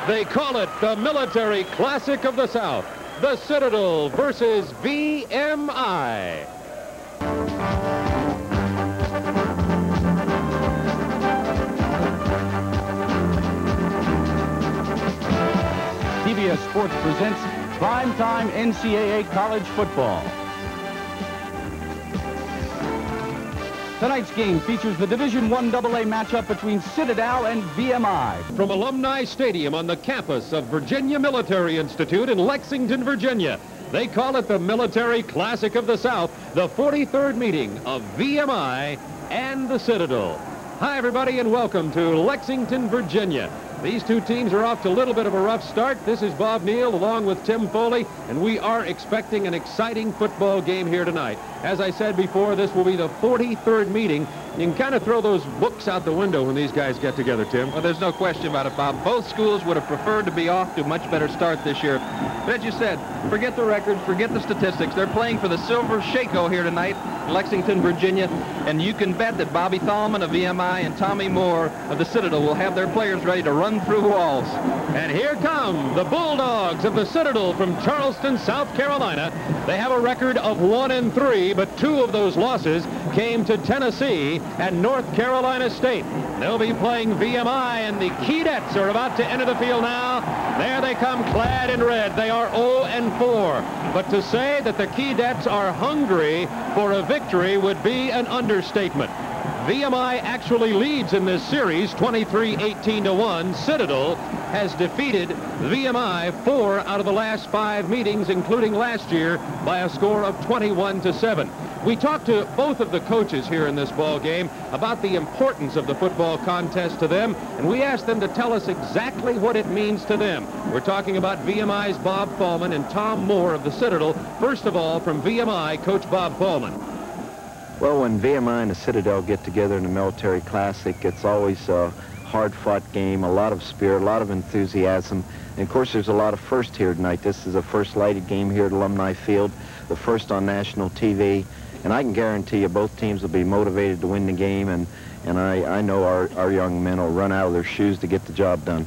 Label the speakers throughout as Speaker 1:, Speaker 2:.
Speaker 1: They call it the Military Classic of the South, the Citadel versus VMI.
Speaker 2: TBS Sports presents primetime NCAA college football. Tonight's game features the Division I AA matchup between Citadel and VMI.
Speaker 1: From Alumni Stadium on the campus of Virginia Military Institute in Lexington, Virginia, they call it the Military Classic of the South, the 43rd meeting of VMI and the Citadel. Hi, everybody, and welcome to Lexington, Virginia. These two teams are off to a little bit of a rough start. This is Bob Neal along with Tim Foley, and we are expecting an exciting football game here tonight. As I said before, this will be the 43rd meeting. You can kind of throw those books out the window when these guys get together, Tim.
Speaker 3: Well, there's no question about it, Bob. Both schools would have preferred to be off to a much better start this year. But as you said, forget the records, forget the statistics. They're playing for the Silver Shako here tonight in Lexington, Virginia. And you can bet that Bobby Thalman of VMI and Tommy Moore of the Citadel will have their players ready to run through walls.
Speaker 1: And here come the Bulldogs of the Citadel from Charleston, South Carolina. They have a record of 1-3, but 2 of those losses came to Tennessee and North Carolina State. They'll be playing VMI, and the Keydets are about to enter the field now. There they come, clad in red. They are 0-4. But to say that the Keydets are hungry for a victory would be an understatement. VMI actually leads in this series 23-18-1. Citadel has defeated VMI 4 out of the last 5 meetings, including last year, by a score of 21-7. We talked to both of the coaches here in this ball game about the importance of the football contest to them, and we asked them to tell us exactly what it means to them. We're talking about VMI's Bob Thalman and Tom Moore of the Citadel. First of all, from VMI, Coach Bob Thalman.
Speaker 4: Well, when VMI and the Citadel get together in the Military Classic, it's always a hard-fought game, a lot of spirit, a lot of enthusiasm. And, of course, there's a lot of firsts here tonight. This is the first lighted game here at Alumni Field, the first on national TV. And I can guarantee you both teams will be motivated to win the game, and I know our young men will run out of their shoes to get the job done.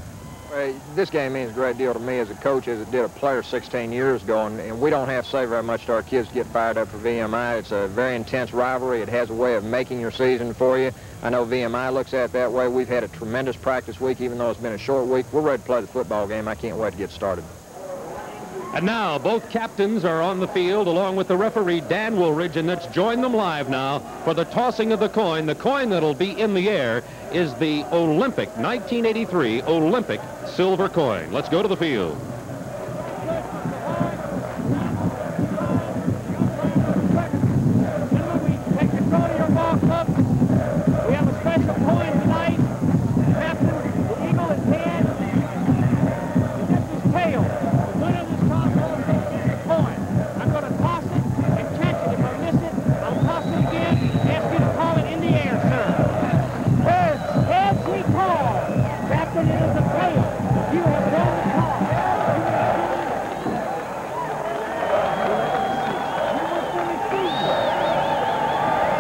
Speaker 5: This game means a great deal to me as a coach as it did a player 16 years ago, and we don't have to say very much to our kids to get fired up for VMI. It's a very intense rivalry. It has a way of making your season for you. I know VMI looks at it that way. We've had a tremendous practice week, even though it's been a short week. We're ready to play the football game. I can't wait to get started.
Speaker 1: And now both captains are on the field along with the referee Dan Woolridge, and let's join them live now for the tossing of the coin. The coin that'll be in the air is the Olympic 1983 Olympic silver coin. Let's go to the field.
Speaker 6: Take control of your ball club. We have a special coin tonight. Captain, the eagle is head. This is tail. The winner of this toss will take the coin. I'm going to toss it and catch it. If I miss it, I'll toss it again. Ask you to call it in the air, sir. Heads we call. Captain, it is a tail. You have won the toss.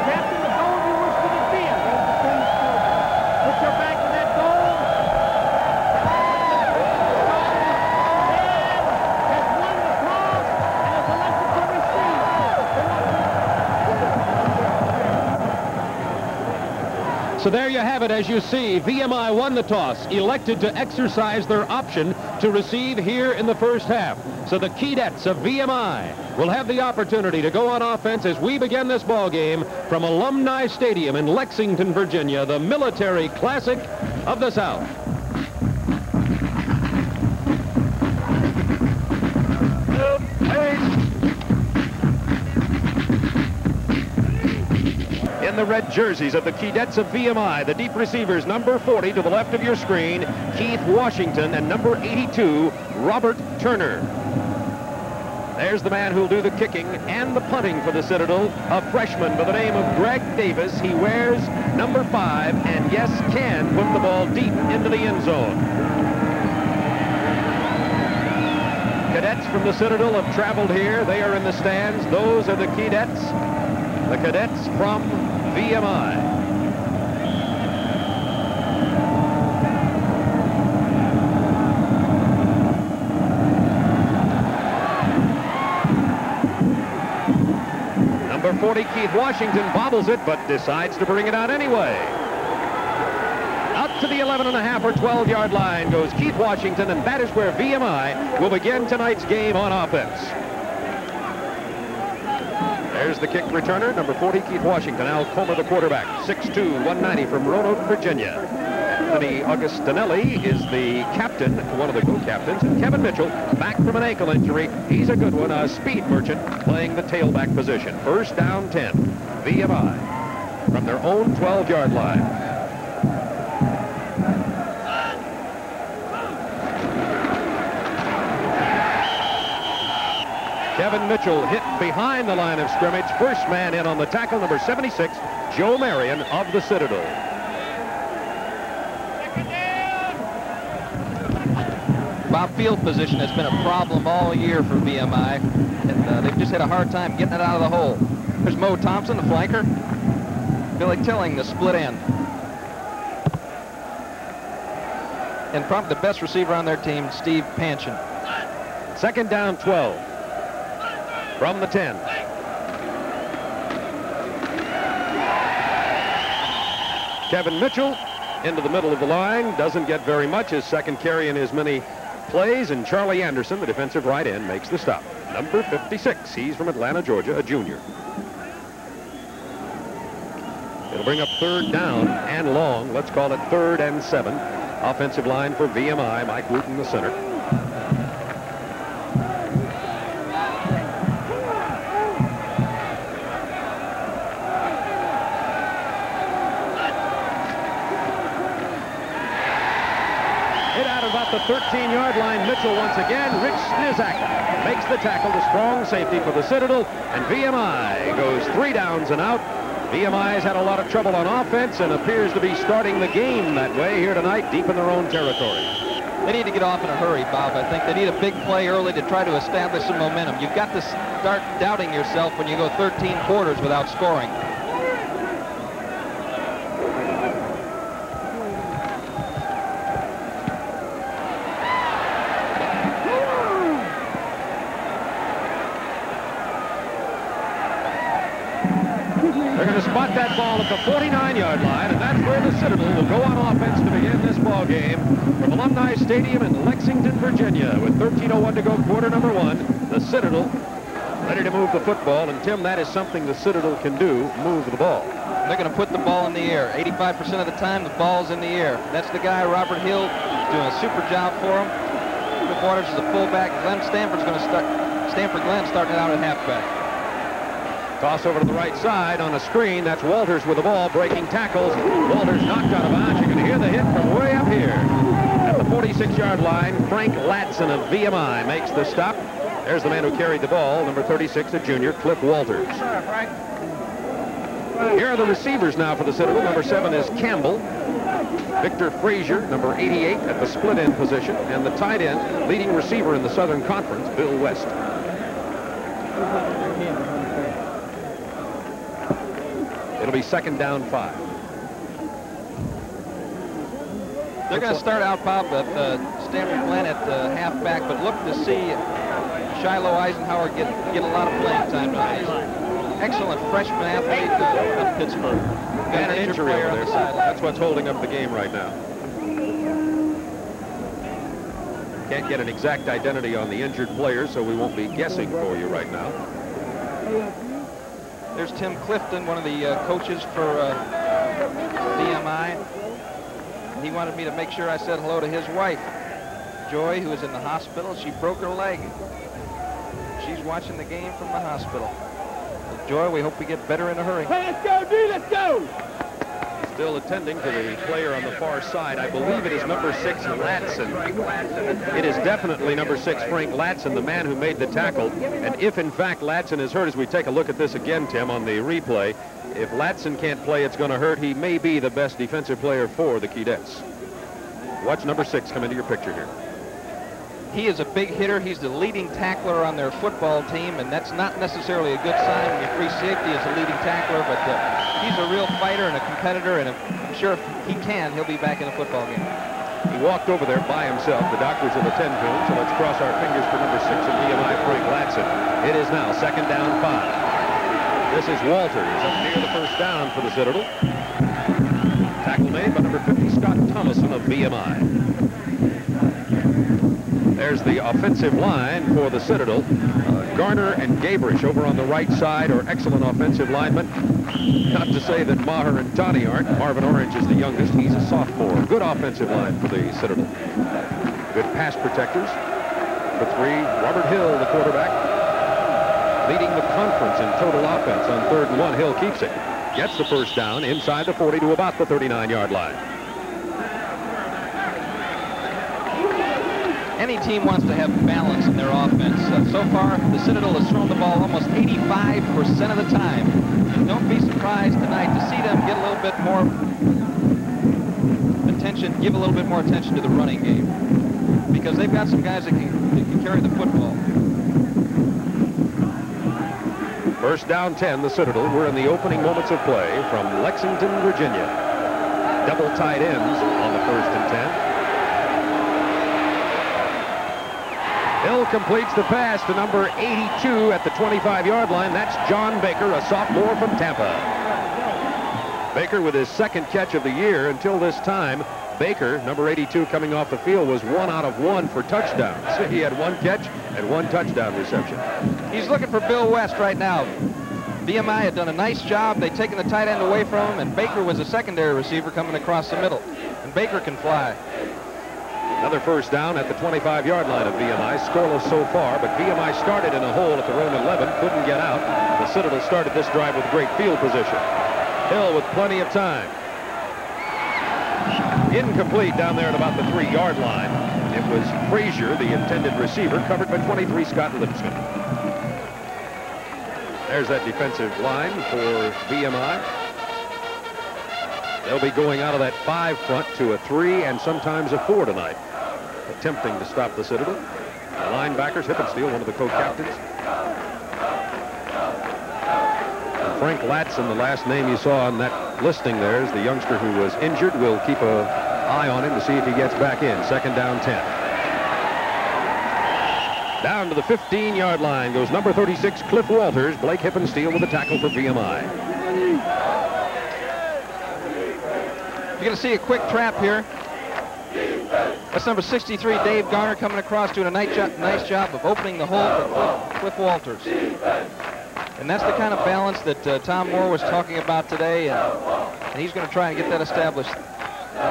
Speaker 6: Captain, the goal you wish to defend. Put your back to that goal. Has won the toss and is elected to receive.
Speaker 1: So there you have it. As you see, VMI won the toss, elected to exercise their option to receive here in the first half. So the Keydets of VMI will have the opportunity to go on offense as we begin this ball game from Alumni Stadium in Lexington, Virginia, the Military Classic of the South. In the red jerseys of the Keydets of VMI, the deep receivers, number 40 to the left of your screen, Keith Washington, and number 82, Robert Turner. There's the man who'll do the kicking and the punting for the Citadel, a freshman by the name of Greg Davis. He wears number 5 and, yes, can put the ball deep into the end zone. Cadets from the Citadel have traveled here. They are in the stands. Those are the Keydets, the cadets from VMI. 40, Keith Washington bobbles it, but decides to bring it out anyway. Out to the 11.5 or 12-yard line goes Keith Washington, and that is where VMI will begin tonight's game on offense. There's the kick returner, number 40, Keith Washington. Al Comer, the quarterback, 6'2", 190 from Roanoke, Virginia. Anthony Augustinelli is the captain, one of the co-captains. And Kevin Mitchell, back from an ankle injury. He's a good one, a speed merchant, playing the tailback position. First down 10, VMI, from their own 12-yard line. Kevin Mitchell hit behind the line of scrimmage. First man in on the tackle, number 76, Joe Marion of the Citadel.
Speaker 3: Bob, field position has been a problem all year for VMI, and they've just had a hard time getting it out of the hole. There's Mo Thompson, the flanker. Billy Tilling, the split end. And probably the best receiver on their team, Steve Panchin.
Speaker 1: Second down 12. From the 10. Kevin Mitchell into the middle of the line. Doesn't get very much. His second carry in his many plays. And Charlie Anderson, the defensive right end, makes the stop. Number 56. He's from Atlanta, Georgia, a junior. It'll bring up third down and long. Let's call it 3rd and 7. Offensive line for VMI. Mike Wooten, the center. The 13-yard line. Mitchell once again. Rich Snizak makes the tackle, the strong safety for the Citadel, and VMI goes 3 downs and out. VMI has had a lot of trouble on offense and appears to be starting the game that way here tonight, deep in their own territory.
Speaker 3: They need to get off in a hurry, Bob. I think they need a big play early to try to establish some momentum. You've got to start doubting yourself when you go 13 quarters without scoring.
Speaker 1: Spot that ball at the 49-yard line, and that's where the Citadel will go on offense to begin this ball game from Alumni Stadium in Lexington, Virginia. With 13:01 to go, quarter number 1, the Citadel ready to move the football. And Tim, that is something the Citadel can do, move the ball.
Speaker 3: They're going to put the ball in the air. 85% of the time, the ball's in the air. That's the guy, Robert Hill, doing a super job for him. Cliff Waters is a fullback. Glenn Stanford's going to start. Stanford Glenn starting it out at halfback.
Speaker 1: Toss over to the right side on a screen. That's Walters with the ball, breaking tackles. Walters knocked out of bounds. You can hear the hit from way up here. At the 46-yard line, Frank Ladson of VMI makes the stop. There's the man who carried the ball, number 36, a junior, Cliff Walters. Here are the receivers now for the Citadel. Number 7 is Campbell. Victor Frazier, number 88, at the split end position. And the tight end, leading receiver in the Southern Conference, Bill West. It'll be second down 5.
Speaker 3: They're going to start out, Bob, with Stanford Glenn at halfback, but look to see Shiloh Eisenhower get a lot of playing time tonight. Excellent freshman athlete of Pittsburgh.
Speaker 1: Got an injury over there. That's what's holding up the game right now. Can't get an exact identity on the injured player, so we won't be guessing for you right now.
Speaker 3: There's Tim Clifton, one of the coaches for VMI. He wanted me to make sure I said hello to his wife, Joy, who is in the hospital. She broke her leg. She's watching the game from the hospital. Joy, we hope we get better in a hurry.
Speaker 6: Hey, let's go, D, let's go!
Speaker 1: Still attending to the player on the far side. I believe it is number 6, Ladson. It is definitely number 6, Frank Ladson, the man who made the tackle. And if, in fact, Ladson is hurt, as we take a look at this again, Tim, on the replay, if Ladson can't play, it's going to hurt. He may be the best defensive player for the Keydets. Watch number 6 come into your picture here.
Speaker 3: He is a big hitter. He's the leading tackler on their football team, and that's not necessarily a good sign when your free safety is a leading tackler, but he's a real fighter and a competitor, and I'm sure if he can, he'll be back in a football game.
Speaker 1: He walked over there by himself. The doctors will attend to him, so let's cross our fingers for number 6 in VMI, Frank Ladson. It is now second down 5. This is Walters up near the first down for the Citadel. Tackle made by number 50, Scott Thomason of VMI. There's the offensive line for the Citadel. Garner and Gabrish over on the right side are excellent offensive linemen. Not to say that Maher and Tani aren't. Marvin Orange is the youngest. He's a sophomore. Good offensive line for the Citadel. Good pass protectors. For 3, Robert Hill, the quarterback, leading the conference in total offense on 3rd and 1. Hill keeps it. Gets the first down inside the 40 to about the 39-yard line.
Speaker 3: Any team wants to have balance in their offense. So far, the Citadel has thrown the ball almost 85% of the time. Don't be surprised tonight to see them get a little bit more attention, give a little bit more attention to the running game, because they've got some guys that can carry the football.
Speaker 1: First down 10, the Citadel. We're in the opening moments of play from Lexington, Virginia. Double tight ends on the 1st and 10. Hill completes the pass to number 82 at the 25-yard line. That's John Baker, a sophomore from Tampa. Baker with his 2nd catch of the year. Until this time, Baker, number 82, coming off the field, was 1 out of 1 for touchdowns. He had 1 catch and 1 touchdown reception.
Speaker 3: He's looking for Bill West right now. VMI had done a nice job. They'd taken the tight end away from him, and Baker was a secondary receiver coming across the middle. And Baker can fly.
Speaker 1: Another first down at the 25-yard line of VMI. Scoreless so far, but VMI started in a hole at their own 11, couldn't get out. The Citadel started this drive with great field position. Hill with plenty of time. Incomplete down there at about the 3-yard line. It was Frazier, the intended receiver, covered by 23, Scott Lipscomb. There's that defensive line for VMI. They'll be going out of that 5 front to a 3 and sometimes a 4 tonight, attempting to stop the Citadel. The linebackers, Hippensteel, one of the co-captains. Frank Latson, the last name you saw on that listing there, is the youngster who was injured. We'll keep an eye on him to see if he gets back in. 2nd down 10. Down to the 15-yard line goes number 36, Cliff Walters. Blake Hippensteel with a tackle for VMI.
Speaker 3: You're going to see a quick trap here. That's number 63, Dave Garner, coming across, doing a nice job of opening the hole for Cliff Walters. And that's the kind of balance that Tom Moore was talking about today, and he's going to try and get that established in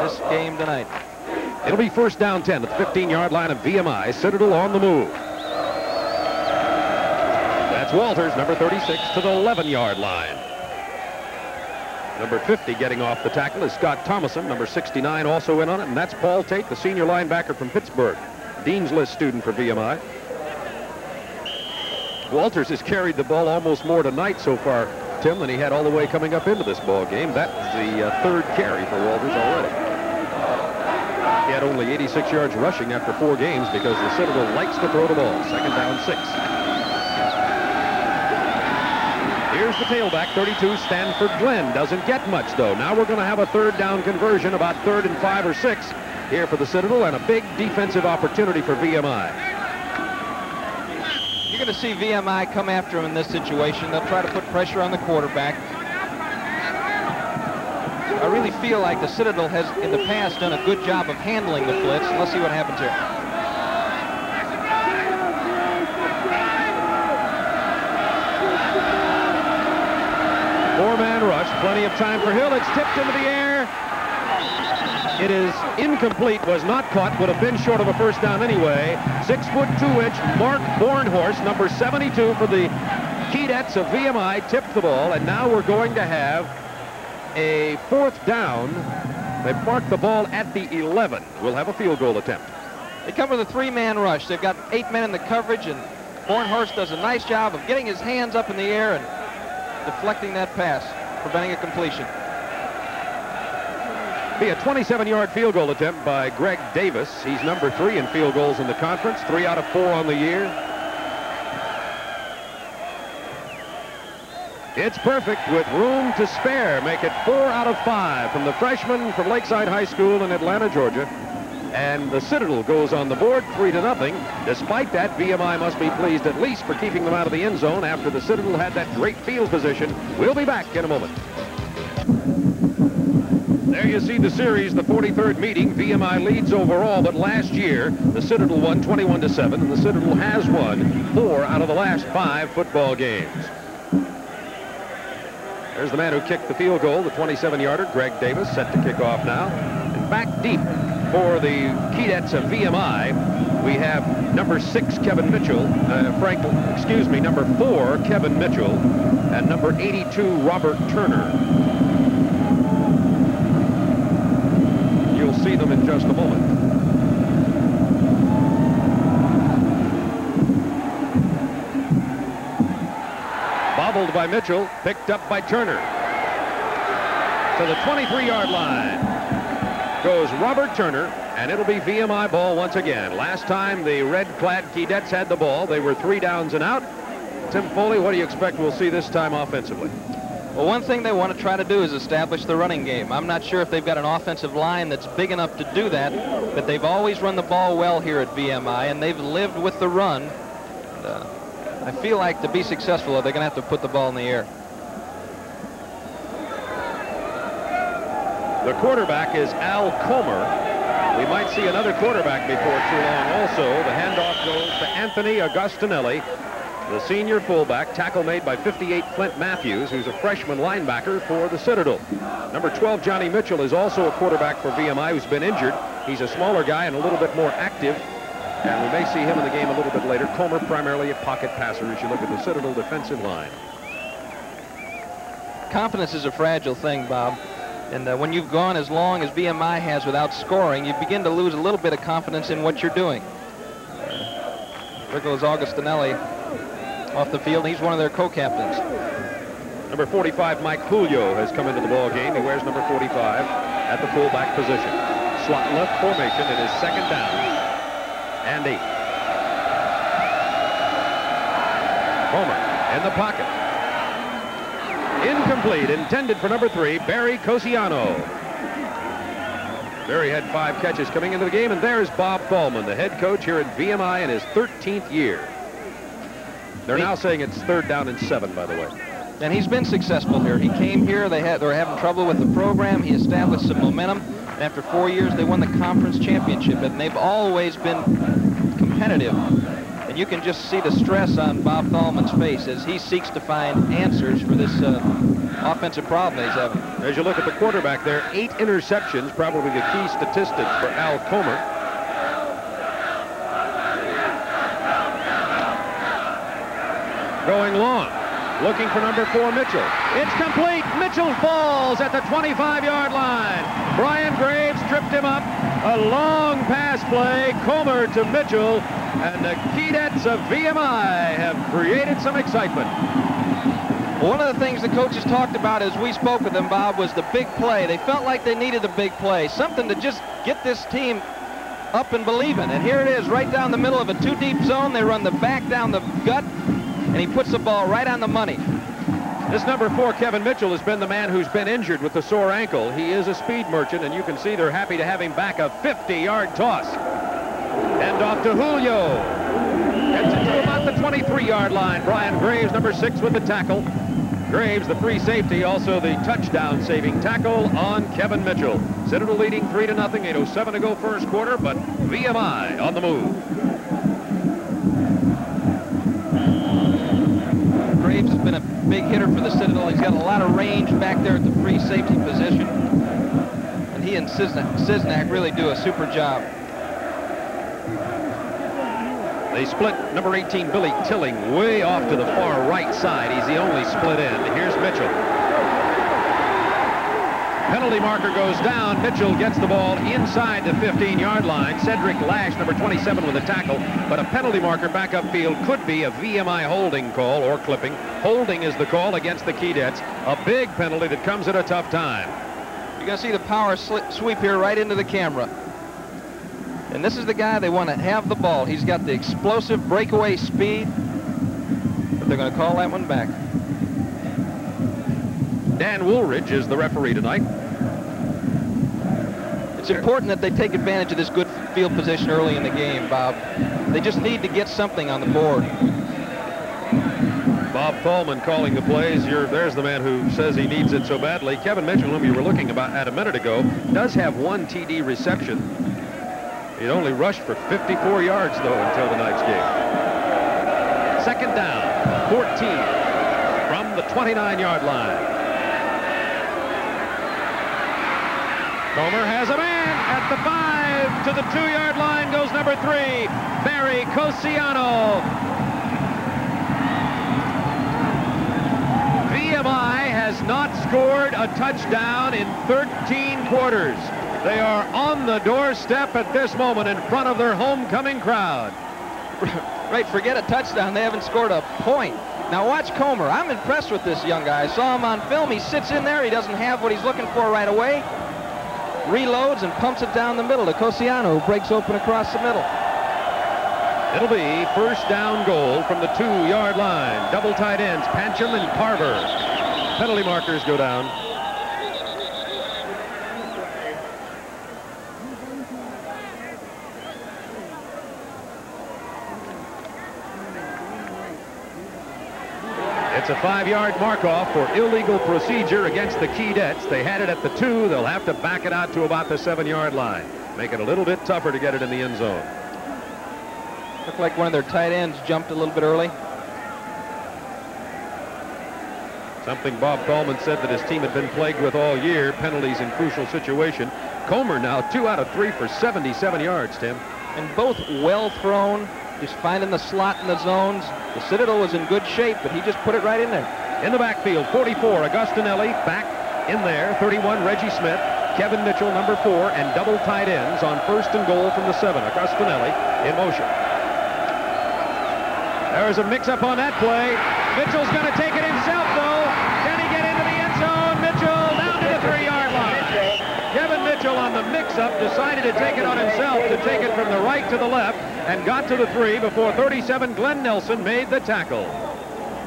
Speaker 3: this game tonight.
Speaker 1: It'll be first down 10 at the 15-yard line of VMI. Citadel on the move. That's Walters, number 36, to the 11-yard line. Number 50 getting off the tackle is Scott Thomason. Number 69 also in on it, and that's Paul Tate, the senior linebacker from Pittsburgh. Dean's List student for VMI. Walters has carried the ball almost more tonight so far, Tim, than he had all the way coming up into this ball game. That's the 3rd carry for Walters already. He had only 86 yards rushing after 4 games because the Citadel likes to throw the ball. 2nd down 6. Here's the tailback, 32, Stanford Glenn. Doesn't get much, though. Now we're going to have a 3rd down conversion, about 3rd and 5 or 6 here for the Citadel, and a big defensive opportunity for VMI.
Speaker 3: You're going to see VMI come after him in this situation. They'll try to put pressure on the quarterback. I really feel like the Citadel has, in the past, done a good job of handling the blitz. Let's see what happens here.
Speaker 1: Four-man rush, plenty of time for Hill. It's tipped into the air. It is incomplete, was not caught, would have been short of a first down anyway. 6'2" Mark Bornhorst, number 72 for the Keydets of VMI, tipped the ball, and now we're going to have a 4th down. They marked the ball at the 11. We'll have a field goal attempt.
Speaker 3: They come with a 3-man rush. They've got 8 men in the coverage, and Bornhorst does a nice job of getting his hands up in the air and deflecting that pass, preventing a completion.
Speaker 1: Be a 27-yard field goal attempt by Greg Davis. He's number 3 in field goals in the conference, 3 out of 4 on the year. It's perfect with room to spare. Make it 4 out of 5 from the freshman from Lakeside High School in Atlanta, Georgia. And the Citadel goes on the board 3-0. Despite that, VMI must be pleased at least for keeping them out of the end zone after the Citadel had that great field position. We'll be back in a moment. There you see the series, the 43rd meeting. VMI leads overall, but last year the Citadel won 21-7, and the Citadel has won 4 out of the last 5 football games. There's the man who kicked the field goal, the 27-yarder, Greg Davis, set to kick off now. And back deep for the Keydets of VMI, we have number 6, Kevin Mitchell, number 4, Kevin Mitchell, and number 82, Robert Turner. You'll see them in just a moment. Bobbled by Mitchell, picked up by Turner. To the 23-yard line goes Robert Turner, and it'll be VMI ball once again. Last time the red-clad Keydets had the ball, they were 3 downs and out. Tim Foley, what do you expect we'll see this time offensively?
Speaker 3: Well, one thing they want to try to do is establish the running game. I'm not sure if they've got an offensive line that's big enough to do that, but they've always run the ball well here at VMI, and they've lived with the run. I feel like to be successful, they're going to have to put the ball in the air.
Speaker 1: The quarterback is Al Comer. We might see another quarterback before too long also. The handoff goes to Anthony Agostinelli, the senior fullback. Tackle made by 58 Flint Matthews, who's a freshman linebacker for the Citadel. Number 12, Johnny Mitchell, is also a quarterback for VMI who's been injured. He's a smaller guy and a little bit more active, and we may see him in the game a little bit later. Comer primarily a pocket passer as you look at the Citadel defensive line.
Speaker 3: Confidence is a fragile thing, Bob. And when you've gone as long as VMI has without scoring, you begin to lose a little bit of confidence in what you're doing. There goes Agostinelli off the field. He's one of their co-captains.
Speaker 1: Number 45, Mike Julio, has come into the ball game. He wears number 45 at the fullback position. Slot left formation. It is 2nd down and 8. Comer in the pocket. Incomplete, intended for number 3, Barry Cosiano. Barry had 5 catches coming into the game, and there's Bob Thalman, the head coach here at VMI in his 13th year. They're now saying it's 3rd down and 7, by the way.
Speaker 3: And he's been successful here. He came here, they were having trouble with the program. He established some momentum. And after 4 years, they won the conference championship, and they've always been competitive. And you can just see the stress on Bob Thalman's face as he seeks to find answers for this offensive problem he's having.
Speaker 1: As you look at the quarterback there, 8 interceptions, probably the key statistics for Al Comer. Going long, looking for number 4, Mitchell. It's complete. Mitchell falls at the 25-yard line. Brian Graves tripped him up. A long pass play, Comer to Mitchell, and the Keydets of VMI have created some excitement.
Speaker 3: One of the things the coaches talked about as we spoke with them, Bob, was the big play. They felt like they needed a big play, something to just get this team up and believing. And here it is, right down the middle of a 2-deep zone. They run the back down the gut, and he puts the ball right on the money.
Speaker 1: This number 4, Kevin Mitchell, has been the man who's been injured with the sore ankle. He is a speed merchant, and you can see they're happy to have him back. A 50-yard toss. And off to Julio. Gets it to about the 23-yard line. Brian Graves, number 6, with the tackle. Graves, the free safety, also the touchdown-saving tackle on Kevin Mitchell. Citadel leading 3-0, 8:07 to go first quarter, but VMI on the move.
Speaker 3: Graves has been a big hitter for the Citadel. He's got a lot of range back there at the free safety position. And he and Cisnak really do a super job.
Speaker 1: They split number 18, Billy Tilling, way off to the far right side. He's the only split end. Here's Mitchell. Penalty marker goes down. Mitchell gets the ball inside the 15-yard line. Cedric Lash, number 27, with a tackle. But a penalty marker back upfield could be a VMI holding call or clipping. Holding is the call against the Keydets. A big penalty that comes at a tough time.
Speaker 3: You're going to see the power sweep here right into the camera. And this is the guy they want to have the ball. He's got the explosive breakaway speed. But they're going to call that one back.
Speaker 1: Dan Woolridge is the referee tonight.
Speaker 3: It's important that they take advantage of this good field position early in the game, Bob. They just need to get something on the board.
Speaker 1: Bob Thalman calling the plays. There's the man who says he needs it so badly. Kevin Mitchell, whom you were looking at a minute ago, does have one TD reception. He'd only rushed for 54 yards, though, until tonight's game. Second down, 14 from the 29-yard line. Comer has a man at the 5. To the 2-yard line goes number 3, Barry Cosiano. VMI has not scored a touchdown in 13 quarters. They are on the doorstep at this moment in front of their homecoming crowd.
Speaker 3: Right, forget a touchdown. They haven't scored a point. Now watch Comer. I'm impressed with this young guy. I saw him on film. He sits in there. He doesn't have what he's looking for right away. Reloads and pumps it down the middle to Cosiano, who breaks open across the middle.
Speaker 1: It'll be first down goal from the 2-yard line. Double tight ends, Pancham and Carver. Penalty markers go down. It's a 5-yard mark-off for illegal procedure against the Keydets. They had it at the 2. They'll have to back it out to about the 7-yard line. Make it a little bit tougher to get it in the end zone.
Speaker 3: Looked like one of their tight ends jumped a little bit early.
Speaker 1: Something Bob Thalman said that his team had been plagued with all year, penalties in crucial situation. Comer now 2 out of 3 for 77 yards, Tim.
Speaker 3: And both well thrown, just finding the slot in the zones. The Citadel was in good shape, but he just put it right in there.
Speaker 1: In the backfield, 44, Augustinelli back in there, 31, Reggie Smith, Kevin Mitchell, number 4, and double tight ends on first and goal from the 7. Augustinelli in motion. There's a mix-up on that play. Mitchell's going to take it himself, though. Can he get into the end zone? Mitchell down to the 3-yard line. Kevin Mitchell on the mix-up decided to take it on himself, to take it from the right to the left, and got to the 3 before 37 Glenn Nelson made the tackle.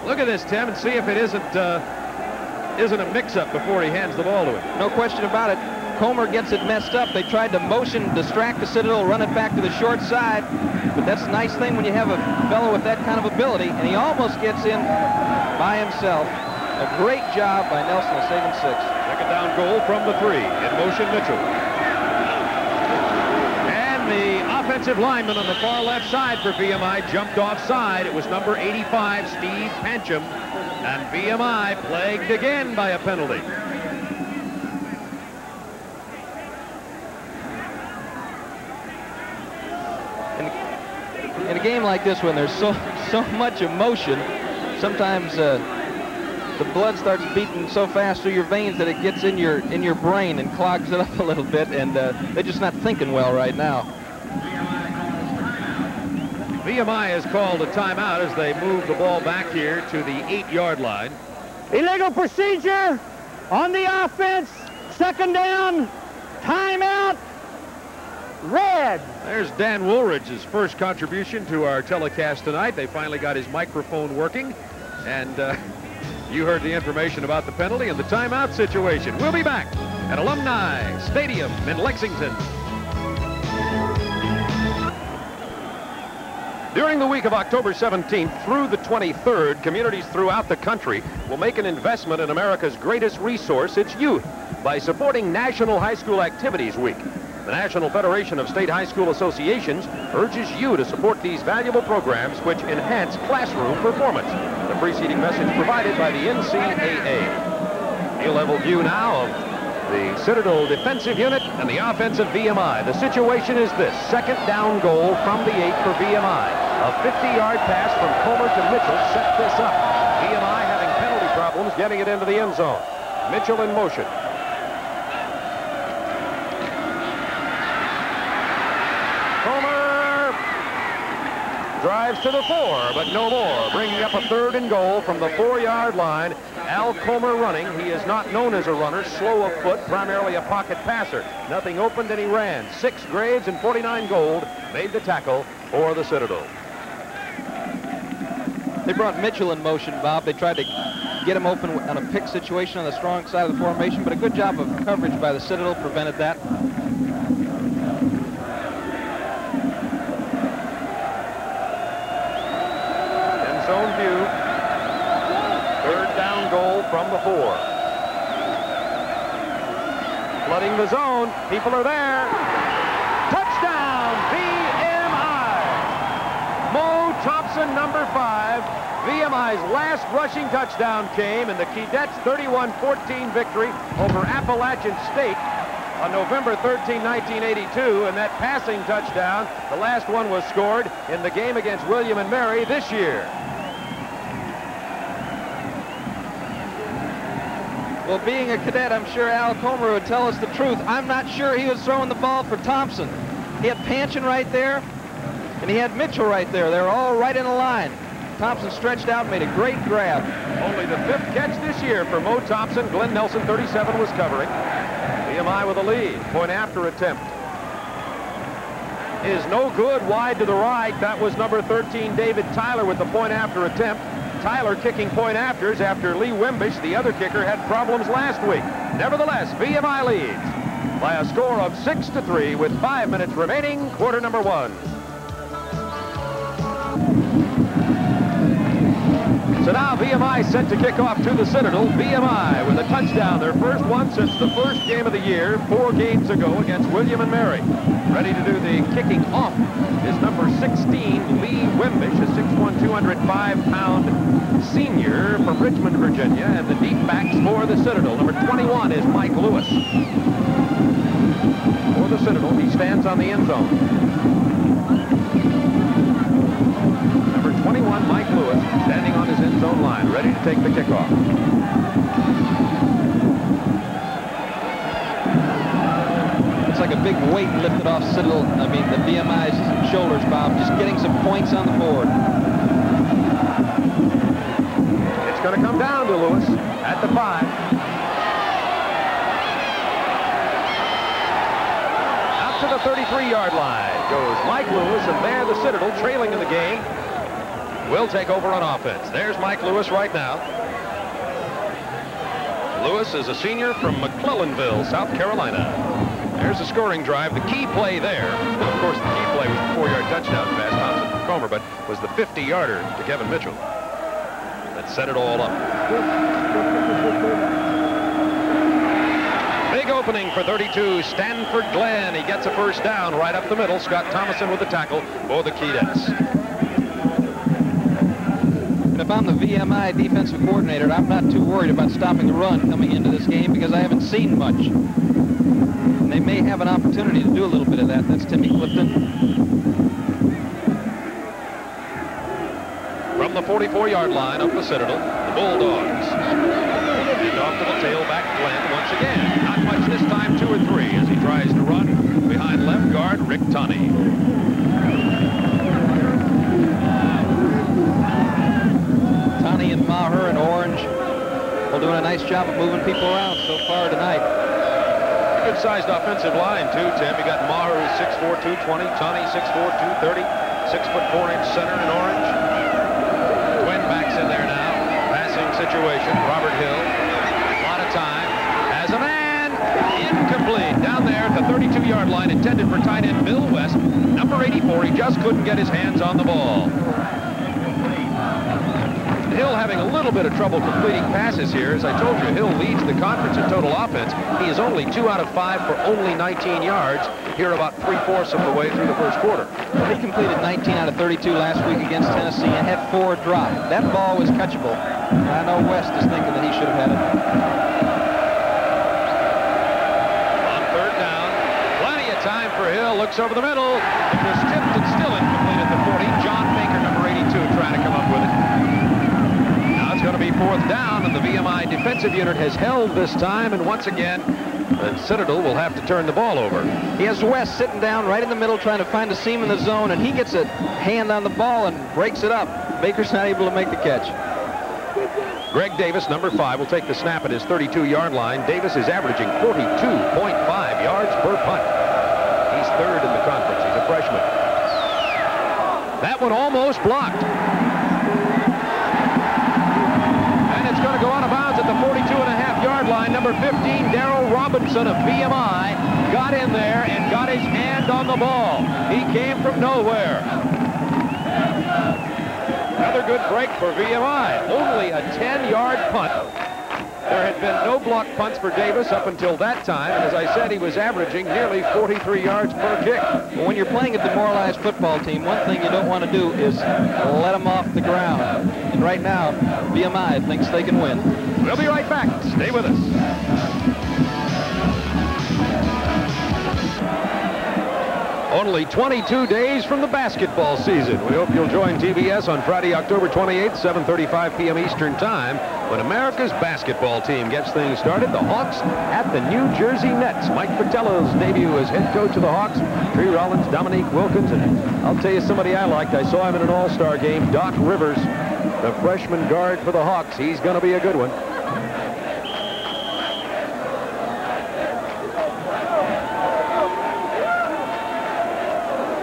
Speaker 1: Look at this, Tim, and see if it isn't a mix-up before he hands the ball to him.
Speaker 3: No question about it. Comer gets it messed up. They tried to motion, distract the Citadel, run it back to the short side. But that's a nice thing when you have a fellow with that kind of ability. And he almost gets in by himself. A great job by Nelson of saving 6.
Speaker 1: Second down goal from the 3. In motion, Mitchell. And the offensive lineman on the far left side for VMI jumped offside. It was number 85, Steve Pancham. And VMI plagued again by a penalty.
Speaker 3: In a game like this, when there's so much emotion, sometimes the blood starts beating so fast through your veins that it gets in your brain and clogs it up a little bit, and they're just not thinking well right now.
Speaker 1: VMI has called a timeout as they move the ball back here to the 8-yard line.
Speaker 6: Illegal procedure on the offense. Second down. Timeout. Red.
Speaker 1: There's Dan Woolridge's first contribution to our telecast tonight. They finally got his microphone working, and you heard the information about the penalty and the timeout situation. We'll be back at Alumni Stadium in Lexington. During the week of October 17th through the 23rd, communities throughout the country will make an investment in America's greatest resource, its youth, by supporting National High School Activities Week. The National Federation of State High School Associations urges you to support these valuable programs which enhance classroom performance. The preceding message provided by the NCAA. A level view now of the Citadel defensive unit and the offensive VMI. The situation is this: second down goal from the 8 for VMI. A 50-yard pass from Comer to Mitchell set this up. VMI having penalty problems getting it into the end zone. Mitchell in motion. Drives to the 4, but no more. Bringing up a 3rd and goal from the 4-yard line. Al Comer running. He is not known as a runner. Slow of foot, primarily a pocket passer. Nothing opened, and he ran. 6 grades and 49 gold. Made the tackle for the Citadel.
Speaker 3: They brought Mitchell in motion, Bob. They tried to get him open on a pick situation on the strong side of the formation, but a good job of coverage by the Citadel prevented that.
Speaker 1: Flooding the zone. People are there. Touchdown, VMI. Mo Thompson, number 5. VMI's last rushing touchdown came in the Keydets' 31-14 victory over Appalachian State on November 13, 1982, and that passing touchdown, the last one was scored in the game against William and Mary this year.
Speaker 3: Well, being a cadet, I'm sure Al Comer would tell us the truth. I'm not sure he was throwing the ball for Thompson. He had Panchin right there, and he had Mitchell right there. They were all right in a line. Thompson stretched out and made a great grab.
Speaker 1: Only the 5th catch this year for Mo Thompson. Glenn Nelson, 37, was covering. VMI with a lead. Point after attempt is no good. Wide to the right. That was number 13, David Tyler, with the point after attempt. Tyler kicking point afters after Lee Wimbish, the other kicker, had problems last week. Nevertheless, VMI leads by a score of 6-3 with 5 minutes remaining, quarter number 1. So now VMI set to kick off to the Citadel. VMI with a touchdown, their first one since the first game of the year, 4 games ago against William and Mary. Ready to do the kicking off is number 16, Lee Wimbish, a 6'1", 205-pound senior from Richmond, Virginia, and the deep backs for the Citadel. Number 21 is Mike Lewis. For the Citadel, he stands on the end zone. Number 21, Mike Lewis, standing on his end zone line, ready to take the kickoff.
Speaker 3: It's like a big weight lifted off Citadel, the VMI's shoulders, Bob, just getting some points on the board.
Speaker 1: It's going to come down to Lewis at the 5. Out to the 33-yard line goes Mike Lewis, and there the Citadel, trailing in the game, will take over on offense. There's Mike Lewis right now. Lewis is a senior from McClellanville, South Carolina. There's a scoring drive. The key play there, well, of course, the key play was the 4-yard touchdown pass Thompson from Comer, but was the 50-yarder to Kevin Mitchell that set it all up. Big opening for 32, Stanford Glenn. He gets a first down right up the middle. Scott Thomason with the tackle for the Keydets.
Speaker 3: If I'm the VMI defensive coordinator, I'm not too worried about stopping the run coming into this game because I haven't seen much. And they may have an opportunity to do a little bit of that. That's Timmy Clifton.
Speaker 1: From the 44-yard line up the Citadel, the Bulldogs. And off to the tailback, Glenn once again. Not much this time, 2 or 3, as he tries to run behind left guard Rick Tunney.
Speaker 3: Tunney and Maher and Orange all doing a nice job of moving people around so far tonight.
Speaker 1: Good-sized offensive line, too, Tim. You got Maher, who's 6'4", 220. Tunney, 6'4", 230. 6'4" center in Orange. Twin backs in there now. Passing situation. Robert Hill. A lot of time. Has a man. Incomplete. Down there at the 32-yard line, intended for tight end Bill West. Number 84. He just couldn't get his hands on the ball. Hill having a little bit of trouble completing passes here. As I told you, Hill leads the conference in total offense. He is only 2 out of 5 for only 19 yards here about 3/4 of the way through the first quarter.
Speaker 3: Well, he completed 19 out of 32 last week against Tennessee and had 4 dropped. That ball was catchable. I know West is thinking that he should have had it.
Speaker 1: On 3rd down, plenty of time for Hill. Looks over the middle. It was tipped and still incomplete at the 40. John Baker, number 82, trying to come up with it. It's going to be 4th down, and the VMI defensive unit has held this time, and once again, the Citadel will have to turn the ball over.
Speaker 3: He has West sitting down right in the middle trying to find a seam in the zone, and he gets a hand on the ball and breaks it up. Baker's not able to make the catch.
Speaker 1: Greg Davis, number 5, will take the snap at his 32-yard line. Davis is averaging 42.5 yards per punt. He's 3rd in the conference. He's a freshman. That one almost blocked. It's going to go out of bounds at the 42.5-yard line. Number 15, Darrell Robinson of VMI, got in there and got his hand on the ball. He came from nowhere. Another good break for VMI. Only a 10-yard punt. There had been no block punts for Davis up until that time, and as I said, he was averaging nearly 43 yards per kick.
Speaker 3: Well, when you're playing a demoralized football team, one thing you don't want to do is let them off the ground. And right now, VMI thinks they can win.
Speaker 1: We'll be right back. Stay with us. Only 22 days from the basketball season. We hope you'll join TBS on Friday, October 28th, 7:35 p.m. Eastern Time, when America's basketball team gets things started. The Hawks at the New Jersey Nets. Mike Fratello's debut as head coach of the Hawks. Tree Rollins, Dominique Wilkins, and I'll tell you somebody I liked. I saw him in an all-star game. Doc Rivers, the freshman guard for the Hawks. He's going to be a good one.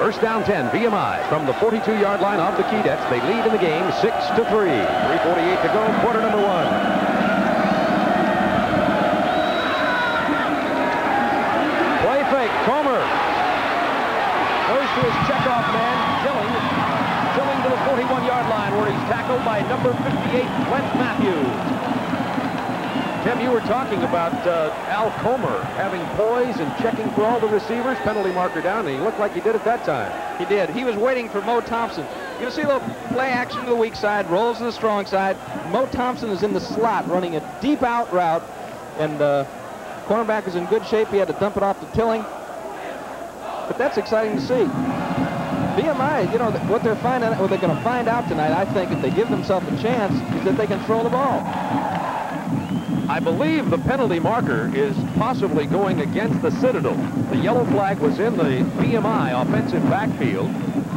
Speaker 1: First down 10, VMI from the 42-yard line off the Keydets. They lead in the game 6-3. 3:48 to go, quarter number 1. Play fake, Comer goes to his checkoff man, Killing to the 41-yard line, where he's tackled by number 58, Clint Matthews. Tim, you were talking about Al Comer having poise and checking for all the receivers. Penalty marker down, and he looked like he did at that time.
Speaker 3: He did. He was waiting for Mo Thompson. You see a little play action to the weak side, rolls to the strong side. Mo Thompson is in the slot running a deep out route, and cornerback is in good shape. He had to dump it off to Tilling. But that's exciting to see. VMI, you know, what they're going to find out tonight, I think, if they give themselves a chance, is that they can throw the ball.
Speaker 1: I believe the penalty marker is possibly going against the Citadel. The yellow flag was in the VMI offensive backfield,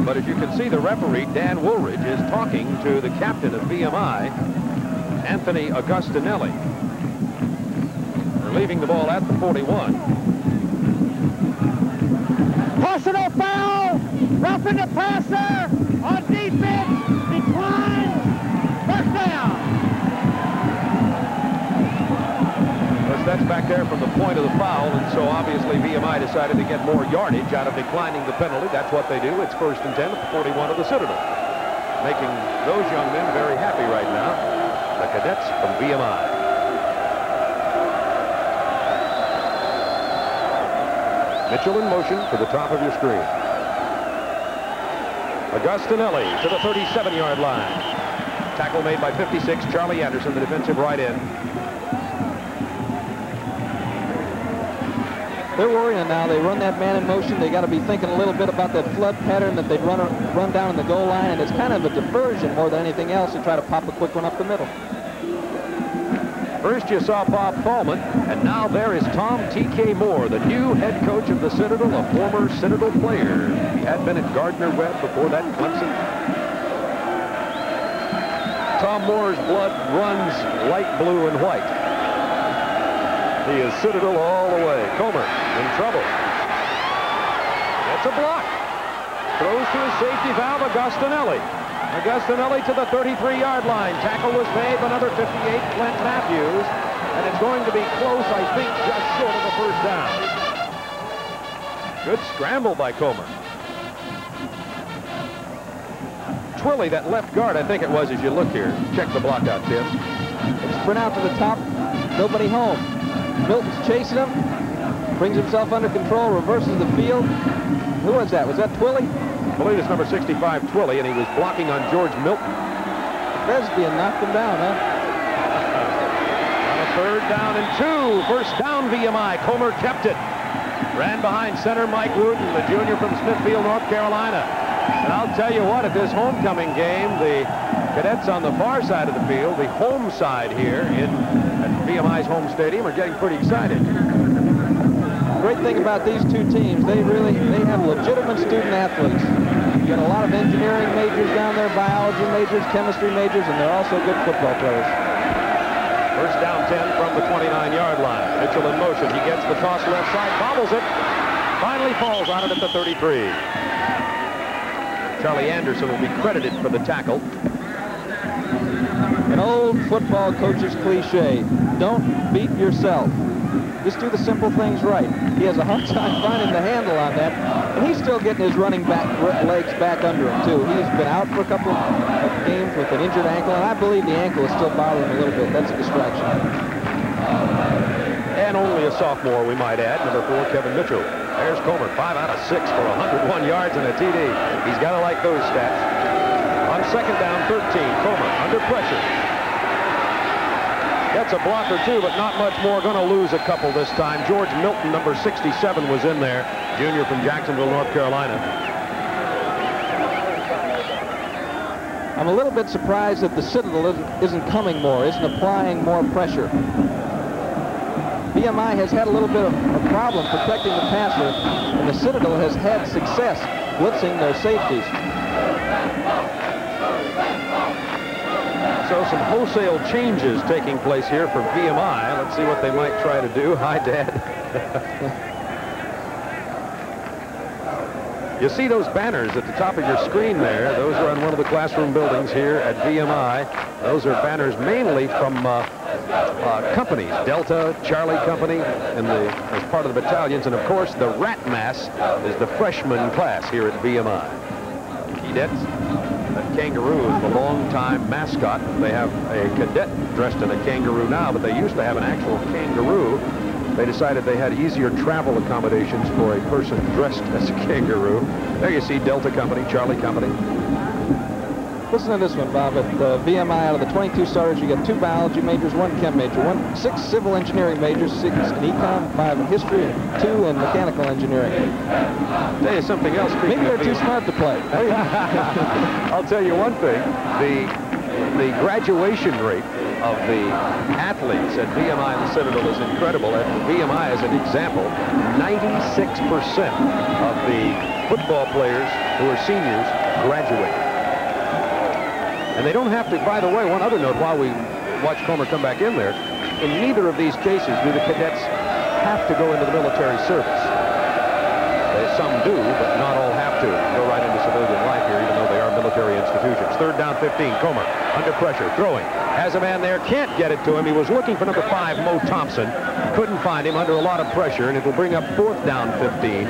Speaker 1: but as you can see, the referee, Dan Woolridge, is talking to the captain of VMI, Anthony Augustinelli. They're leaving the ball at the 41.
Speaker 6: Personal foul! Roughing the passer! On defense! Decline! First down!
Speaker 1: That's back there from the point of the foul, and so obviously VMI decided to get more yardage out of declining the penalty. That's what they do. It's 1st and 10 at the 41 of the Citadel. Making those young men very happy right now. The cadets from VMI. Mitchell in motion to the top of your screen. Augustinelli to the 37-yard line. Tackle made by 56, Charlie Anderson, the defensive right end.
Speaker 3: They're worrying now. They run that man in motion. They got to be thinking a little bit about that flood pattern that they'd run down in the goal line, and it's kind of a diversion more than anything else to try to pop a quick one up the middle.
Speaker 1: First you saw Bob Thalman, and now there is Tom T.K. Moore, the new head coach of the Citadel, a former Citadel player. He had been at Gardner-Webb before that, Clemson. Tom Moore's blood runs light blue and white. He is Citadel all the way. Comer in trouble. That's a block. Throws to his safety valve, Augustinelli. Augustinelli to the 33-yard line. Tackle was made by number 58, Clint Matthews. And it's going to be close, I think, just short of the first down. Good scramble by Comer. Twilly, that left guard, I think it was, as you look here. Check the block out, Tim.
Speaker 3: It's sprint out to the top. Nobody home. Milton's chasing him, brings himself under control, reverses the field. Who was that? Was that Twilly?
Speaker 1: I believe it's number 65, Twilly, and he was blocking on George Milton.
Speaker 3: Presby knocked him down, huh?
Speaker 1: On a 3rd down and 2. First down, VMI. Comer kept it. Ran behind center Mike Wooten, the junior from Smithfield, North Carolina. And I'll tell you what, at this homecoming game, the cadets on the far side of the field, the home side here at VMI's home stadium, are getting pretty excited.
Speaker 3: Great thing about these two teams, they have legitimate student athletes. You got a lot of engineering majors down there, biology majors, chemistry majors, and they're also good football players.
Speaker 1: First down 10 from the 29-yard line. Mitchell in motion. He gets the toss left side, bobbles it, finally falls on it at the 33. Charlie Anderson will be credited for the tackle.
Speaker 3: An old football coach's cliche, don't beat yourself. Just do the simple things right. He has a hard time finding the handle on that, and he's still getting his running back legs back under him, too. He's been out for a couple of games with an injured ankle, and I believe the ankle is still bothering him a little bit. That's a distraction.
Speaker 1: and only a sophomore, we might add, number 4, Kevin Mitchell. There's Comer, 5 out of 6 for 101 yards and a TD. He's got to like those stats. On second down, 13, Comer under pressure. Gets a block or two, but not much more. Going to lose a couple this time. George Milton, number 67, was in there. Junior from Jacksonville, North Carolina.
Speaker 3: I'm a little bit surprised that the Citadel isn't coming more, isn't applying more pressure. VMI has had a little bit of a problem protecting the passer, and the Citadel has had success blitzing their safeties.
Speaker 1: So some wholesale changes taking place here for VMI. Let's see what they might try to do. Hi, Dad. You see those banners at the top of your screen there. Those are on one of the classroom buildings here at VMI. Those are banners mainly from companies, Delta, Charlie Company, and as part of the battalions. And, of course, the Rat Mass is the freshman class here at VMI. Cadets, that kangaroo is the long-time mascot. They have a cadet dressed in a kangaroo now, but they used to have an actual kangaroo. They decided they had easier travel accommodations for a person dressed as a kangaroo. There you see Delta Company, Charlie Company.
Speaker 3: Listen to this one, Bob. At VMI, out of the 22 starters, you get 2 biology majors, 1 chem major, 6 civil engineering majors, 6 in econ, 5 in history, and 2 in mechanical engineering.
Speaker 1: I'll tell you something else.
Speaker 3: Maybe they're too smart to play.
Speaker 1: I'll tell you one thing. The graduation rate of the athletes at VMI and the Citadel is incredible. At VMI, as an example, 96% of the football players who are seniors graduate. And they don't have to, by the way, one other note while we watch Comer come back in there, in neither of these cases do the cadets have to go into the military service. Some do, but not all have to go right into civilian life here, even though they are military institutions. Third down, 15, Comer under pressure, throwing. Has a man there, can't get it to him. He was looking for number 5, Mo Thompson. Couldn't find him under a lot of pressure, and it will bring up 4th down, 15.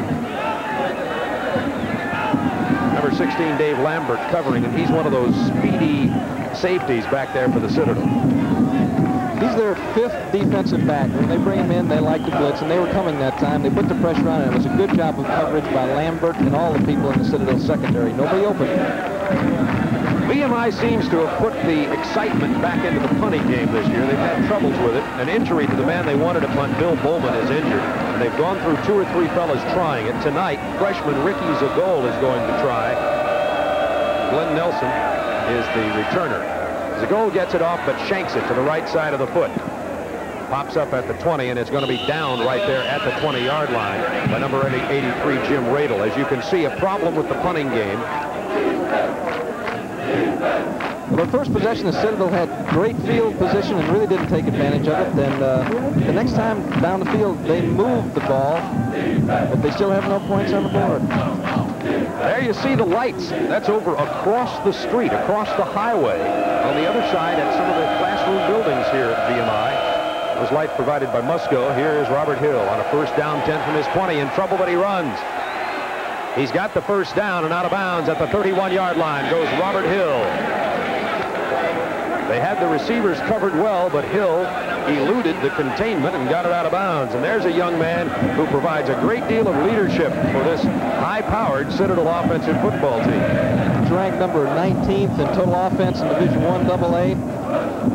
Speaker 1: Number 16, Dave Lambert covering, and he's one of those speedy safeties back there for the Citadel.
Speaker 3: He's their 5th defensive back. When they bring him in, they like to blitz, and they were coming that time. They put the pressure on, and it was a good job of coverage by Lambert and all the people in the Citadel secondary. Nobody open.
Speaker 1: VMI seems to have put the excitement back into the punting game this year. They've had troubles with it. An injury to the man they wanted to punt, Bill Bowman, is injured. And they've gone through 2 or 3 fellas trying it. Tonight, freshman Ricky Zagol is going to try. Glenn Nelson is the returner. Zagol gets it off, but shanks it to the right side of the foot. Pops up at the 20, and it's going to be down right there at the 20-yard line by number 83, Jim Radel. As you can see, a problem with the punting game.
Speaker 3: Well, the first possession, the Citadel had great field position and really didn't take advantage of it. Then the next time down the field, they moved the ball, but they still have no points on the board.
Speaker 1: There you see the lights. That's over across the street, across the highway. On the other side at some of the classroom buildings here at VMI. Was light provided by Musco. Here is Robert Hill on a first down, 10 from his 20. In trouble, but he runs. He's got the first down and out of bounds at the 31-yard line goes Robert Hill. They had the receivers covered well, but Hill eluded the containment and got it out of bounds. And there's a young man who provides a great deal of leadership for this high-powered Citadel offensive football team.
Speaker 3: He's ranked number 19th in total offense in Division I AA.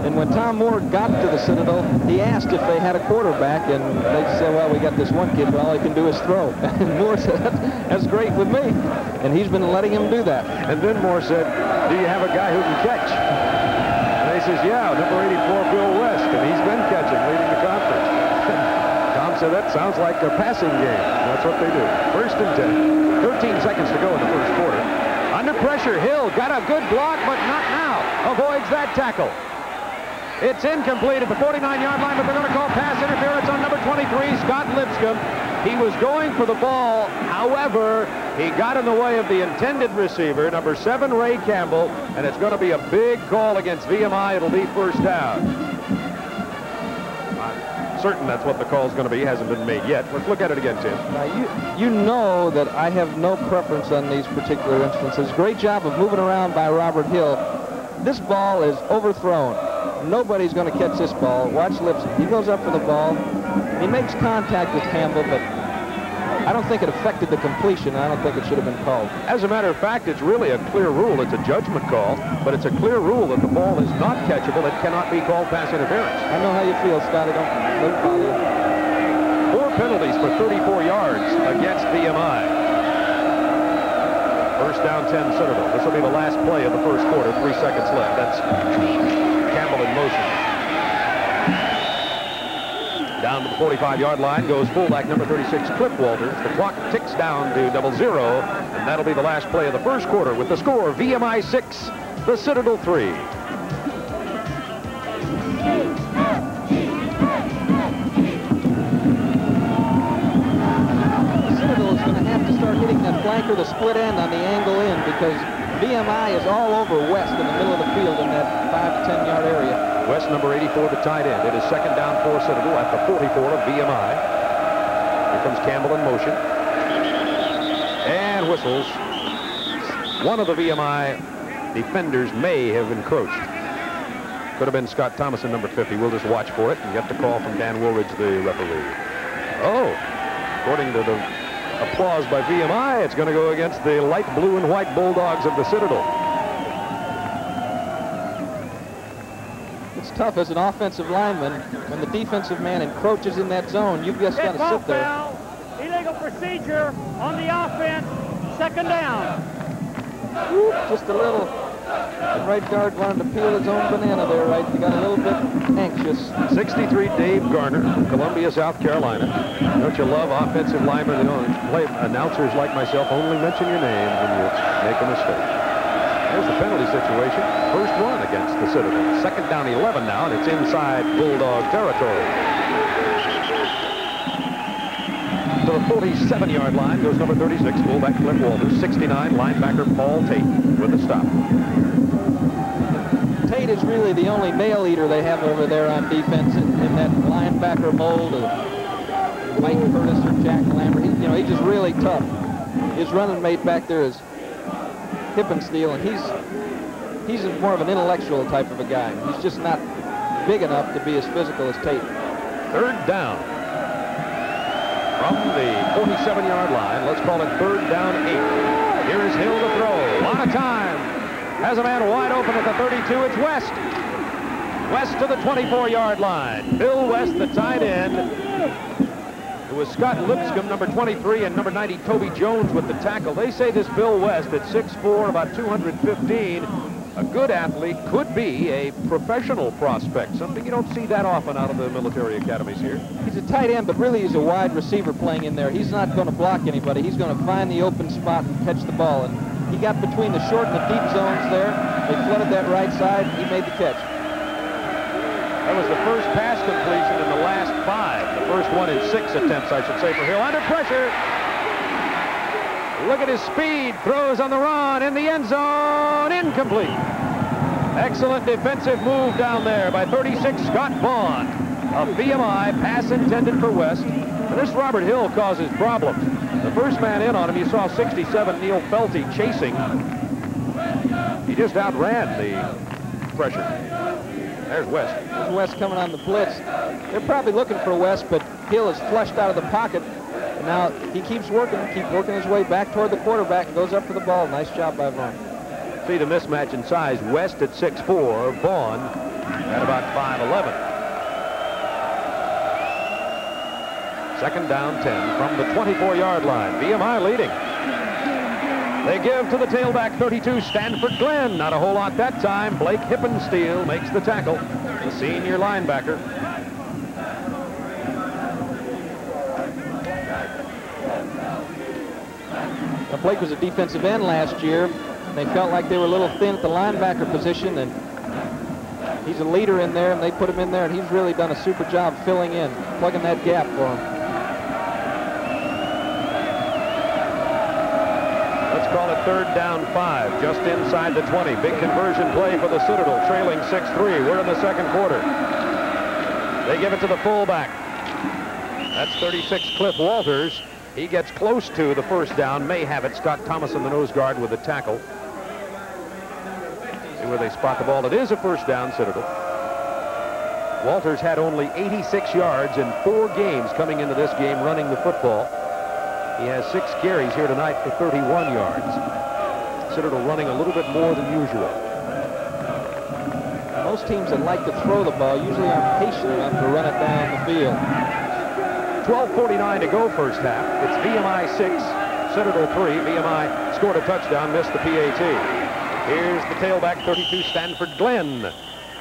Speaker 3: And when Tom Moore got to the Citadel, he asked if they had a quarterback, and they said, well, we got this one kid, but all he can do is throw. And Moore said, that's great with me. And he's been letting him do that.
Speaker 1: And then Moore said, do you have a guy who can catch? And he says, yeah, number 84, Bill West, and he's been catching, leading the conference. Tom said, that sounds like a passing game. That's what they do. First and 10. 13 seconds to go in the first quarter. Under pressure, Hill got a good block, but not now. Avoids that tackle. It's incomplete at the 49-yard line, but they're going to call pass interference on number 23, Scott Lipscomb. He was going for the ball. However, he got in the way of the intended receiver, number 7, Ray Campbell, and it's going to be a big call against VMI. It'll be first down. I'm certain that's what the call is going to be. It hasn't been made yet. Let's look at it again, Tim.
Speaker 3: Now, you know that I have no preference on these particular instances. Great job of moving around by Robert Hill. This ball is overthrown. Nobody's going to catch this ball. Watch Lipscomb. He goes up for the ball. He makes contact with Campbell, but I don't think it affected the completion. I don't think it should have been called.
Speaker 1: As a matter of fact, it's really a clear rule. It's a judgment call, but it's a clear rule that the ball is not catchable. It cannot be called pass interference.
Speaker 3: I know how you feel, Scotty. Don't bother you.
Speaker 1: 4 penalties for 34 yards against VMI. First down, 10 Citadel. This will be the last play of the first quarter. 3 seconds left. That's Campbell in motion. Down to the 45-yard line goes fullback number 36, Cliff Walters. The clock ticks down to 00, and that'll be the last play of the first quarter with the score VMI 6, the Citadel 3.
Speaker 3: Citadel is going to have to start hitting that flanker, the split end on the angle in, because VMI is all over West in the middle of the field in that 5 to 10-yard area.
Speaker 1: West, number 84, the tight end. It is second down for Citadel at the 44 of VMI. Here comes Campbell in motion. And whistles. One of the VMI defenders may have encroached. Could have been Scott Thomason, number 50. We'll just watch for it and get the call from Dan Woolridge, the referee. Oh, according to the applause by VMI, it's going to go against the light blue and white Bulldogs of the Citadel.
Speaker 3: It's tough as an offensive lineman when the defensive man encroaches in that zone. You've just got to sit there.
Speaker 6: Foul. Illegal procedure on the offense. Second down.
Speaker 3: Whoop, just a little. The right guard wanted to peel his own banana there, right? He got a little bit anxious.
Speaker 1: 63, Dave Garner, Columbia, South Carolina. Don't you love offensive linemen? You know, play announcers like myself only mention your name when you make a mistake. There's the penalty situation. First one against the Citadel. Second down 11 now, and it's inside Bulldog territory. To the 47-yard line goes number 36, fullback Cliff Walters. 69, linebacker Paul Tate with a stop.
Speaker 3: Tate is really the only male eater they have over there on defense in that linebacker mold of Mike Curtis or Jack Lambert. He's just really tough. His running mate back there is Hippensteel, and he's more of an intellectual type of a guy. He's just not big enough to be as physical as Tate.
Speaker 1: Third down. From the 47-yard line, let's call it third down 8. Here is Hill to throw. A lot of time. Has a man wide open at the 32. It's West. West to the 24-yard line. Bill West, the tight end. It was Scott Lipscomb, number 23, and number 90, Toby Jones with the tackle. They say this Bill West at 6'4", about 215, a good athlete, could be a professional prospect, something you don't see that often out of the military academies here.
Speaker 3: He's a tight end, but really he's a wide receiver playing in there. He's not going to block anybody. He's going to find the open spot and catch the ball. And he got between the short and the deep zones there. They flooded that right side. He made the catch.
Speaker 1: That was the first pass completion in the last 5. The first one in 6 attempts, I should say, for Hill. Under pressure. Look at his speed. Throws on the run in the end zone. Incomplete. Excellent defensive move down there by 36, Scott Vaughn. A VMI pass intended for West. And this Robert Hill causes problems. The first man in on him, you saw 67, Neil Felty chasing. He just outran the pressure. There's West.
Speaker 3: There's West coming on the blitz. They're probably looking for West, but Hill is flushed out of the pocket. And now he keeps working his way back toward the quarterback and goes up for the ball. Nice job by Vaughn.
Speaker 1: See the mismatch in size. West at 6'4", Vaughn at about 5'11". Second down 10 from the 24-yard line. VMI leading. They give to the tailback 32, Stanford Glenn. Not a whole lot that time. Blake Hippensteel makes the tackle, the senior linebacker.
Speaker 3: Now, Blake was a defensive end last year. They felt like they were a little thin at the linebacker position, and he's a leader in there, and they put him in there, and he's really done a super job filling in, plugging that gap for him.
Speaker 1: Call it third down 5, just inside the 20. Big conversion play for the Citadel, trailing 6-3. We're in the second quarter. They give it to the fullback. That's 36, Cliff Walters. He gets close to the first down. May have it. Scott Thomason, the nose guard, with the tackle. See where they spot the ball. It is a first down, Citadel. Walters had only 86 yards in 4 games coming into this game running the football. He has 6 carries here tonight for 31 yards. Citadel running a little bit more than usual.
Speaker 3: Most teams that like to throw the ball usually aren't patient enough to run it down the field.
Speaker 1: 12:49 to go first half. It's VMI 6, Citadel 3. VMI scored a touchdown, missed the PAT. Here's the tailback, 32, Stanford Glenn.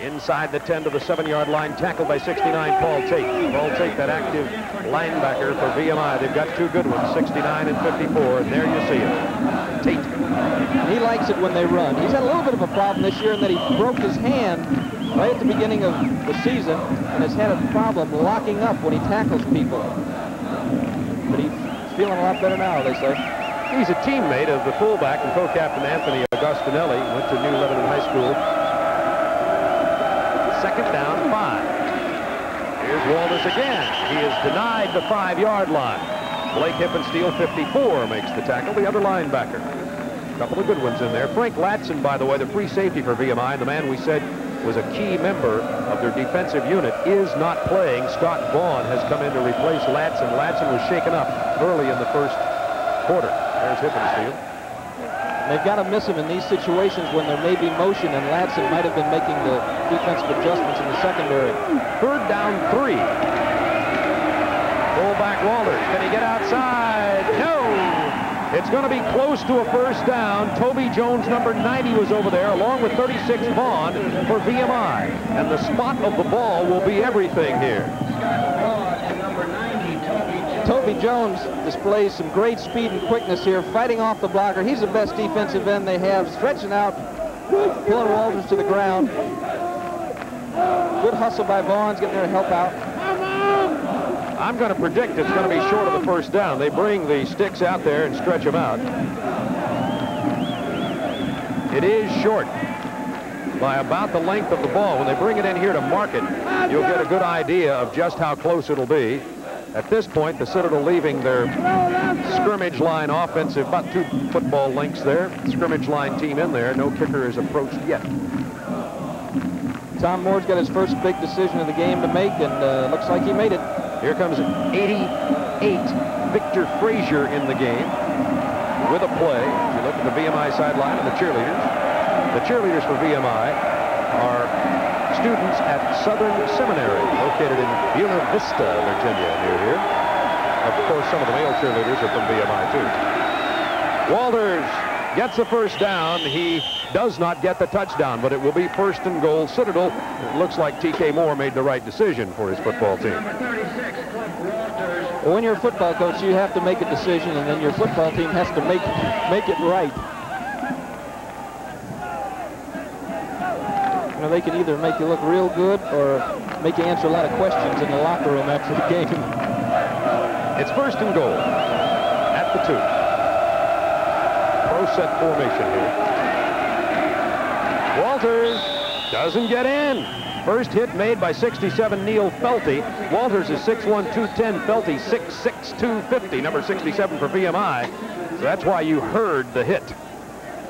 Speaker 1: Inside the 10 to the 7-yard line, tackled by 69, Paul Tate. Paul Tate, that active linebacker for VMI. They've got 2 good ones, 69 and 54, and there you see it. Tate.
Speaker 3: He likes it when they run. He's had a little bit of a problem this year in that he broke his hand right at the beginning of the season and has had a problem locking up when he tackles people. But he's feeling a lot better now, they say.
Speaker 1: He's a teammate of the fullback and co-captain Anthony Augustinelli. Went to New Lebanon High School. Second down, 5. Here's Walters again. He is denied the 5-yard line. Blake Hippensteel, 54, makes the tackle, the other linebacker. A couple of good ones in there. Frank Latson, by the way, the free safety for VMI, the man we said was a key member of their defensive unit, is not playing. Scott Vaughn has come in to replace Latson. Latson was shaken up early in the first quarter. There's Hippensteel.
Speaker 3: They've got to miss him in these situations when there may be motion, and Latson might have been making the defensive adjustments in the secondary.
Speaker 1: Third down, 3. Fullback Walters. Can he get outside? No! It's going to be close to a first down. Toby Jones, number 90, was over there, along with 36 Vaughn for VMI. And the spot of the ball will be everything here.
Speaker 3: Toby Jones displays some great speed and quickness here, fighting off the blocker. He's the best defensive end they have, stretching out, pulling Walters to the ground. Good hustle by Vaughn's getting there to help out.
Speaker 1: I'm going to predict it's going to be short of the first down. They bring the sticks out there and stretch them out. It is short by about the length of the ball. When they bring it in here to mark it, you'll get a good idea of just how close it'll be. At this point, the Citadel leaving their scrimmage line offensive, about 2 football lengths there. Scrimmage line team in there. No kicker is approached yet.
Speaker 3: Tom Moore's got his first big decision of the game to make, and looks like he made it.
Speaker 1: Here comes 88 Victor Frazier in the game with a play. If you look at the VMI sideline and the cheerleaders for VMI are students at Southern Seminary, located in Buena Vista, Virginia, near here. Of course, some of the male cheerleaders are from VMI, too. Walters gets the first down. He does not get the touchdown, but it will be 1st and goal Citadel. It looks like T.K. Moore made the right decision for his football team.
Speaker 3: Well, when you're a football coach, you have to make a decision, and then your football team has to make it right. You know, they can either make you look real good or make you answer a lot of questions in the locker room after the game.
Speaker 1: It's 1st and goal at the 2. Pro set formation here. Walters doesn't get in. First hit made by 67 Neil Felty. Walters is 6'1", 210. Felty 6'6", 250. Number 67 for VMI. So that's why you heard the hit.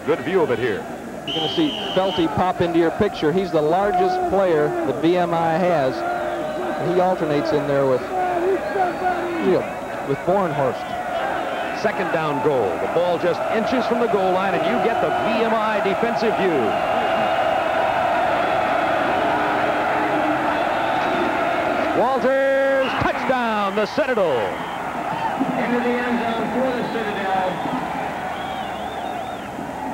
Speaker 1: Good view of it here.
Speaker 3: You're going to see Felty pop into your picture. He's the largest player that VMI has. And he alternates in there with Bornhorst.
Speaker 1: 2nd down goal. The ball just inches from the goal line, and you get the VMI defensive view. Walters, touchdown, the Citadel.
Speaker 6: Into the end zone for the Citadel.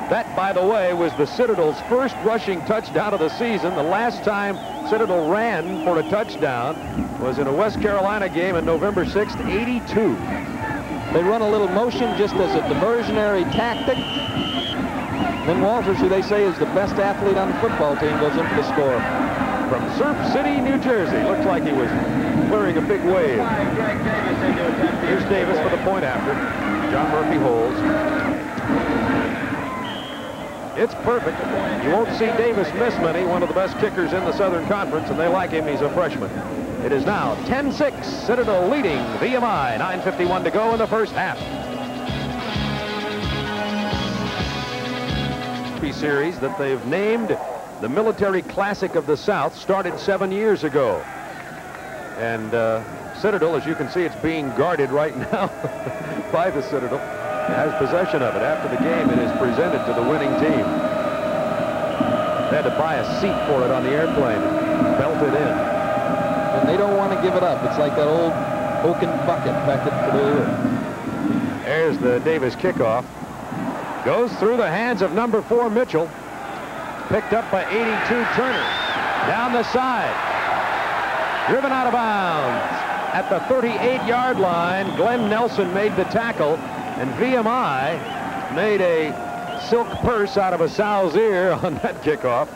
Speaker 1: That, by the way, was the Citadel's first rushing touchdown of the season. The last time Citadel ran for a touchdown was in a West Carolina game on November 6th, 82.
Speaker 3: They run a little motion just as a diversionary tactic. Then Walters, who they say is the best athlete on the football team, goes in for the score.
Speaker 1: From Surf City, New Jersey. Looks like he was clearing a big wave. Here's Davis for the point after. John Murphy holds. It's perfect. You won't see Davis miss many, one of the best kickers in the Southern Conference, and they like him. He's a freshman. It is now 10-6, Citadel leading VMI. 9:51 to go in the first half. Series that they've named The Military Classic of the South started 7 years ago. And Citadel, as you can see, it's being guarded right now by the Citadel. It has possession of it. After the game, it is presented to the winning team. They had to buy a seat for it on the airplane and belt it in.
Speaker 3: And they don't want to give it up. It's like that old oaken bucket back at Purdue.
Speaker 1: There's the Davis kickoff. Goes through the hands of number 4 Mitchell. Picked up by 82 Turner. Down the side. Driven out of bounds. At the 38-yard line, Glenn Nelson made the tackle, and VMI made a silk purse out of a sow's ear on that kickoff.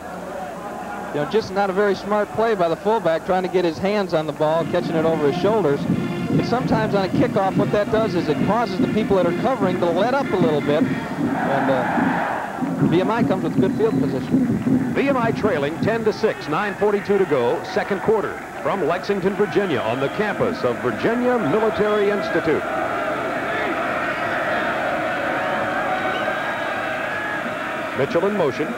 Speaker 3: You know, just not a very smart play by the fullback, trying to get his hands on the ball, catching it over his shoulders. But sometimes on a kickoff, what that does is it causes the people that are covering to let up a little bit, and VMI comes with good field position.
Speaker 1: VMI trailing 10-6, 9:42 to go, second quarter, from Lexington, Virginia, on the campus of Virginia Military Institute. Mitchell in motion.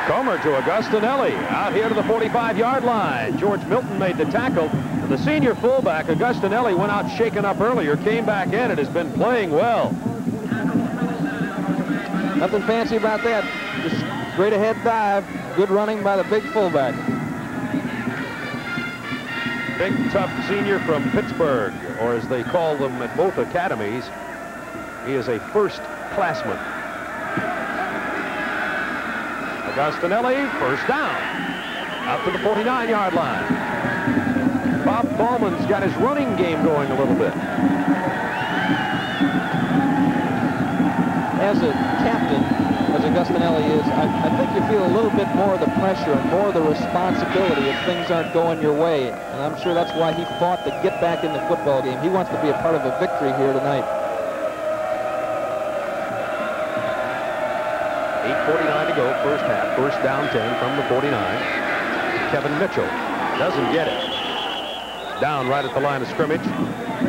Speaker 1: Comer to Augustinelli, out here to the 45-yard line. George Milton made the tackle. The senior fullback, Augustinelli, went out shaken up earlier, came back in, and has been playing well.
Speaker 3: Nothing fancy about that. Just straight ahead dive. Good running by the big fullback.
Speaker 1: Big, tough senior from Pittsburgh, or as they call them at both academies. He is a first-classman. Augustinelli, first down. Out to the 49-yard line. Bob Ballman's got his running game going a little bit.
Speaker 3: As a captain, as Augustinelli is, I think you feel a little bit more of the pressure and more of the responsibility if things aren't going your way. And I'm sure that's why he fought to get back in the football game. He wants to be a part of a victory here tonight.
Speaker 1: 8:49 to go, first half. First down 10 from the 49. Kevin Mitchell doesn't get it. Down right at the line of scrimmage.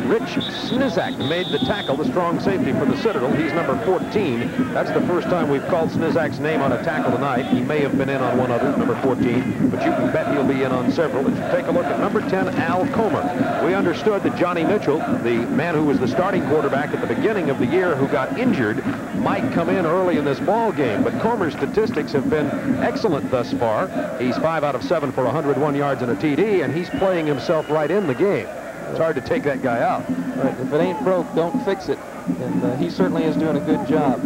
Speaker 1: Rich Snizak made the tackle, the strong safety for the Citadel. He's number 14. That's the first time we've called Snizak's name on a tackle tonight. He may have been in on one other, number 14, but you can bet he'll be in on several. If you take a look at number 10, Al Comer. We understood that Johnny Mitchell, the man who was the starting quarterback at the beginning of the year who got injured, might come in early in this ball game, but Comer's statistics have been excellent thus far. He's 5 out of 7 for 101 yards and a TD, and he's playing himself right in the game. It's hard to take that guy out.
Speaker 3: Right. If it ain't broke, don't fix it. And he certainly is doing a good job.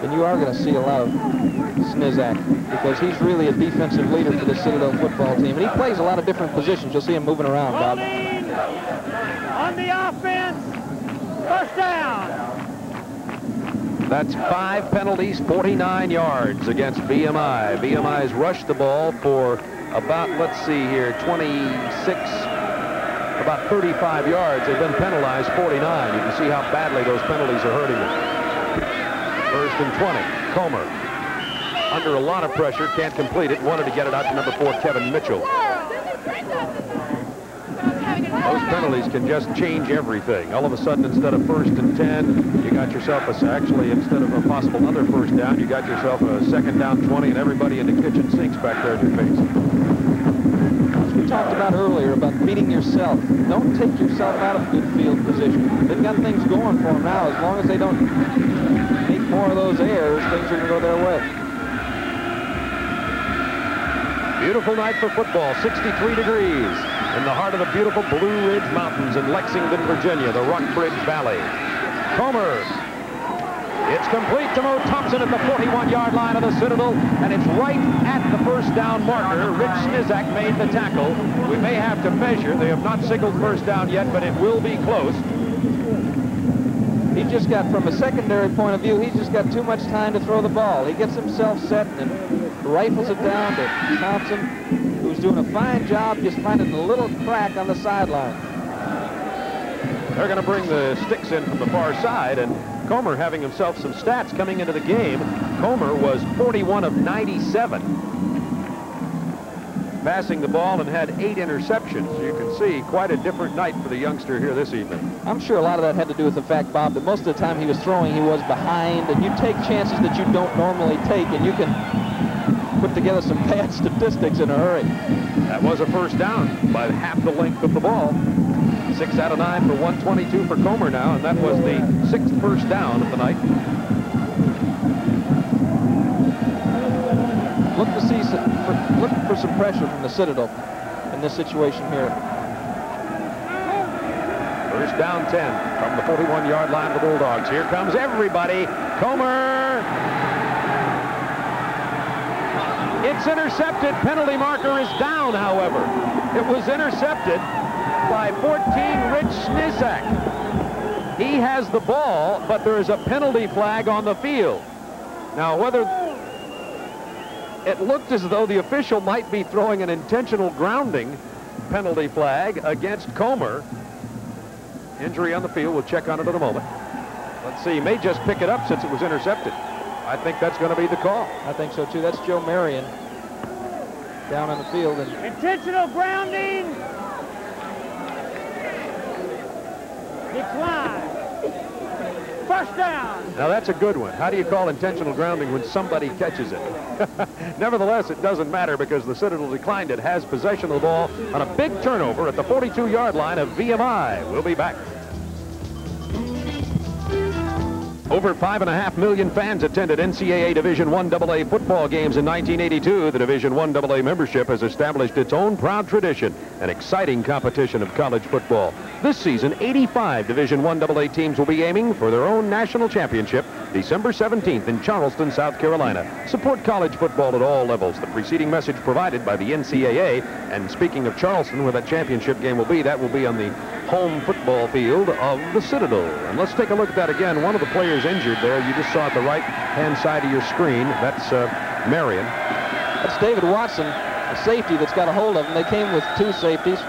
Speaker 3: And you are going to see a lot of Snizak because he's really a defensive leader for the Citadel football team. And he plays a lot of different positions. You'll see him moving around, Bob.
Speaker 6: On the offense, first down.
Speaker 1: That's 5 penalties, 49 yards against VMI. VMI's rushed the ball for about, let's see here, 26, about 35 yards. They've been penalized 49. You can see how badly those penalties are hurting them. First and 20. Comer under a lot of pressure, can't complete it. Wanted to get it out to number 4, Kevin Mitchell. Those penalties can just change everything. All of a sudden, instead of first and 10, you got yourself actually, instead of a possible other first down, you got yourself a second down 20, and everybody in the kitchen sinks back there at your face.
Speaker 3: We talked about earlier about beating yourself. Don't take yourself out of good field position. They've got things going for them now. As long as they don't make more of those errors, things are going to go their way.
Speaker 1: Beautiful night for football, 63 degrees in the heart of the beautiful Blue Ridge Mountains in Lexington, Virginia, the Rockbridge Valley. Comer. It's complete to Mo Thompson at the 41-yard line of the Citadel, and it's right at the first down marker. Rich Snizak made the tackle. We may have to measure. They have not signaled first down yet, but it will be close.
Speaker 3: He just got, from a secondary point of view, he's just got too much time to throw the ball. He gets himself set and rifles it down to Thompson, who's doing a fine job just finding a little crack on the sideline.
Speaker 1: They're going to bring the sticks in from the far side, and Comer having himself some stats coming into the game. Comer was 41 of 97. passing the ball and had 8 interceptions. You can see quite a different night for the youngster here this evening.
Speaker 3: I'm sure a lot of that had to do with the fact, Bob, that most of the time he was throwing, he was behind, and you take chances that you don't normally take, and you can put together some bad statistics in a hurry.
Speaker 1: That was a first down by half the length of the ball. 6 out of 9 for 122 for Comer now, and that was the 6th first down of the night.
Speaker 3: Look to see look for some pressure from the Citadel in this situation here.
Speaker 1: First down 10 from the 41-yard line of the Bulldogs. Here comes everybody. Comer. It's intercepted. Penalty marker is down, however. It was intercepted by 14, Rich Snizak. He has the ball, but there is a penalty flag on the field. Now, whether it looked as though the official might be throwing an intentional grounding penalty flag against Comer. Injury on the field. We'll check on it in a moment. Let's see. He may just pick it up since it was intercepted. I think that's going to be the call.
Speaker 3: I think so, too. That's Joe Marion down on the field. And
Speaker 6: Intentional grounding. Decline. First down.
Speaker 1: Now that's a good one. How do you call intentional grounding when somebody catches it? Nevertheless, it doesn't matter because the Citadel declined it, has possession of the ball on a big turnover at the 42-yard line of VMI. We'll be back. Over 5.5 million fans attended NCAA Division I AA football games in 1982. The Division I AA membership has established its own proud tradition, an exciting competition of college football. This season, 85 Division I AA teams will be aiming for their own national championship December 17th in Charleston, South Carolina. Support college football at all levels. The preceding message provided by the NCAA. And speaking of Charleston, where that championship game will be, that will be on the home football field of the Citadel. And let's take a look at that again. One of the players injured there, you just saw at the right-hand side of your screen. That's Marion.
Speaker 3: That's David Watson, a safety that's got a hold of him. They came with 2 safeties.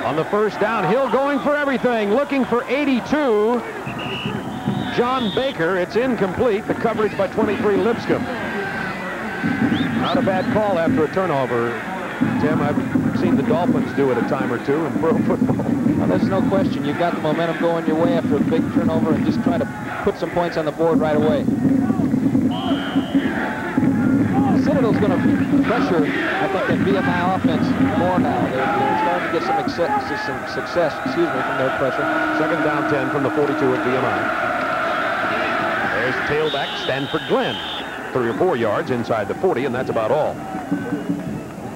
Speaker 1: On the first down, Hill going for everything, looking for 82. John Baker, it's incomplete. The coverage by 23 Lipscomb. Not a bad call after a turnover, Tim. I've seen the Dolphins do it a time or two in pro football.
Speaker 3: Well, there's no question. You've got the momentum going your way after a big turnover and just try to put some points on the board right away. Citadel's going to pressure, I think, that VMI offense more now. They're starting to get some success from their pressure.
Speaker 1: Second down 10 from the 42 at VMI. There's the tailback, Stanford Glenn. 3 or 4 yards inside the 40, and that's about all.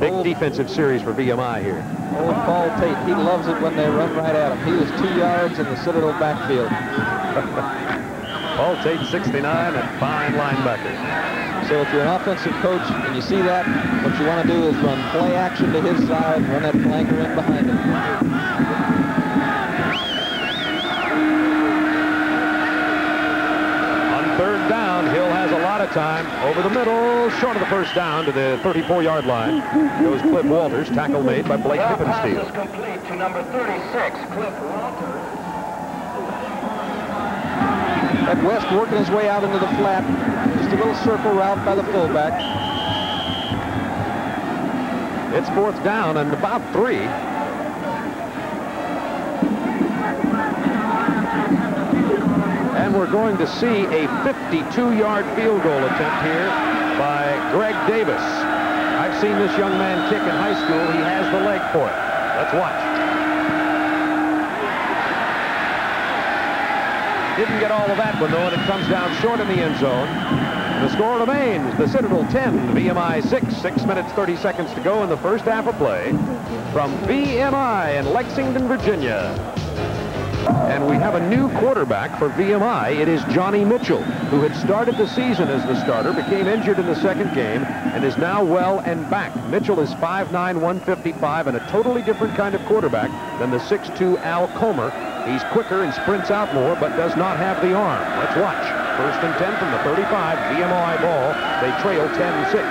Speaker 1: Big defensive series for VMI here.
Speaker 3: Old Paul Tate, he loves it when they run right at him. He was 2 yards in the Citadel backfield.
Speaker 1: Paul Tate, 69, a fine linebacker.
Speaker 3: So if you're an offensive coach and you see that, what you want to do is run play action to his side, run that flanker in behind him.
Speaker 1: On third down, Hill has a lot of time. Over the middle, short of the first down to the 34-yard line. Goes Cliff Walters, tackle made by Blake Hippensteel.
Speaker 7: Pass is complete to number 36, Cliff Walters.
Speaker 3: At West working his way out into the flat. Just a little circle route by the fullback.
Speaker 1: It's fourth down and about 3. And we're going to see a 52-yard field goal attempt here by Greg Davis. I've seen this young man kick in high school. He has the leg for it. Let's watch. Didn't get all of that one, though, and it comes down short in the end zone. The score remains the Citadel 10, VMI 6. 6 minutes, 30 seconds to go in the first half of play from VMI in Lexington, Virginia. And we have a new quarterback for VMI. It is Johnny Mitchell, who had started the season as the starter, became injured in the second game, and is now well and back. Mitchell is 5'9", 155, and a totally different kind of quarterback than the 6'2" Al Comer. He's quicker and sprints out more, but does not have the arm. Let's watch. First and 10 from the 35, VMI ball. They trail 10-6.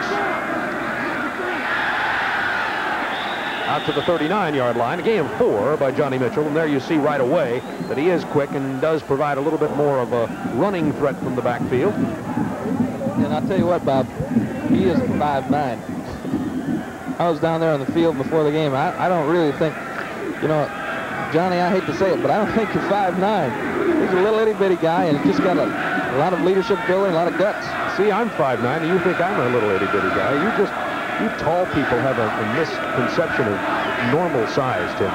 Speaker 1: Out to the 39-yard line, a gain of 4 by Johnny Mitchell, and there you see right away that he is quick and does provide a little bit more of a running threat from the backfield.
Speaker 3: And I'll tell you what, Bob, he is 5'9". I was down there on the field before the game. I don't really think, you know, Johnny, I hate to say it, but I don't think you're 5'9". He's a little itty-bitty guy, and he's just got a lot of leadership ability, a lot of guts.
Speaker 1: See, I'm 5'9", and you think I'm a little itty-bitty guy. You tall people have a misconception of normal size, Tim.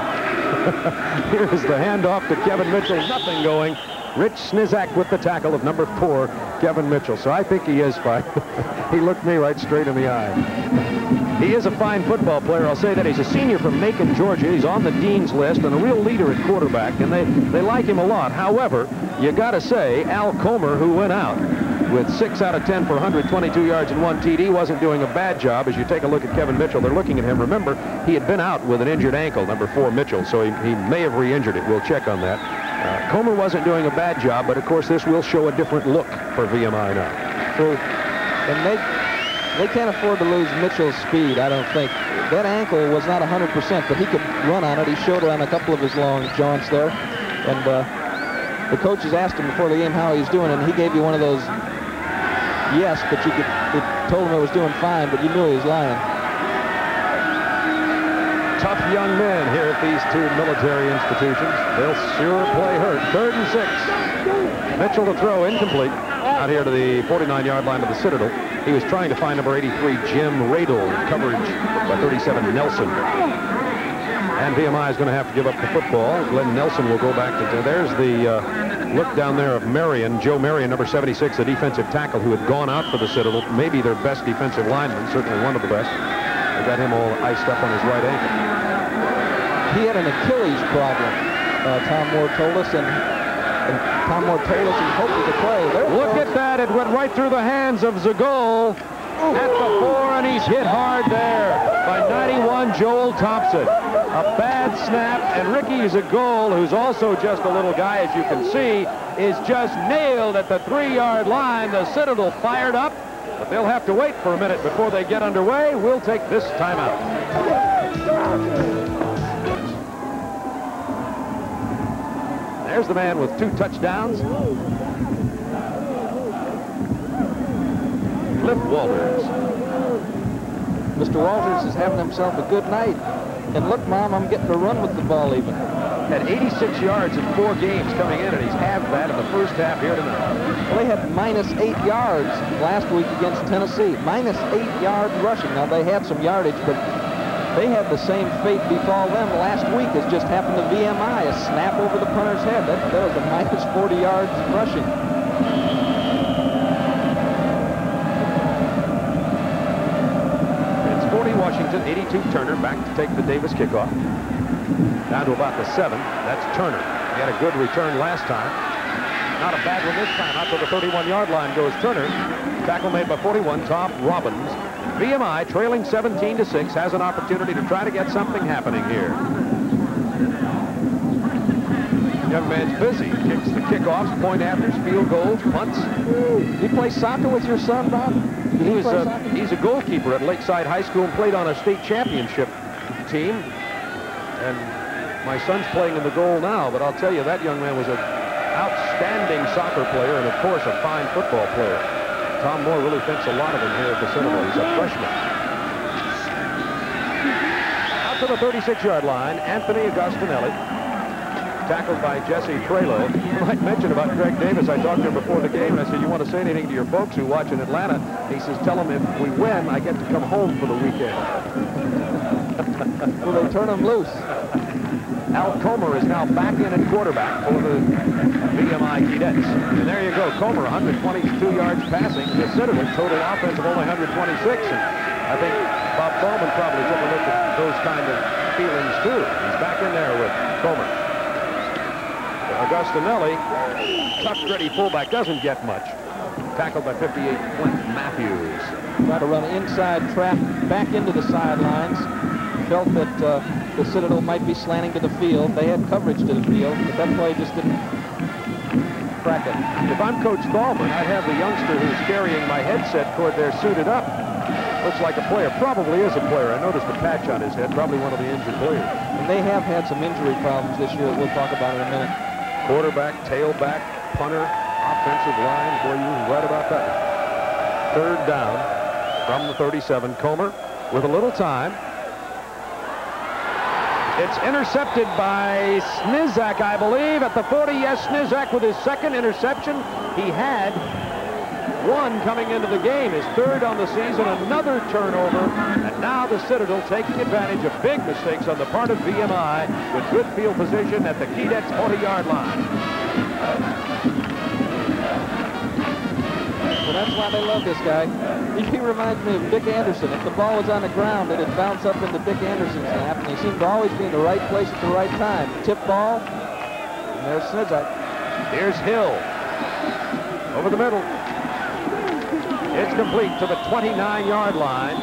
Speaker 1: Here's the handoff to Kevin Mitchell. Nothing going. Rich Snizak with the tackle of number 4, Kevin Mitchell. So I think he is 5. He looked me right straight in the eye. He is a fine football player. I'll say that. He's a senior from Macon, Georgia. He's on the dean's list and a real leader at quarterback, and they like him a lot. However, you got to say, Al Comer, who went out with 6 out of 10 for 122 yards and 1 TD, wasn't doing a bad job. As you take a look at Kevin Mitchell, they're looking at him. Remember, he had been out with an injured ankle, number 4 Mitchell, so he may have re-injured it. We'll check on that. Comer wasn't doing a bad job, but of course this will show a different look for VMI now.
Speaker 3: True. And they can't afford to lose Mitchell's speed, I don't think. That ankle was not 100%, but he could run on it. He showed it on a couple of his long jaunts there. And the coaches asked him before the game how he's doing, and he gave you one of those yes, but it told him it was doing fine, but you knew he was lying.
Speaker 1: Tough young men here at these 2 military institutions. They'll sure play hurt. 3rd and 6. Mitchell to throw, incomplete. Out here to the 49-yard line of the Citadel. He was trying to find number 83, Jim Radel, coverage by 37, Nelson. And VMI is going to have to give up the football. Glenn Nelson will go back to... There's the look down there of Marion, Joe Marion, number 76, the defensive tackle who had gone out for the Citadel. Maybe their best defensive lineman, certainly one of the best. They got him all iced up on his right ankle.
Speaker 3: He had an Achilles problem, Tom Moore told us, and Tom Moore told us he hoped he could play.
Speaker 1: Look at that. It went right through the hands of Zagol at the 4, and he's hit hard there by 91 Joel Thompson. A bad snap, and Ricky Zagol, who's also just a little guy, as you can see, is just nailed at the 3-yard line. The Citadel fired up, but they'll have to wait for a minute before they get underway. We'll take this timeout. There's the man with 2 touchdowns. Cliff Walters.
Speaker 3: Mr. Walters is having himself a good night. And look, Mom, I'm getting to run with the ball even.
Speaker 1: Had 86 yards in 4 games coming in, and he's halved that in the first half here tonight.
Speaker 3: Well, they had -8 yards last week against Tennessee. -8 yards rushing. Now, they had some yardage, but they had the same fate befall them last week as just happened to VMI, a snap over the punter's head. That was a -40 yards rushing.
Speaker 1: It's 40 Washington, 82 Turner, back to take the Davis kickoff. Down to about the 7. That's Turner. He had a good return last time. Not a bad one this time. Out to the 31-yard line goes Turner. Tackle made by 41, Tom Robbins. VMI, trailing 17-6, has an opportunity to try to get something happening here. Young man's busy. Kicks the kickoffs, point afters, field goals, punts.
Speaker 3: You play soccer with your son, Bob?
Speaker 1: He's a goalkeeper at Lakeside High School and played on a state championship team. And my son's playing in the goal now, but I'll tell you, that young man was an outstanding soccer player and, of course, a fine football player. Tom Moore really thinks a lot of him here at the Citadel. He's a freshman. Out to the 36-yard line, Anthony Agostinelli. Tackled by Jesse Trelo. I might mention about Greg Davis. I talked to him before the game, and I said, you want to say anything to your folks who watch in Atlanta? He says, tell them if we win, I get to come home for the weekend.
Speaker 3: Will they turn him loose?
Speaker 1: Al Comer is now back in at quarterback for the VMI Cadets. And there you go. Comer, 122 yards passing. The Citadel total offense of only 126. And I think Bob Bowman probably took a look at those kind of feelings, too. He's back in there with Comer. Agostinelli, tough, gritty fullback, doesn't get much. Tackled by 58, Clint Matthews.
Speaker 3: Tried to run inside trap back into the sidelines. Felt that the Citadel might be slanting to the field. They had coverage to the field, but that play just didn't crack it.
Speaker 1: If I'm Coach Thalman, I'd have the youngster who's carrying my headset toward there suited up. Looks like a player. Probably is a player. I noticed a patch on his head. Probably one of the injured players.
Speaker 3: And they have had some injury problems this year that we'll talk about in a minute.
Speaker 1: Quarterback, tailback, punter, offensive line. Boy, you were right about that. 3rd down from the 37. Comer with a little time. It's intercepted by Snizak, I believe, at the 40. Yes, Snizak with his second interception. He had one coming into the game, his third on the season, another turnover, and now the Citadel taking advantage of big mistakes on the part of VMI with good field position at the Keydets 40-yard line.
Speaker 3: Well, that's why they love this guy. He reminds me of Dick Anderson. If the ball was on the ground, it'd bounce up into Dick Anderson's lap, and he seemed to always be in the right place at the right time. Tip ball, and there's Snizak.
Speaker 1: Here's Hill. Over the middle. It's complete to the 29-yard line.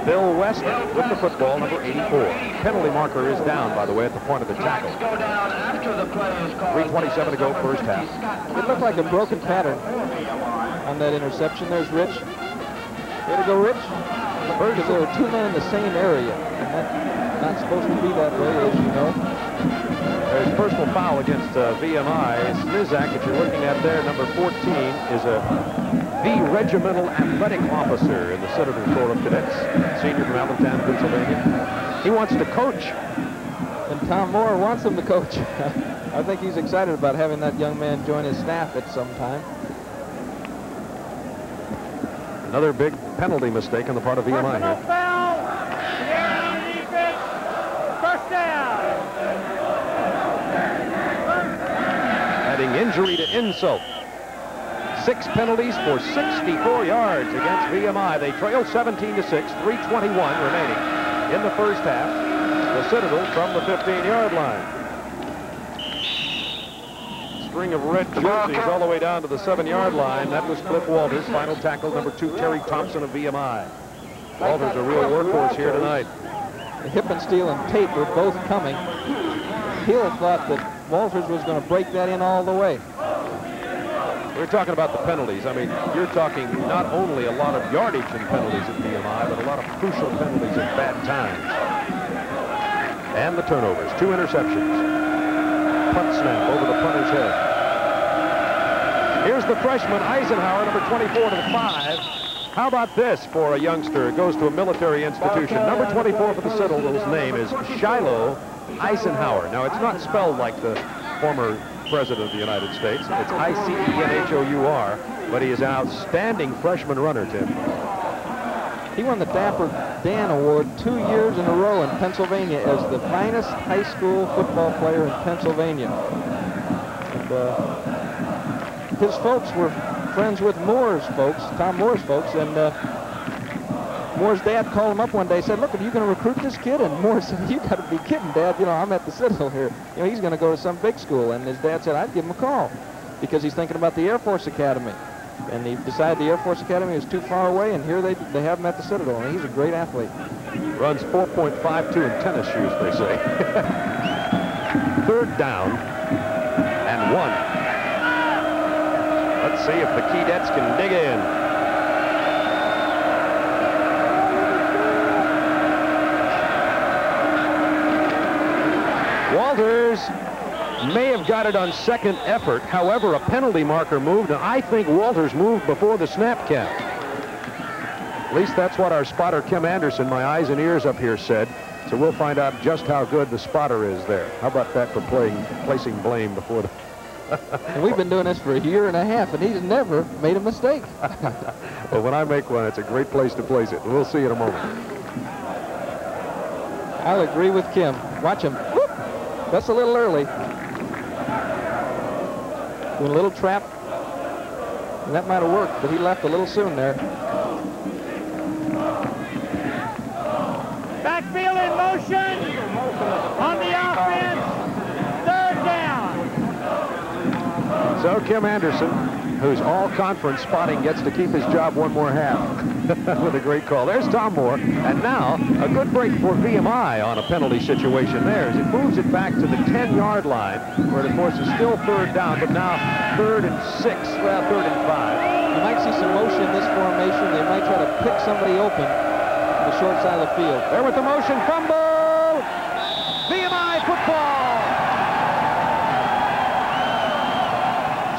Speaker 1: Bill West with the football, number 84. Penalty marker is down, by the way, at the point of the tackle. 3:27 to go, first half.
Speaker 3: It looked like a broken pattern on that interception. There's Rich. Way to go, Rich. Because there were two men in the same area. And that's not supposed to be that way, as you know.
Speaker 1: There's personal foul against VMI. Snizak, that you're looking at there, number 14, is the regimental athletic officer in the Citadel Corps of Cadets, senior from Allentown, Pennsylvania. He wants to coach.
Speaker 3: And Tom Moore wants him to coach. I think he's excited about having that young man join his staff at some time.
Speaker 1: Another big penalty mistake on the part of VMI here.
Speaker 6: Foul. Defense. First down.
Speaker 1: Adding injury to insult. 6 penalties for 64 yards against VMI. They trail 17-6, 3:21 remaining in the first half. The Citadel from the 15-yard line. String of red jerseys all the way down to the 7-yard line. That was Cliff Walters. Final tackle, number 2, Terry Thompson of VMI. Walters a real workhorse here tonight.
Speaker 3: Hippensteel and Tate were both coming. Hill thought that Walters was going to break that in all the way.
Speaker 1: We're talking about the penalties. I mean, you're talking not only a lot of yardage in penalties at VMI, but a lot of crucial penalties at bad times. And the turnovers, 2 interceptions. Punt snap over the punter's head. Here's the freshman, Eisenhower, number 24 to the 5. How about this for a youngster who goes to a military institution? Number 24 for the Citadel's name is Shiloh Eisenhower. Now, it's not spelled like the former President of the United States. It's I-C-E-N-H-O-U-R, but he is an outstanding freshman runner, Tim.
Speaker 3: He won the Dapper Dan Award 2 years in a row in Pennsylvania as the finest high school football player in Pennsylvania. And his folks were friends with Moore's folks, Tom Moore's folks, and Moore's dad called him up one day and said, look, are you going to recruit this kid? And Moore said, you got to be kidding, Dad. You know, I'm at the Citadel here. You know, he's going to go to some big school. And his dad said, I'd give him a call because he's thinking about the Air Force Academy. And he decided the Air Force Academy was too far away, and here they have him at the Citadel. And he's a great athlete.
Speaker 1: Runs 4.52 in tennis shoes, they say. 3rd down and 1. Let's see if the Keydets can dig in. Walters may have got it on second effort. However, a penalty marker moved, and I think Walters moved before the snap count. At least that's what our spotter, Kim Anderson, my eyes and ears up here, said. So we'll find out just how good the spotter is there. How about that for placing blame before the...
Speaker 3: And we've been doing this for a year and a half, and he's never made a mistake.
Speaker 1: Well, when I make one, it's a great place to place it. We'll see in a moment.
Speaker 3: I'll agree with Kim. Watch him. Whoop! That's a little early. Doing a little trap. And that might have worked, but he left a little soon there.
Speaker 6: Backfield in motion. On the offense. 3rd down.
Speaker 1: So Kim Anderson, who's all-conference spotting, gets to keep his job one more half with a great call. There's Tom Moore, and now a good break for VMI on a penalty situation there as it moves it back to the 10-yard line, where, of course, is still 3rd down, but now 3rd and 6, well, 3rd and 5.
Speaker 3: You might see some motion in this formation. They might try to pick somebody open on the short side of the field.
Speaker 1: There with the motion, fumble! VMI football!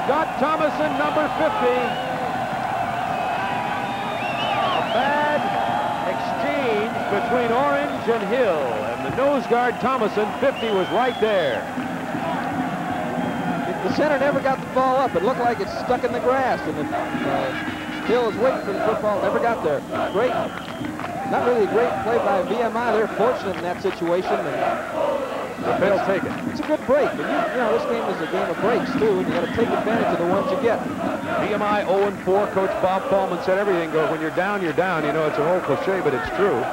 Speaker 1: Scott Thomason, number 50. A bad exchange between Orange and Hill. And And the nose guard, Thomason, 50, was right there.
Speaker 3: The center never got the ball up. It looked like it's stuck in the grass, and Hill is waiting for the football. Never got there. Great. Not really a great play by VMI. They're fortunate in that situation. And
Speaker 1: they'll take it.
Speaker 3: It's a good break. And you know, this game is a game of breaks, too, and you got to take advantage of the ones you get.
Speaker 1: VMI 0-4. Coach Bob Paulman said everything goes. When you're down, you're down. You know, it's an old cliche, but it's true.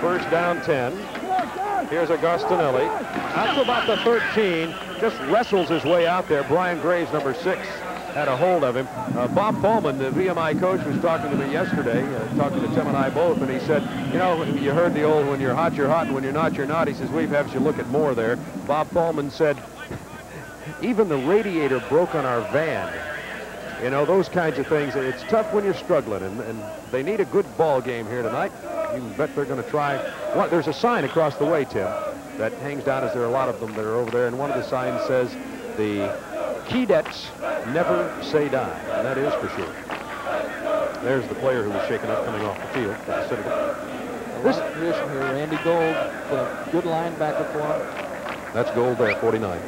Speaker 1: First down 10. Here's Agostinelli. Out to about the 13. Just wrestles his way out there. Brian Graves, number 6, had a hold of him. Bob Paulman, the VMI coach, was talking to me yesterday, talking to Tim and I both, and he said, you know, you heard the old, when you're hot, and when you're not. He says, we've had you look at more there. Bob Paulman said, even the radiator broke on our van. You know, those kinds of things. It's tough when you're struggling, and they need a good ball game here tonight. You can bet they're going to try. There's a sign across the way, Tim, that hangs down, as there are a lot of them that are over there, and one of the signs says, the Keydets never say die, and that is for sure. There's the player who was shaken up coming off the field for the Citadel.
Speaker 3: This position here, Randy Gold, a good linebacker for him.
Speaker 1: That's Gold there, 49.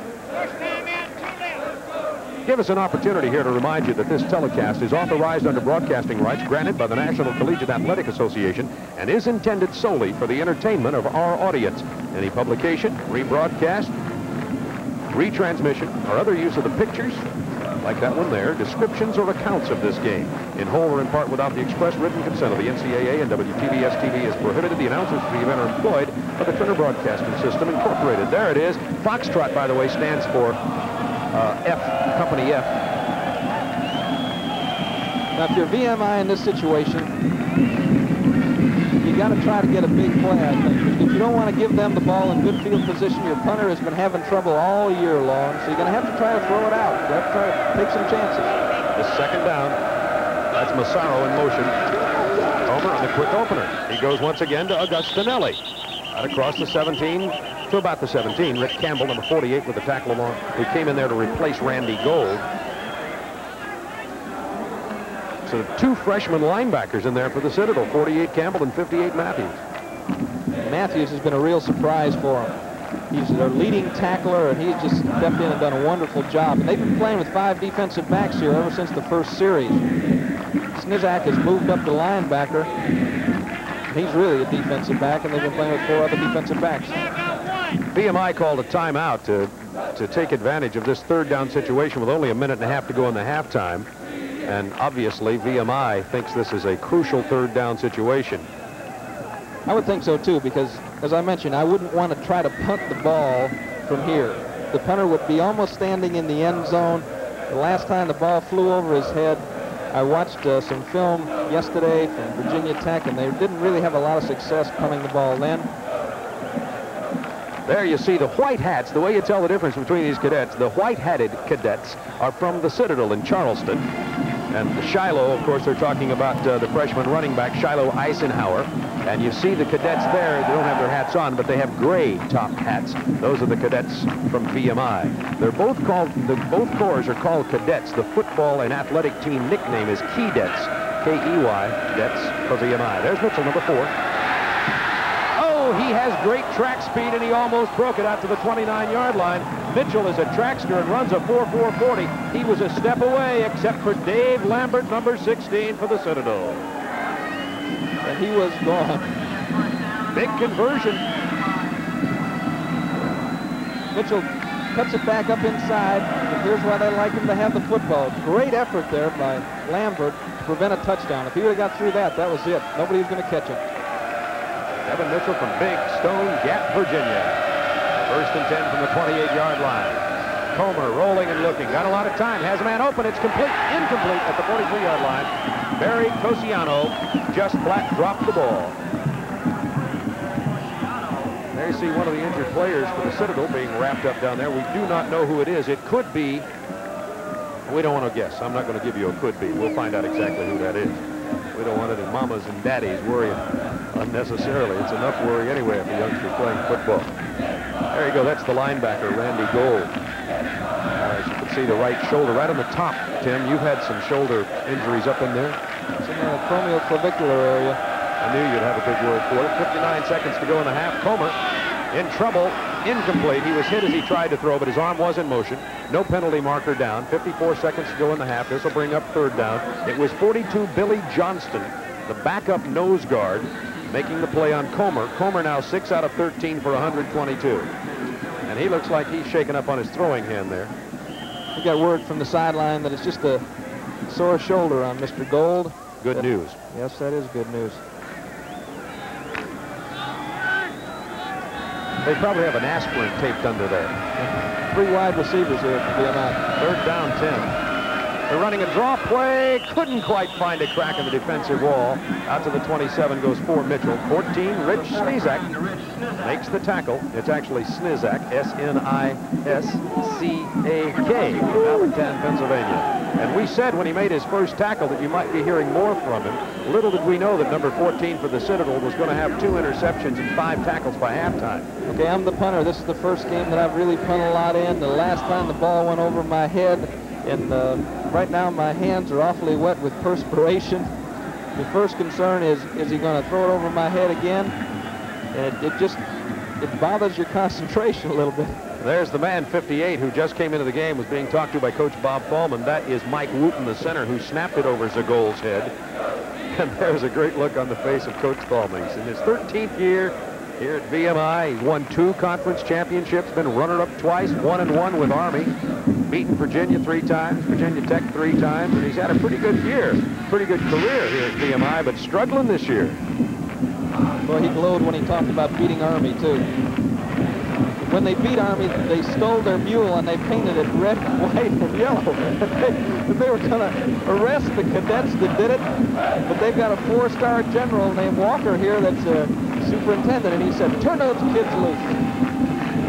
Speaker 1: Give us an opportunity here to remind you that this telecast is authorized under broadcasting rights granted by the National Collegiate Athletic Association and is intended solely for the entertainment of our audience. Any publication, rebroadcast, retransmission, or other use of the pictures, like that one there, descriptions or accounts of this game, in whole or in part without the express written consent of the NCAA and WTBS TV is prohibited. The announcers to the event are employed by the Turner Broadcasting System Incorporated. There it is. Foxtrot, by the way, stands for Company F.
Speaker 3: Now, if you're VMI in this situation, you got to try to get a big play, I think. If you don't want to give them the ball in good field position, your punter has been having trouble all year long, so you're going to have to try to throw it out. You have to try to take some chances.
Speaker 1: The second down. That's Massaro in motion. Homer on the quick opener. He goes once again to Agostinelli. Out across the 17 to about the 17. Rick Campbell, number 48, with the tackle along, who came in there to replace Randy Gold. So 2 freshman linebackers in there for the Citadel, 48 Campbell and 58 Matthews.
Speaker 3: Matthews has been a real surprise for him. He's their leading tackler, and he's just stepped in and done a wonderful job. And they've been playing with 5 defensive backs here ever since the first series. Snizak has moved up to linebacker. He's really a defensive back, and they've been playing with 4 other defensive backs.
Speaker 1: VMI called a timeout to take advantage of this third down situation with only a minute and a half to go in the halftime. And obviously, VMI thinks this is a crucial third down situation.
Speaker 3: I would think so, too, because, as I mentioned, I wouldn't want to try to punt the ball from here. The punter would be almost standing in the end zone. The last time the ball flew over his head, I watched some film yesterday from Virginia Tech, and they didn't really have a lot of success punting the ball then.
Speaker 1: There you see the white hats. The way you tell the difference between these cadets, the white-hatted cadets are from the Citadel in Charleston. And the Shiloh, of course, they're talking about the freshman running back, Shiloh Eisenhower. And you see the cadets there, they don't have their hats on, but they have gray top hats. Those are the cadets from VMI. They're both corps are called cadets. The football and athletic team nickname is Keydets, K-E-Y, Dets for VMI. There's Mitchell, number 4. Oh, he has great track speed, and he almost broke it out to the 29-yard line. Mitchell is a trackster and runs a 4.440. He was a step away, except for Dave Lambert, number 16 for the Citadel.
Speaker 3: And he was gone.
Speaker 1: Big conversion.
Speaker 3: Mitchell cuts it back up inside, and here's why they like him to have the football. Great effort there by Lambert to prevent a touchdown. If he would have got through that, that was it. Nobody was going to catch him.
Speaker 1: Evan Mitchell from Big Stone Gap, Virginia. First and 10 from the 28-yard line. Comer rolling and looking. Got a lot of time. Has a man open. It's complete. Incomplete at the 43-yard line. Barry Cosiano just flat dropped the ball. There you see one of the injured players for the Citadel being wrapped up down there. We do not know who it is. It could be. We don't want to guess. I'm not going to give you a could be. We'll find out exactly who that is. We don't want any mamas and daddies worrying unnecessarily. It's enough worry anyway if a youngster's playing football. There you go. That's the linebacker, Randy Gold. As you can see, the right shoulder right on the top. Tim, you've had some shoulder injuries up in there.
Speaker 3: It's in the acromioclavicular area.
Speaker 1: I knew you'd have a big word for it. 59 seconds to go in the half. Comer in trouble, incomplete. He was hit as he tried to throw, but his arm was in motion. No penalty marker down. 54 seconds to go in the half. This will bring up third down. It was 42 Billy Johnston, the backup nose guard, making the play on Comer. Comer now 6 out of 13 for 122. And he looks like he's shaken up on his throwing hand there.
Speaker 3: We got word from the sideline that it's just a sore shoulder on Mr. Gold.
Speaker 1: Good news.
Speaker 3: Yes, that is good news.
Speaker 1: They probably have an aspirin taped under there.
Speaker 3: 3 wide receivers here for VMI.
Speaker 1: Third down, 10. They're running a draw play. Couldn't quite find a crack in the defensive wall. Out to the 27 goes for Mitchell. 14, Rich Snizak makes the tackle. It's actually Snizak, S-N-I-S-C-A-K, out of 10, Pennsylvania. And we said when he made his first tackle that you might be hearing more from him. Little did we know that number 14 for the Citadel was going to have 2 interceptions and 5 tackles by halftime.
Speaker 3: Okay, I'm the punter. This is the first game that I've really punted a lot in. The last time the ball went over my head, and right now my hands are awfully wet with perspiration. The first concern is he going to throw it over my head again? And it bothers your concentration a little bit.
Speaker 1: There's the man, 58, who just came into the game, was being talked to by Coach Bob Fallman. That is Mike Wooten, the center, who snapped it over Zagol's head. And there's a great look on the face of Coach Fallman. He's in his 13th year here at VMI. He's won 2 conference championships, been runner-up twice, 1-1 with Army, beaten Virginia 3 times, Virginia Tech 3 times, and he's had a pretty good year, pretty good career here at VMI, but struggling this year.
Speaker 3: Boy, he glowed when he talked about beating Army, too. When they beat Army, they stole their mule and they painted it red, white, and yellow. They were going to arrest the cadets that did it, but they've got a 4-star general named Walker here that's a superintendent, and he said, turn those kids loose.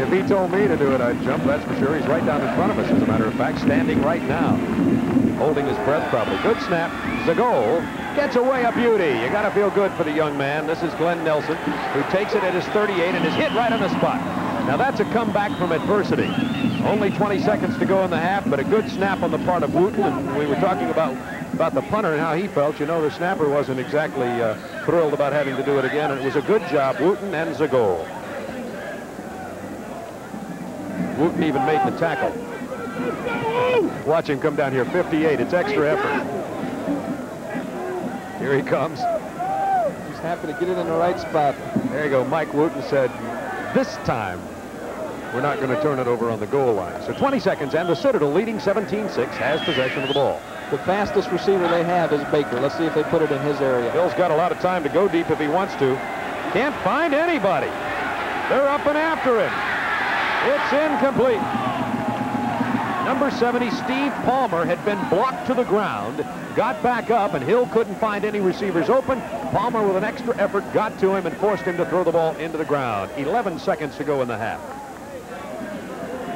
Speaker 1: If he told me to do it, I'd jump, that's for sure. He's right down in front of us, as a matter of fact, standing right now, holding his breath probably. Good snap. Zagol gets away a beauty. You got to feel good for the young man. This is Glenn Nelson, who takes it at his 38 and is hit right on the spot. Now that's a comeback from adversity. Only 20 seconds to go in the half, but a good snap on the part of Wooten. And we were talking about the punter and how he felt. You know, the snapper wasn't exactly thrilled about having to do it again, and it was a good job, Wooten and Zagol. Wooten even made the tackle. Watch him come down here, 58. It's extra effort. Here he comes.
Speaker 3: He's happy to get it in the right spot.
Speaker 1: There you go. Mike Wooten said, this time, we're not going to turn it over on the goal line. So 20 seconds, and the Citadel, leading 17-6, has possession of the ball.
Speaker 3: The fastest receiver they have is Baker. Let's see if they put it in his area.
Speaker 1: Bill's got a lot of time to go deep if he wants to. Can't find anybody. They're up and after him. It's incomplete. Number 70, Steve Palmer, had been blocked to the ground, got back up, and Hill couldn't find any receivers open. Palmer, with an extra effort, got to him and forced him to throw the ball into the ground. 11 seconds to go in the half.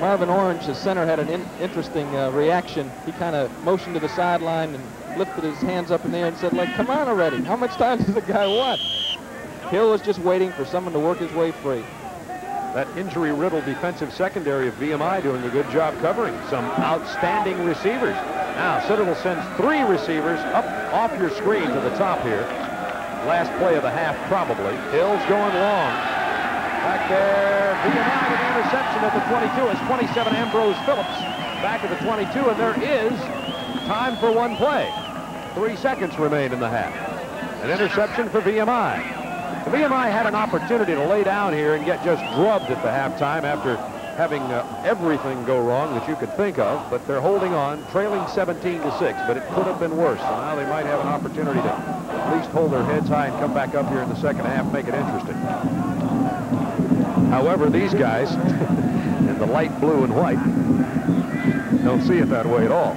Speaker 3: Marvin Orange, the center, had an interesting reaction. He kind of motioned to the sideline and lifted his hands up in the air and said, like, come on already. How much time does the guy want? Hill was just waiting for someone to work his way free.
Speaker 1: That injury-riddled defensive secondary of VMI doing a good job covering some outstanding receivers. Now, Citadel sends 3 receivers up off your screen to the top here. Last play of the half, probably. Hill's going long. Back there, VMI with the interception at the 22. It's 27, Ambrose Phillips back at the 22, and there is time for 1 play. 3 seconds remain in the half. An interception for VMI. The VMI had an opportunity to lay down here and get just drubbed at the halftime after having everything go wrong that you could think of, but they're holding on, trailing 17-6, but it could have been worse. So now they might have an opportunity to at least hold their heads high and come back up here in the second half, make it interesting. However, these guys in the light blue and white don't see it that way at all.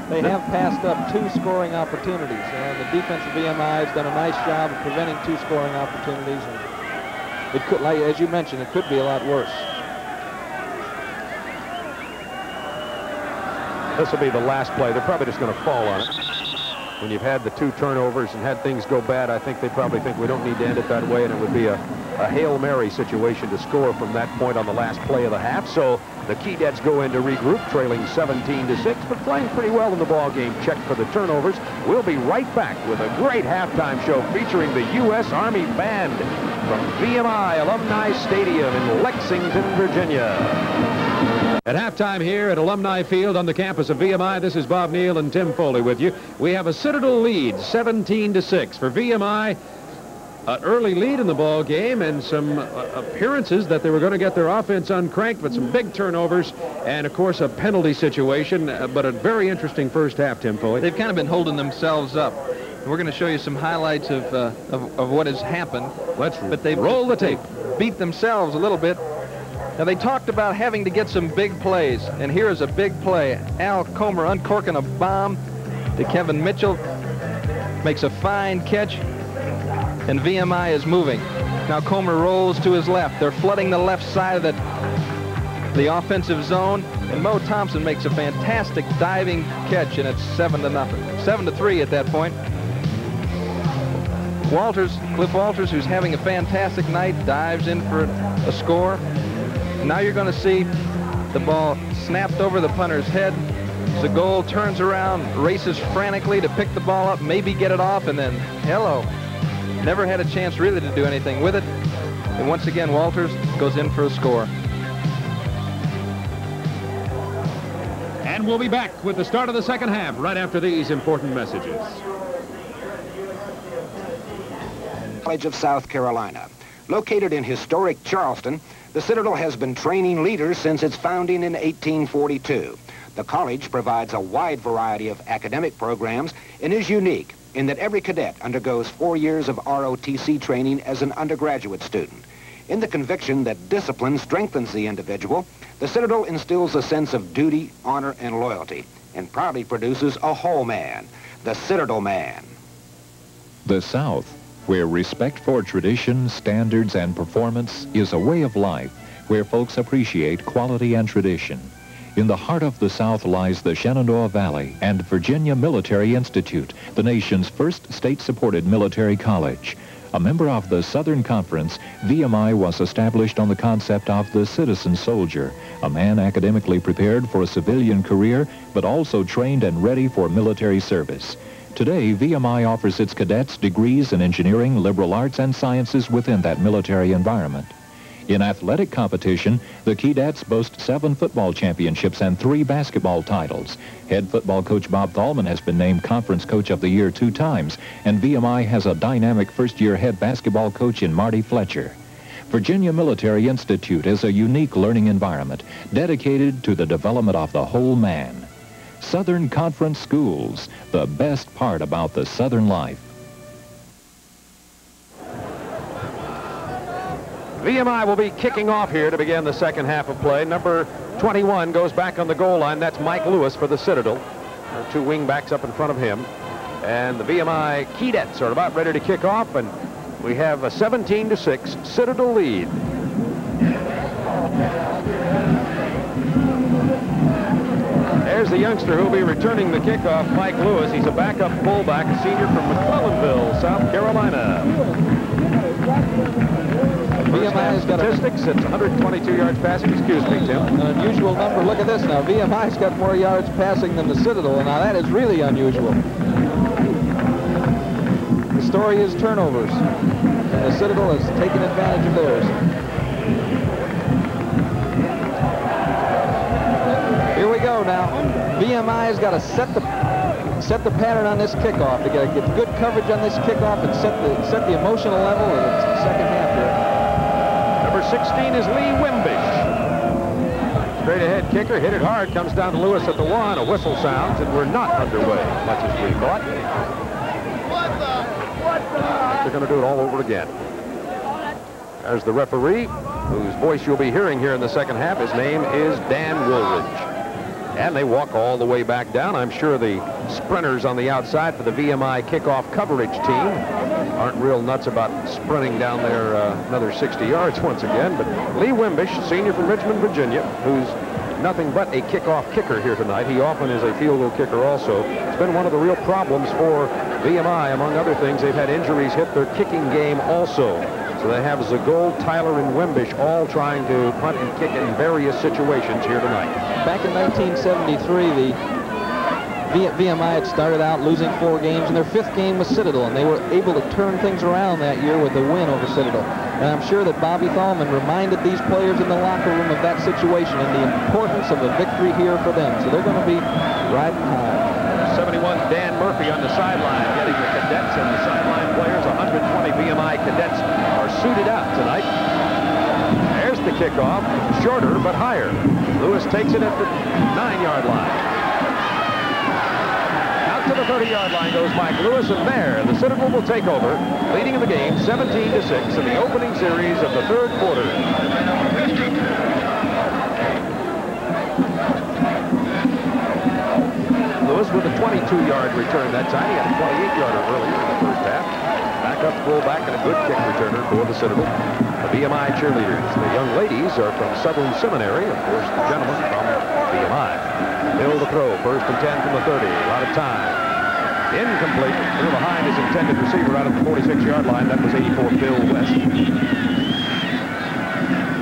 Speaker 3: They have passed up 2 scoring opportunities, and the defense of VMI has done a nice job of preventing 2 scoring opportunities. And it could, like as you mentioned, it could be a lot worse. This
Speaker 1: will be the last play. They're probably just going to fall on it. when you've had the 2 turnovers and had things go bad, I think they probably think we don't need to end it that way, and it would be a Hail Mary situation to score from that point on the last play of the half. So the Keydets go in to regroup, trailing 17-6, but playing pretty well in the ball game. Check for the turnovers. We'll be right back with a great halftime show featuring the U.S. Army Band from VMI Alumni Stadium in Lexington, Virginia. At halftime here at Alumni Field on the campus of VMI, this is Bob Neal and Tim Foley with you. We have a Citadel lead, 17-6 for VMI. An early lead in the ball game and some appearances that they were going to get their offense uncranked, but some big turnovers and, of course, a penalty situation. But a very interesting first half, Tim Foley.
Speaker 3: They've kind of been holding themselves up. We're going to show you some highlights of what has happened.
Speaker 1: Let's roll the tape.
Speaker 3: Beat themselves a little bit. Now, they talked about having to get some big plays, and here is a big play. Al Comer uncorking a bomb to Kevin Mitchell. Makes a fine catch, and VMI is moving. Now Comer rolls to his left. They're flooding the left side of the offensive zone, and Mo Thompson makes a fantastic diving catch, and it's 7-0. 7-3 at that point. Cliff Walters, who's having a fantastic night, dives in for a score. Now you're going to see the ball snapped over the punter's head. Zagol turns around, races frantically to pick the ball up, maybe get it off, and then, hello. Never had a chance really to do anything with it. And once again, Walters goes in for a score.
Speaker 1: And we'll be back with the start of the second half right after these important messages.
Speaker 8: College of South Carolina. Located in historic Charleston, the Citadel has been training leaders since its founding in 1842. The college provides a wide variety of academic programs and is unique in that every cadet undergoes 4 years of ROTC training as an undergraduate student. In the conviction that discipline strengthens the individual, the Citadel instills a sense of duty, honor, and loyalty, and proudly produces a whole man, the Citadel man.
Speaker 9: The South, where respect for tradition, standards, and performance is a way of life, where folks appreciate quality and tradition. In the heart of the South lies the Shenandoah Valley and Virginia Military Institute, the nation's first state-supported military college. A member of the Southern Conference, VMI was established on the concept of the citizen soldier, a man academically prepared for a civilian career, but also trained and ready for military service. Today, VMI offers its cadets degrees in engineering, liberal arts, and sciences within that military environment. In athletic competition, the Keydets boast 7 football championships and 3 basketball titles. Head football coach Bob Thalman has been named Conference Coach of the Year 2 times, and VMI has a dynamic first-year head basketball coach in Marty Fletcher. Virginia Military Institute is a unique learning environment dedicated to the development of the whole man. Southern Conference Schools, the best part about the Southern life.
Speaker 1: VMI will be kicking off here to begin the second half of play. Number 21 goes back on the goal line. That's Mike Lewis for the Citadel. 2 wing backs up in front of him. And the VMI Keydets are about ready to kick off, and we have a 17-6 Citadel lead. There's the youngster who'll be returning the kickoff, Mike Lewis. He's a backup fullback, a senior from McClellanville, South Carolina. VMI's got statistics, it's 122 yards passing. Excuse me, Tim.
Speaker 3: An unusual number. Look at this now. VMI's got more yards passing than the Citadel, and now that is really unusual. The story is turnovers, and the Citadel has taken advantage of theirs. Here we go now. VMI's got to set the pattern on this kickoff. They got to get good coverage on this kickoff and set the emotional level in the second half here.
Speaker 1: Number 16 is Lee Wimbish. Straight ahead kicker, hit it hard, comes down to Lewis at the 1. A whistle sounds, and we're not underway, much as we thought. They're going to do it all over again. There's the referee, whose voice you'll be hearing here in the second half. His name is Dan Woolridge. And they walk all the way back down. I'm sure the sprinters on the outside for the VMI kickoff coverage team aren't real nuts about sprinting down there another 60 yards once again. But Lee Wimbish, senior from Richmond, Virginia, who's
Speaker 10: nothing but a kickoff kicker here tonight. He often is a field goal kicker also. It's been one of the real problems for VMI. Among other things, they've had injuries hit their kicking game also. So they have Zagold, Tyler, and Wimbish all trying to punt and kick in various situations here tonight.
Speaker 3: Back in 1973, the VMI had started out losing 4 games, and their 5th game was Citadel, and they were able to turn things around that year with a win over Citadel. And I'm sure that Bobby Thalman reminded these players in the locker room of that situation and the importance of a victory here for them. So they're going to be riding high.
Speaker 10: 71 Dan Murphy on the sideline, getting the cadets and the sideline players. 120 VMI cadets are suited out tonight. There's the kickoff, shorter but higher. Lewis takes it at the 9-yard line. Out to the 30-yard line goes Mike Lewis, and there the Citadel will take over, leading in the game 17-6 in the opening series of the 3rd quarter. Lewis with a 22-yard return that time. He had a 28-yarder earlier in the first half. Backup fullback and a good kick returner for the Citadel. The VMI cheerleaders. The young ladies are from Southern Seminary. Of course, the gentlemen from VMI. Hill to throw. 1st and 10 from the 30. A lot of time. Incomplete. Threw behind his intended receiver out of the 46-yard line. That was 84 Bill West.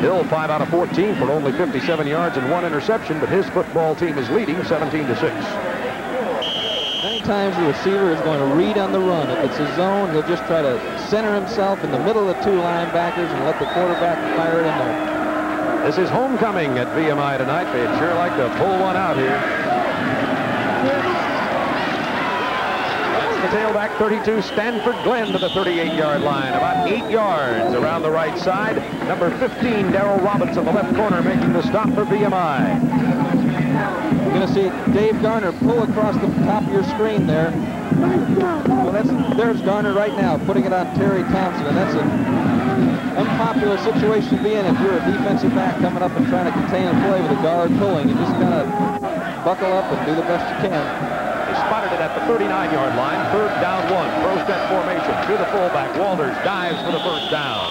Speaker 10: Hill 5 out of 14 for only 57 yards and 1 interception, but his football team is leading 17-6.
Speaker 3: Many times the receiver is going to read on the run. If it's a zone, he'll just try to center himself in the middle of the 2 linebackers and let the quarterback fire it in there.
Speaker 10: This is homecoming at VMI tonight. They'd sure like to pull one out here. That's the tailback, 32, Stanford Glenn to the 38-yard line. About 8 yards around the right side. Number 15, Darrell Robinson, the left corner, making the stop for VMI.
Speaker 3: You're going to see Dave Garner pull across the top of your screen there. Well, there's Garner right now, putting it on Terry Thompson, and that's an unpopular situation to be in if you're a defensive back coming up and trying to contain a play with a guard pulling. You just got to buckle up and do the best you can.
Speaker 10: They spotted it at the 39-yard line. 3rd down 1. Pro set formation to the fullback. Walters dives for the 1st down.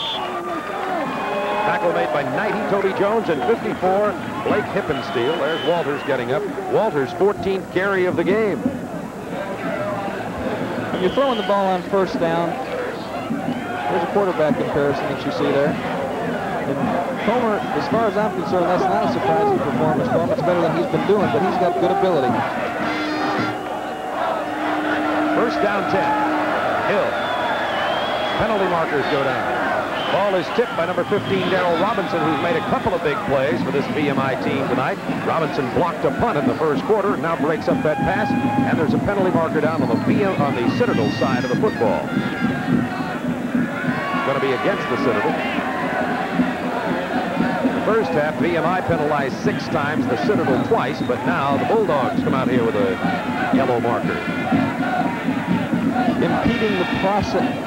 Speaker 10: Tackle made by 90 Toby Jones and 54 Blake Hippensteel. There's Walters getting up. Walters' 14th carry of the game.
Speaker 3: When you're throwing the ball on 1st down, there's a quarterback comparison that you see there. And Comer, as far as I'm concerned, that's not a surprising performance for him. It's better than he's been doing, but he's got good ability.
Speaker 10: 1st down 10. Hill. Penalty markers go down. Ball is tipped by number 15, Darrell Robinson, who's made a couple of big plays for this VMI team tonight. Robinson blocked a punt in the 1st quarter, now breaks up that pass, and there's a penalty marker down on the Citadel side of the football. Going to be against the Citadel. The 1st half, VMI penalized 6 times, the Citadel twice, but now the Bulldogs come out here with a yellow marker.
Speaker 3: Impeding the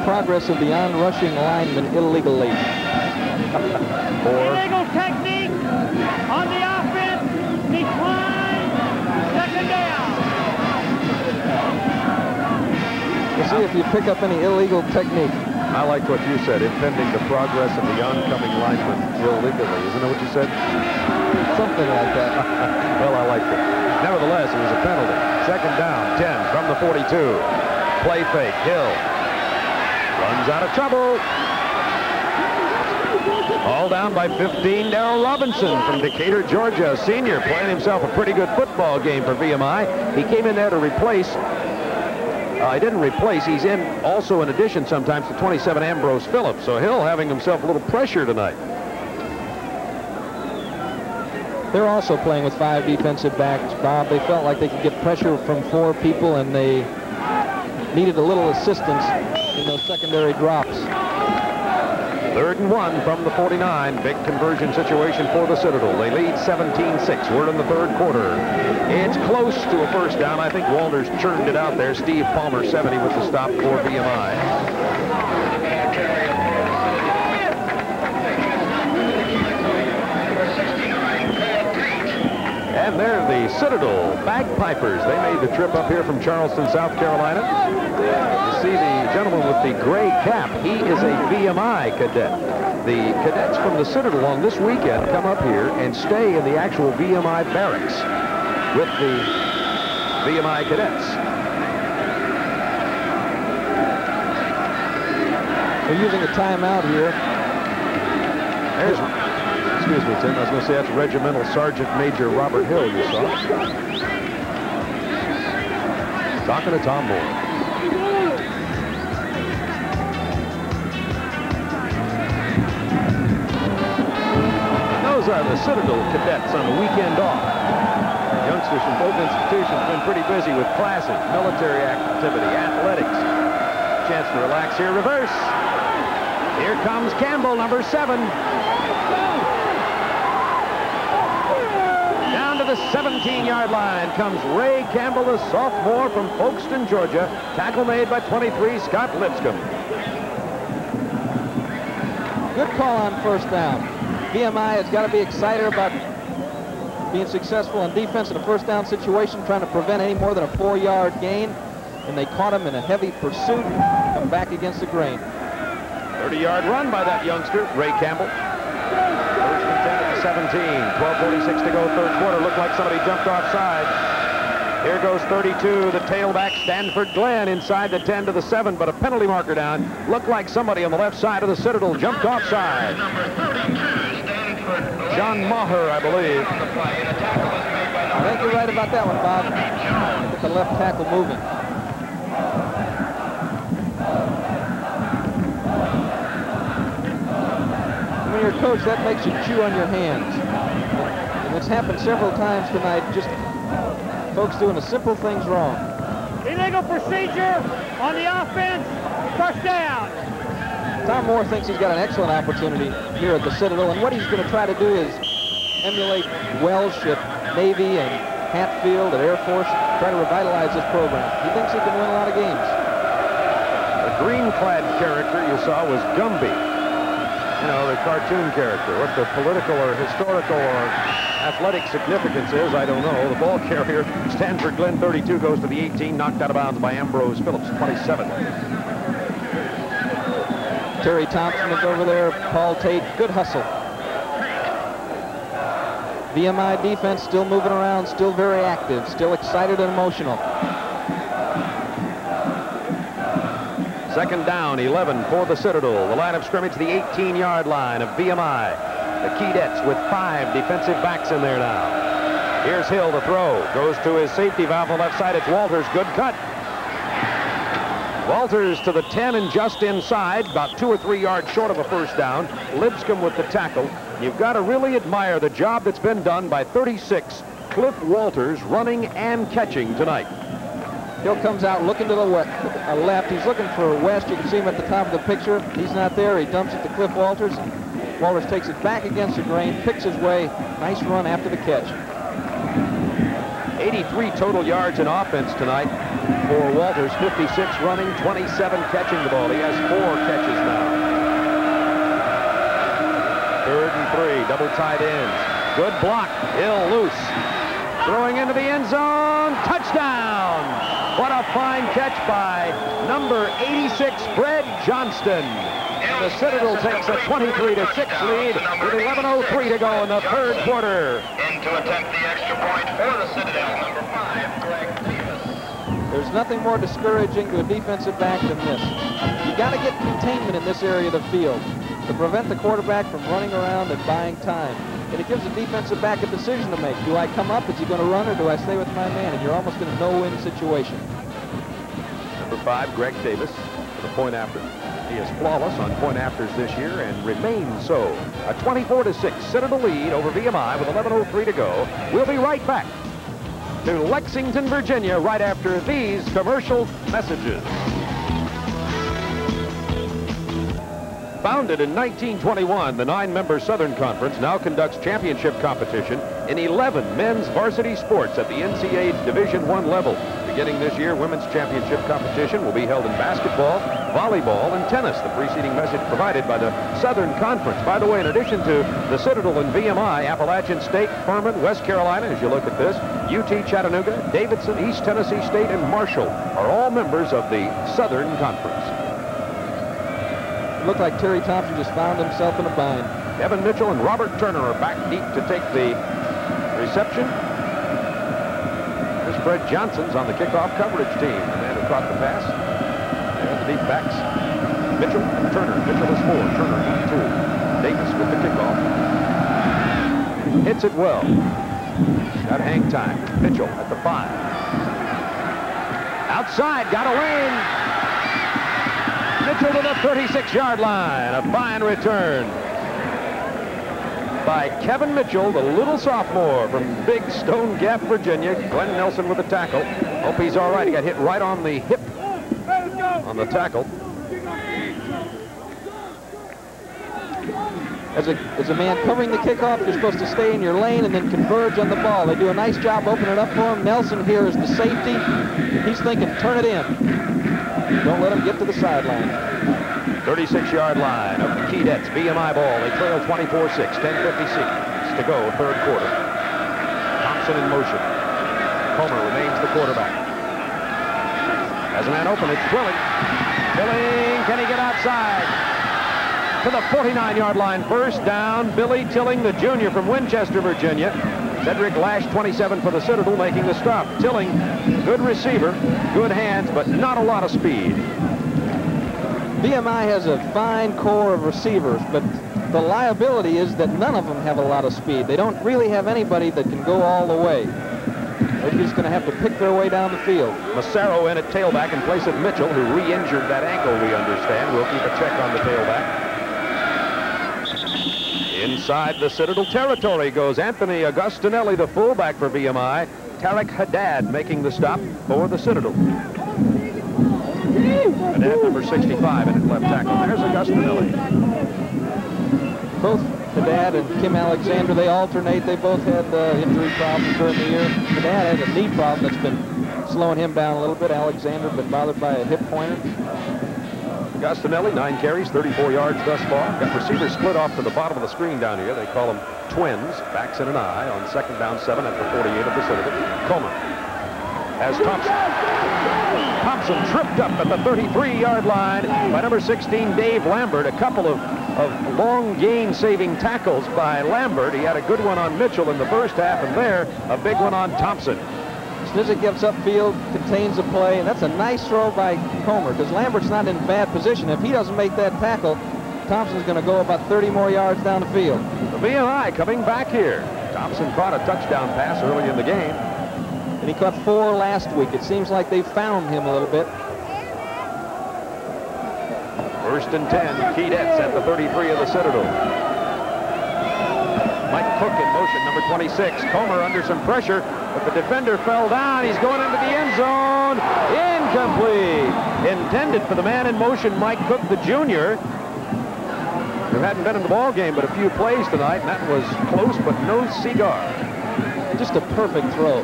Speaker 3: progress of the on-rushing lineman illegally.
Speaker 6: Illegal technique on the offense. Decline. 2nd down.
Speaker 3: We'll see if you pick up any illegal technique.
Speaker 10: I liked what you said, impeding the progress of the oncoming lineman illegally. Isn't that what you said?
Speaker 3: Something like that.
Speaker 10: Well, I liked it. Nevertheless, it was a penalty. 2nd down, 10 from the 42. Play fake. Hill runs out of trouble. All down by 15. Darrell Robinson from Decatur, Georgia, senior, playing himself a pretty good football game for VMI. He came in there to replace. He didn't replace. He's in also in addition sometimes to 27 Ambrose Phillips. So Hill having himself a little pressure tonight.
Speaker 3: They're also playing with 5 defensive backs, Bob. They felt like they could get pressure from 4 people, and they needed a little assistance in those secondary drops.
Speaker 10: 3rd and 1 from the 49. Big conversion situation for the Citadel. They lead 17-6. We're in the 3rd quarter. It's close to a 1st down. I think Walters churned it out there. Steve Palmer, 70, with the stop for VMI. And they're the Citadel Bagpipers. They made the trip up here from Charleston, South Carolina. You see the gentleman with the gray cap. He is a VMI cadet. The cadets from the Citadel on this weekend come up here and stay in the actual VMI barracks with the VMI cadets.
Speaker 3: We're using a timeout here.
Speaker 10: There's, excuse me, Tim, I was going to say that's Regimental Sergeant Major Robert Hill you saw. Talking to Tom Moore. Those are the Citadel cadets on the weekend off. Youngsters from both institutions have been pretty busy with classes, military activity, athletics. Chance to relax here. Reverse. Here comes Campbell, number 7. Down to the 17-yard line comes Ray Campbell, the sophomore from Folkestone, Georgia. Tackle made by 23, Scott Lipscomb.
Speaker 3: Good call on first down. VMI has got to be excited about being successful on defense in a first down situation, trying to prevent any more than a 4-yard gain. And they caught him in a heavy pursuit, come back against the grain.
Speaker 10: 30-yard run by that youngster, Ray Campbell. First and 10 at the 17. 12:46 to go, third quarter. Looked like somebody jumped offside. Here goes 32, the tailback, Stanford Glenn, inside the 10 to the 7, but a penalty marker down. Looked like somebody on the left side of the Citadel jumped offside. John Maher, I believe.
Speaker 3: I think you're right about that one, Bob. Get the left tackle moving. When you're a coach, that makes you chew on your hands. And it's happened several times tonight, just folks doing the simple things wrong.
Speaker 6: Illegal procedure on the offense, first down.
Speaker 3: Tom Moore thinks he's got an excellent opportunity here at the Citadel, and what he's going to try to do is emulate Welsh at Navy and Hatfield at Air Force, try to revitalize this program. He thinks he can win a lot of games.
Speaker 10: The green-clad character you saw was Gumby. You know, the cartoon character. What the political or historical or athletic significance is, I don't know. The ball carrier, Stanford Glenn, 32, goes to the 18, knocked out of bounds by Ambrose Phillips, 27.
Speaker 3: Terry Thompson is over there, Paul Tate, good hustle. VMI defense still moving around, still very active, still excited and emotional.
Speaker 10: Second down, 11 for the Citadel. The line of scrimmage, the 18-yard line of VMI. The Keydets with 5 defensive backs in there now. Here's Hill to throw. Goes to his safety valve on the left side. It's Walters. Good cut. Walters to the 10 and just inside, about 2 or 3 yards short of a first down. Lipscomb with the tackle. You've got to really admire the job that's been done by 36, Cliff Walters, running and catching tonight.
Speaker 3: Hill comes out looking to the left. He's looking for West. You can see him at the top of the picture. He's not there. He dumps it to Cliff Walters. Walters takes it back against the grain, picks his way. Nice run after the catch.
Speaker 10: 83 total yards in offense tonight for Walters. 56 running, 27 catching the ball. He has 4 catches now. 3rd and 3, double tight ends. Good block. Hill loose. Throwing into the end zone. Touchdown! What a fine catch by number 86, Fred Johnston. The Citadel takes a 23-6 lead with 11:03 to go in the third quarter.
Speaker 7: In to attempt the extra point for the Citadel, number 5, Greg Davis.
Speaker 3: There's nothing more discouraging to a defensive back than this. You got to get containment in this area of the field to prevent the quarterback from running around and buying time. And it gives the defensive back a decision to make. Do I come up? Is he going to run, or do I stay with my man? And you're almost in a no-win situation.
Speaker 10: Number 5, Greg Davis, for the point after. He is flawless on point afters this year and remains so. A 24-6 Citadel lead over VMI with 11:03 to go. We'll be right back to Lexington, Virginia, right after these commercial messages. Founded in 1921, the 9-member Southern Conference now conducts championship competition in 11 men's varsity sports at the NCAA Division I level. Beginning this year, women's championship competition will be held in basketball, volleyball, and tennis. The preceding message provided by the Southern Conference. By the way, in addition to the Citadel and VMI, Appalachian State, Furman, West Carolina, as you look at this, UT Chattanooga, Davidson, East Tennessee State, and Marshall are all members of the Southern Conference.
Speaker 3: It looked like Terry Thompson just found himself in a bind.
Speaker 10: Kevin Mitchell and Robert Turner are back deep to take the reception. There's Fred Johnson's on the kickoff coverage team. The man who caught the pass. There's the deep backs. Mitchell and Turner. Mitchell is 4. Turner is 2. Davis with the kickoff. Hits it well. Got hang time. Mitchell at the 5. Outside, got a lane. Mitchell to the 36-yard line. A fine return by Kevin Mitchell, the little sophomore from Big Stone Gap, Virginia. Glenn Nelson with the tackle. Hope he's all right. He got hit right on the hip on the tackle.
Speaker 3: As a man covering the kickoff, you're supposed to stay in your lane and then converge on the ball. They do a nice job opening it up for him. Nelson here is the safety. He's thinking, turn it in. Don't let him get to the sideline.
Speaker 10: 36-yard line of the Keydets. VMI ball. They trail 24-6. 10:56 to go, third quarter. Thompson in motion. Comer remains the quarterback. As a man open, it's Twilling. Twilling, can he get outside? To the 49-yard line. First down, Billy Tilling, the junior from Winchester, Virginia. Cedric Lash, 27 for the Citadel, making the stop. Tilling, good receiver, good hands, but not a lot of speed.
Speaker 3: VMI has a fine core of receivers, but the liability is that none of them have a lot of speed. They don't really have anybody that can go all the way. They're just going to have to pick their way down the field.
Speaker 10: Massaro in at tailback in place of Mitchell, who re-injured that ankle, we understand. We'll keep a check on the tailback. Inside the Citadel territory goes Anthony Augustinelli, the fullback for VMI. Tarek Haddad making the stop for the Citadel. Haddad, number 65, in at left tackle. There's Augustinelli.
Speaker 3: Both Haddad and Kim Alexander, they alternate. They both had injury problems during the year. Haddad has a knee problem that's been slowing him down a little bit. Alexander been bothered by a hip pointer.
Speaker 10: Augustinelli, 9 carries, 34 yards thus far. Got receivers split off to the bottom of the screen down here. They call them twins, backs in an eye on second down 7 at the 48 of the Citadel. Comer has Thompson. Thompson tripped up at the 33-yard line by number 16, Dave Lambert. A couple of long gain-saving tackles by Lambert. He had a good one on Mitchell in the first half, and there, a big one on Thompson.
Speaker 3: Snizek gets upfield, contains the play, and that's a nice throw by Comer, because Lambert's not in bad position. If he doesn't make that tackle, Thompson's going to go about 30 more yards down the field.
Speaker 10: The VMI coming back here. Thompson caught a touchdown pass early in the game.
Speaker 3: And he caught 4 last week. It seems like they found him a little bit.
Speaker 10: First and 10, Keydets at the 33 of the Citadel. Mike Cook in motion, number 26. Comer under some pressure, but the defender fell down. He's going into the end zone. Incomplete. Intended for the man in motion, Mike Cook, the junior, who hadn't been in the ball game but a few plays tonight, and that was close but no cigar.
Speaker 3: Just a perfect throw.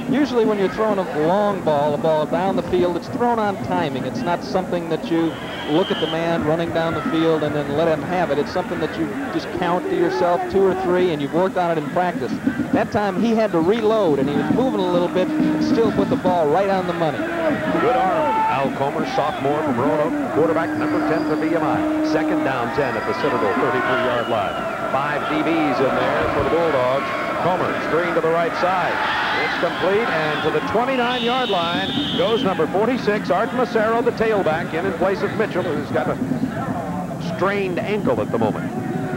Speaker 3: Usually when you're throwing a long ball, a ball down the field, it's thrown on timing. It's not something that you look at the man running down the field and then let him have it. It's something that you just count to yourself 2 or 3, and you've worked on it in practice. That time he had to reload, and he was moving a little bit and still put the ball right on the money.
Speaker 10: Good arm. Al Comer, sophomore from Roanoke, quarterback number 10 for VMI. Second down 10 at the Citadel, 33-yard line. 5 DBs in there for the Bulldogs. Comer screen to the right side. It's complete, and to the 29-yard line goes number 46, Art Massaro, the tailback, in place of Mitchell, who's got a strained ankle at the moment.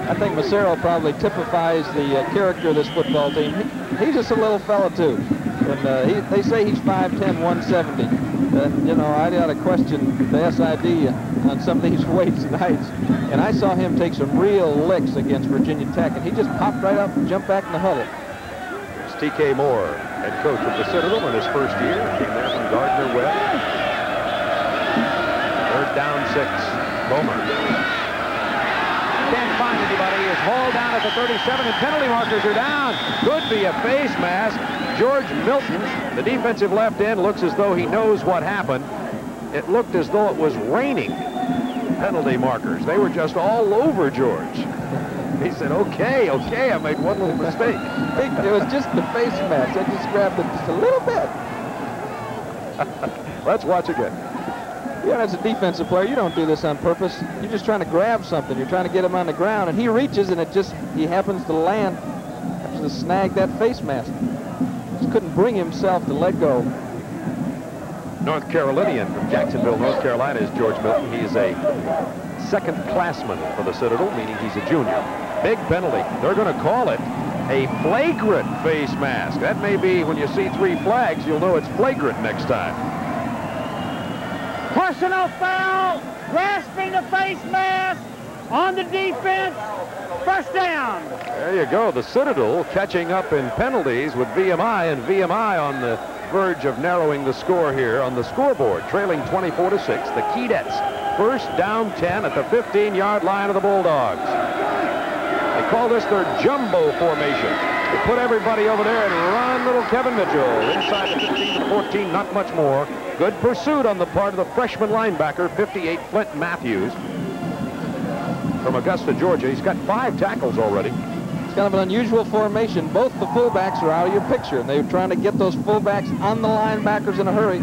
Speaker 3: I think Massaro probably typifies the character of this football team. He's just a little fella, too. And they say he's 5'10", 170. And, you know, I got to question the SID on some of these weights and heights. And I saw him take some real licks against Virginia Tech, and he just popped right up and jumped back in the huddle.
Speaker 10: There's T.K. Moore, head coach of the Citadel in his first year. Came there from Gardner-Webb. Third down 6. Comer. Can't find anybody. Is hauled down at the 37, and penalty markers are down. Could be a face mask. George Milton, the defensive left end, looks as though he knows what happened. It looked as though it was raining. Penalty markers. They were just all over George. He said, okay, I made one little mistake.
Speaker 3: It was just the face mask. I just grabbed it just a little bit.
Speaker 10: Let's watch again.
Speaker 3: Yeah, as a defensive player, you don't do this on purpose. You're just trying to grab something. You're trying to get him on the ground, and he reaches, and he happens to land, happens to snag that face mask. Just couldn't bring himself to let go.
Speaker 10: North Carolinian from Jacksonville, North Carolina is George Milton. He is a second classman for the Citadel, meaning he's a junior. Big penalty. They're going to call it a flagrant face mask. That may be, when you see 3 flags, you'll know it's flagrant next time.
Speaker 6: Personal foul, grasping the face mask on the defense, first down.
Speaker 10: There you go. The Citadel catching up in penalties with VMI, and VMI on the verge of narrowing the score here on the scoreboard, trailing 24-6. The Keydets, first down 10 at the 15-yard line of the Bulldogs. They call this their jumbo formation. They put everybody over there and run little Kevin Mitchell inside the 15 to 14, not much more. Good pursuit on the part of the freshman linebacker, 58 Flint Matthews from Augusta, Georgia. He's got 5 tackles already.
Speaker 3: It's kind of an unusual formation. Both the fullbacks are out of your picture, and they're trying to get those fullbacks on the linebackers in a hurry.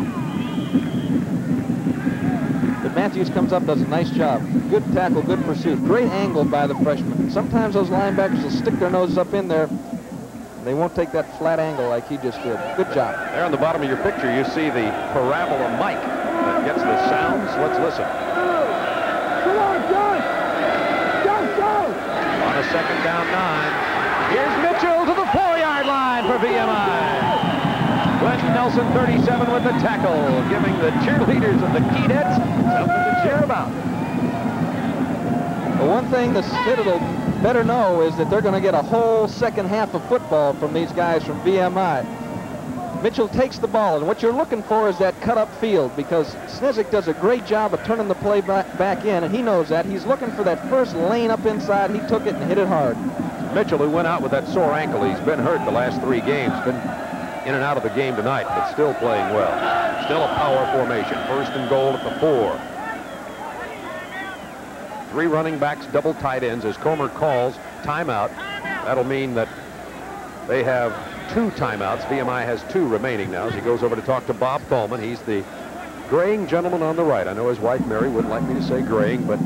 Speaker 3: But Matthews comes up, does a nice job. Good tackle, good pursuit. Great angle by the freshman. Sometimes those linebackers will stick their noses up in there. They won't take that flat angle like he just did. Good job.
Speaker 10: There on the bottom of your picture, you see the parabola mic that gets the sounds. Let's listen.
Speaker 6: Come on, John! Go!
Speaker 10: On a second down 9. Here's Mitchell to the 4-yard line for VMI. Glenn Nelson, 37, with the tackle, giving the cheerleaders of the Keydets something to cheer about.
Speaker 3: The one thing the Citadel better know is that they're going to get a whole second half of football from these guys from VMI. Mitchell takes the ball, and what you're looking for is that cut-up field, because Snizik does a great job of turning the play back in, and he knows that. He's looking for that first lane up inside. He took it and hit it hard.
Speaker 10: Mitchell, who went out with that sore ankle, he's been hurt the last 3 games, been in and out of the game tonight, but still playing well. Still a power formation. First and goal at the 4. 3 running backs, double tight ends, as Comer calls timeout. That'll mean that they have 2 timeouts. VMI has 2 remaining now as he goes over to talk to Bob Thalman. He's the graying gentleman on the right. I know his wife Mary wouldn't like me to say graying, but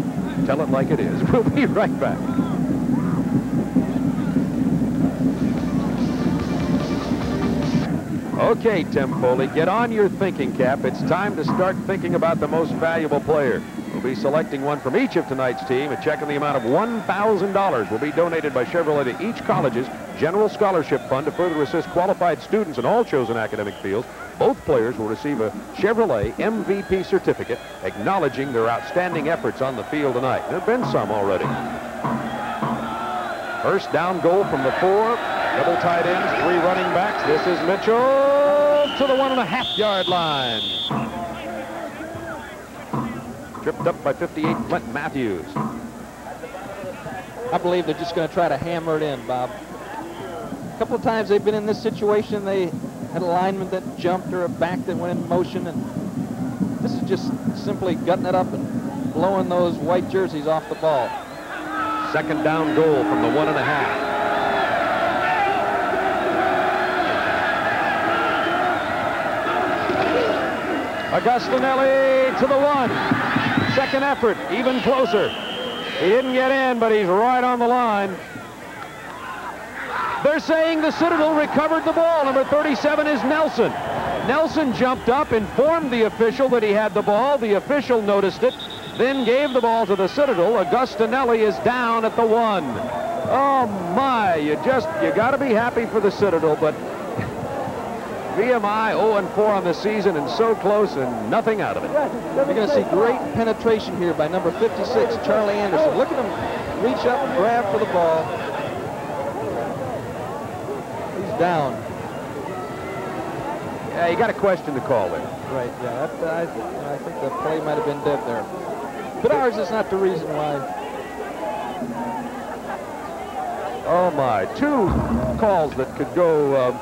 Speaker 10: tell it like it is. We'll be right back. Okay, Tim Foley, get on your thinking cap. It's time to start thinking about the most valuable player. We'll be selecting one from each of tonight's team. A check in the amount of $1,000 will be donated by Chevrolet to each college's general scholarship fund to further assist qualified students in all chosen academic fields. Both players will receive a Chevrolet MVP certificate acknowledging their outstanding efforts on the field tonight. There have been some already. First down goal from the 4. Double tight ends, 3 running backs. This is Mitchell to the 1.5-yard line. Tripped up by 58 Flint Matthews.
Speaker 3: I believe they're just going to try to hammer it in, Bob. A couple of times they've been in this situation. They had a lineman that jumped or a back that went in motion, and this is just simply gutting it up and blowing those white jerseys off the ball.
Speaker 10: Second down goal from the 1.5. Augustinelli to the 1. Second effort, even closer. He didn't get in, but he's right on the line. They're saying the Citadel recovered the ball. Number 37 is Nelson. Nelson jumped up, informed the official that he had the ball. The official noticed it, then gave the ball to the Citadel. Augustinelli is down at the 1. Oh my, you got to be happy for the Citadel, but VMI 0-4 on the season and so close and nothing out of it.
Speaker 3: You're going to see great penetration here by number 56, Charlie Anderson. Look at him reach up and grab for the ball. He's down.
Speaker 10: Yeah, you got to question the call there.
Speaker 3: Right, yeah. I think the play might have been dead there. But ours is not the reason why.
Speaker 10: Oh my, 2 calls that could go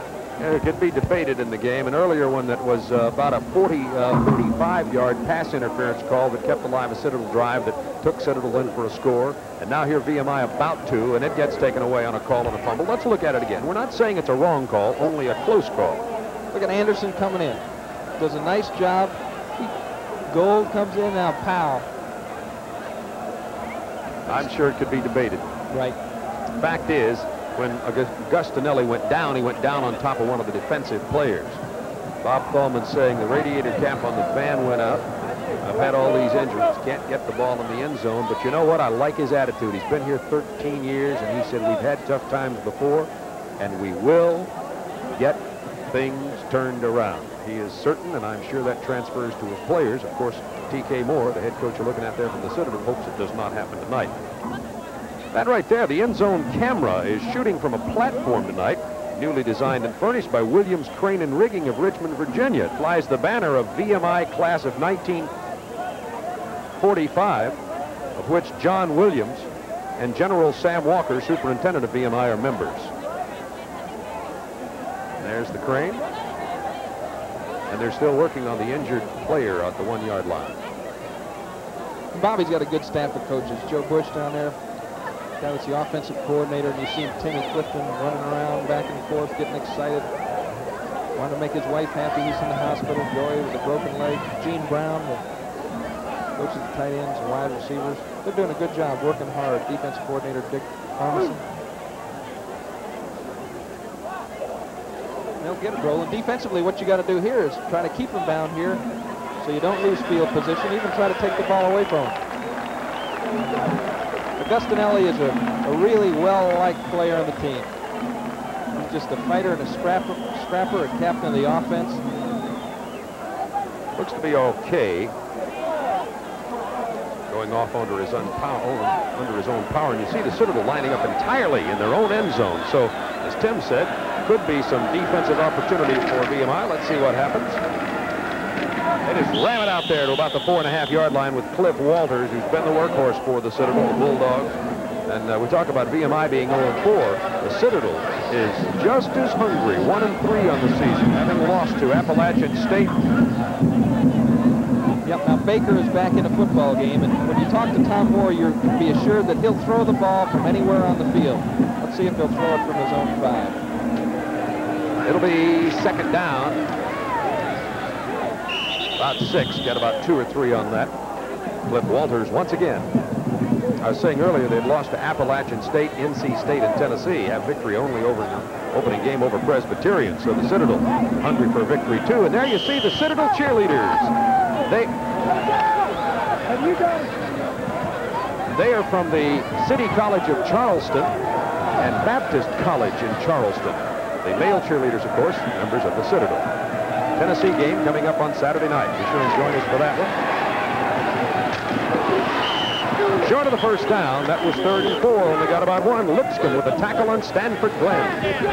Speaker 10: could be debated in the game. An earlier one that was about a 45-yard pass interference call that kept alive a Citadel drive that took Citadel in for a score. And now here VMI about to, and it gets taken away on a call and a fumble. Let's look at it again. We're not saying it's a wrong call, only a close call.
Speaker 3: Look at Anderson coming in. Does a nice job. He Gold comes in now. Powell.
Speaker 10: I'm sure it could be debated.
Speaker 3: Right.
Speaker 10: Fact is, when Augustinelli went down, he went down on top of one of the defensive players. Bob Thalman saying the radiator cap on the fan went out. I've had all these injuries. Can't get the ball in the end zone. But you know what? I like his attitude. He's been here 13 years, and he said we've had tough times before, and we will get things turned around. He is certain, and I'm sure that transfers to his players. Of course, T.K. Moore, the head coach you're looking at there from the Citadel, hopes it does not happen tonight. That right there, the end zone camera is shooting from a platform tonight, newly designed and furnished by Williams Crane and Rigging of Richmond, Virginia. It flies the banner of VMI class of 1945, of which John Williams and General Sam Walker, superintendent of VMI, are members. There's the crane. And they're still working on the injured player at the 1-yard line.
Speaker 3: Bobby's got a good staff of coaches. Joe Bush down there, guy that's the offensive coordinator, and you see Timmy Clifton running around back and forth, getting excited. Wanting to make his wife happy. He's in the hospital. Joey with a broken leg. Gene Brown, the coach of the tight ends and wide receivers. They're doing a good job, working hard. Defensive coordinator Dick Thomason. They'll get it rolling. Defensively, what you got to do here is try to keep them down here so you don't lose field position, even try to take the ball away from them. Augustinelli is a really well-liked player on the team. He's just a fighter and a scrapper, a captain of the offense.
Speaker 10: Looks to be okay. Going off under his own power. And you see the Citadel lining up entirely in their own end zone. So, as Tim said, could be some defensive opportunity for VMI. Let's see what happens. They just ram it out there to about the 4.5-yard line with Cliff Walters, who's been the workhorse for the Citadel, the Bulldogs. And we talk about VMI being 0-4. The Citadel is just as hungry, 1-3 on the season, having lost to Appalachian State.
Speaker 3: Yep, now Baker is back in a football game, and when you talk to Tom Moore, you can be assured that he'll throw the ball from anywhere on the field. Let's see if he'll throw it from his own 5.
Speaker 10: It'll be second down. About 6. Got about 2 or 3 on that. Cliff Walters once again. I was saying earlier they'd lost to Appalachian State, NC State, and Tennessee. Have victory only over the opening game over Presbyterian. So the Citadel hungry for victory too. And there you see the Citadel cheerleaders. They are from the City College of Charleston and Baptist College in Charleston. The male cheerleaders, of course, members of the Citadel. Tennessee game coming up on Saturday night. Be sure and join us for that one. Short of the first down. That was 3rd and 4. Only got about 1. Lipscomb with a tackle on Stanford Glenn.
Speaker 3: Terry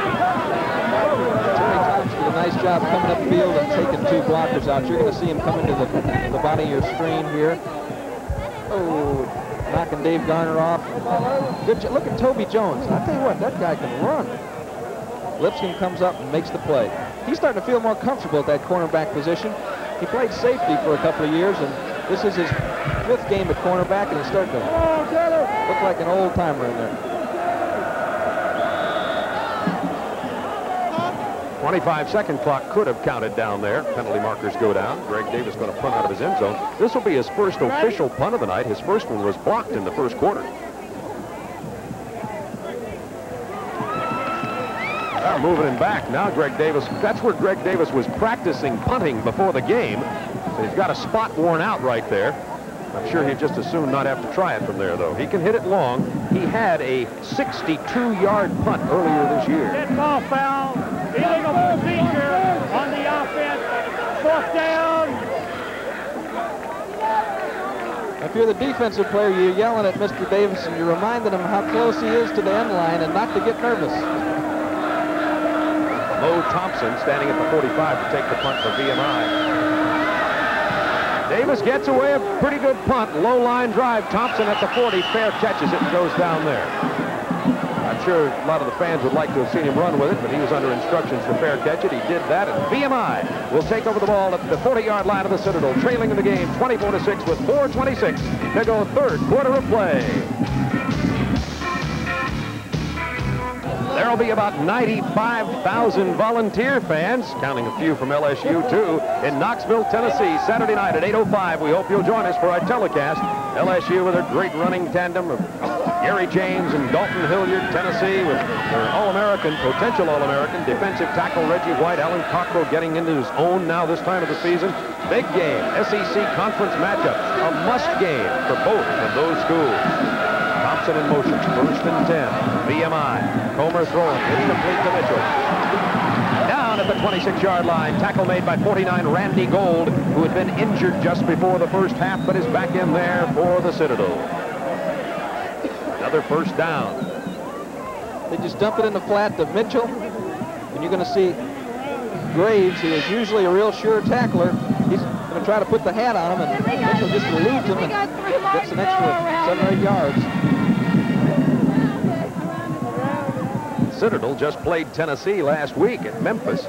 Speaker 3: Thompson did a nice job coming upfield and taking 2 blockers out. You're going to see him coming to the bottom of your screen here. Oh, knocking Dave Garner off. Good. Look at Toby Jones. I'll tell you what, that guy can run. Lipscomb comes up and makes the play. He's starting to feel more comfortable at that cornerback position. He played safety for a couple of years, and this is his 5th game at cornerback, and he's starting to look like an old-timer in there.
Speaker 10: 25-second clock could have counted down there. Penalty markers go down. Greg Davis going to punt out of his end zone. This will be his first official punt of the night. His first one was blocked in the first quarter. Moving him back. Now Greg Davis, that's where Greg Davis was practicing punting before the game. So he's got a spot worn out right there. I'm sure he'd just as soon not have to try it from there, though. He can hit it long. He had a 62-yard punt earlier this year.
Speaker 6: Dead ball foul. Illegal procedure on the offense. 4th down.
Speaker 3: If you're the defensive player, you're yelling at Mr. Davis, and you're reminding him how close he is to the end line and not to get nervous.
Speaker 10: Mo Thompson standing at the 45 to take the punt for VMI. Davis gets away a pretty good punt. Low line drive. Thompson at the 40. Fair catches it and goes down there. I'm sure a lot of the fans would like to have seen him run with it, but he was under instructions to fair catch it. He did that, and VMI will take over the ball at the 40-yard line of the Citadel, trailing in the game 24-6 with 4:26 to go, 3rd quarter of play. There'll be about 95,000 volunteer fans, counting a few from LSU too, in Knoxville, Tennessee, Saturday night at 8:05. We hope you'll join us for our telecast. LSU with a great running tandem of Gary James and Dalton Hilliard. Tennessee with their All-American, potential All-American, defensive tackle Reggie White. Alan Cockrell getting into his own now this time of the season. Big game, SEC conference matchup, a must game for both of those schools. Thompson in motion, 1st and 10. VMI, Comer throwing, incomplete to Mitchell. Down at the 26-yard line, tackle made by 49 Randy Gold, who had been injured just before the first half, but is back in there for the Citadel. Another first down.
Speaker 3: They just dump it in the flat to Mitchell, and you're going to see Graves, who is usually a real sure tackler. He's going to try to put the hat on him, and Mitchell just eludes him and gets an extra 7 or 8 yards.
Speaker 10: Citadel just played Tennessee last week at Memphis,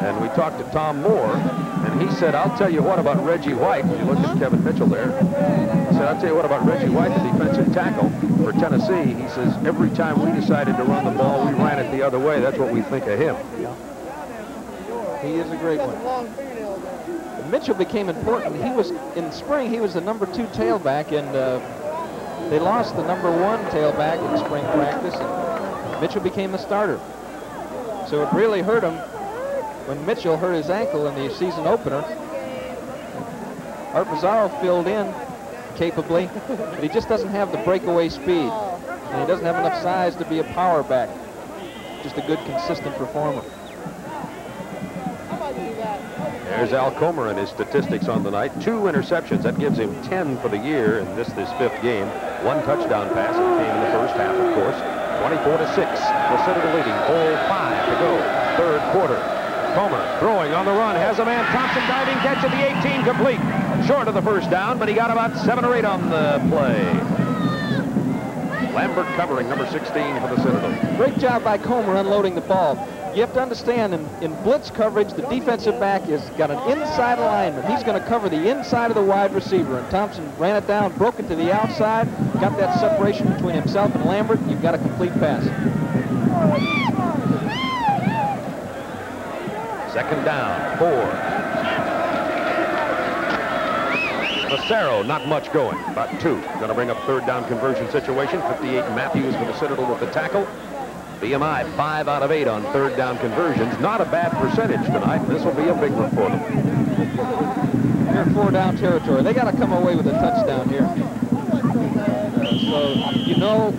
Speaker 10: and we talked to Tom Moore, and he said, I'll tell you what about Reggie White. You look at Kevin Mitchell there. He said, I'll tell you what about Reggie White, the defensive tackle for Tennessee. He says, every time we decided to run the ball, we ran it the other way. That's what we think of him.
Speaker 3: Yeah. He is a great one. Mitchell became important. He was, in spring, he was the #2 tailback, and they lost the #1 tailback in spring practice, and Mitchell became the starter. So it really hurt him when Mitchell hurt his ankle in the season opener. Art Mazzaro filled in capably, but he just doesn't have the breakaway speed, and he doesn't have enough size to be a power back. Just a good, consistent performer.
Speaker 10: There's Al Comer and his statistics on the night. 2 interceptions. That gives him 10 for the year in this 5th game. 1 touchdown pass. It came in the first half, of course. 24-6. The Citadel leading. 4:05 to go. 3rd quarter. Comer throwing on the run. Has a man. Thompson diving catch at the 18. Complete. Short of the first down, but he got about 7 or 8 on the play. Lambert covering, number 16 for the Citadel.
Speaker 3: Great job by Comer unloading the ball. You have to understand, in blitz coverage, the defensive back has got an inside alignment. He's going to cover the inside of the wide receiver, and Thompson ran it down, broke it to the outside, got that separation between himself and Lambert. You've got a complete pass.
Speaker 10: 2nd down, 4. Massaro, not much going, about 2. Going to bring up 3rd down conversion situation. 58 Matthews for the Citadel with the tackle. VMI 5 out of 8 on 3rd down conversions. Not a bad percentage tonight. This will be a big one for them.
Speaker 3: They're in 4-down territory. They got to come away with a touchdown here. So you know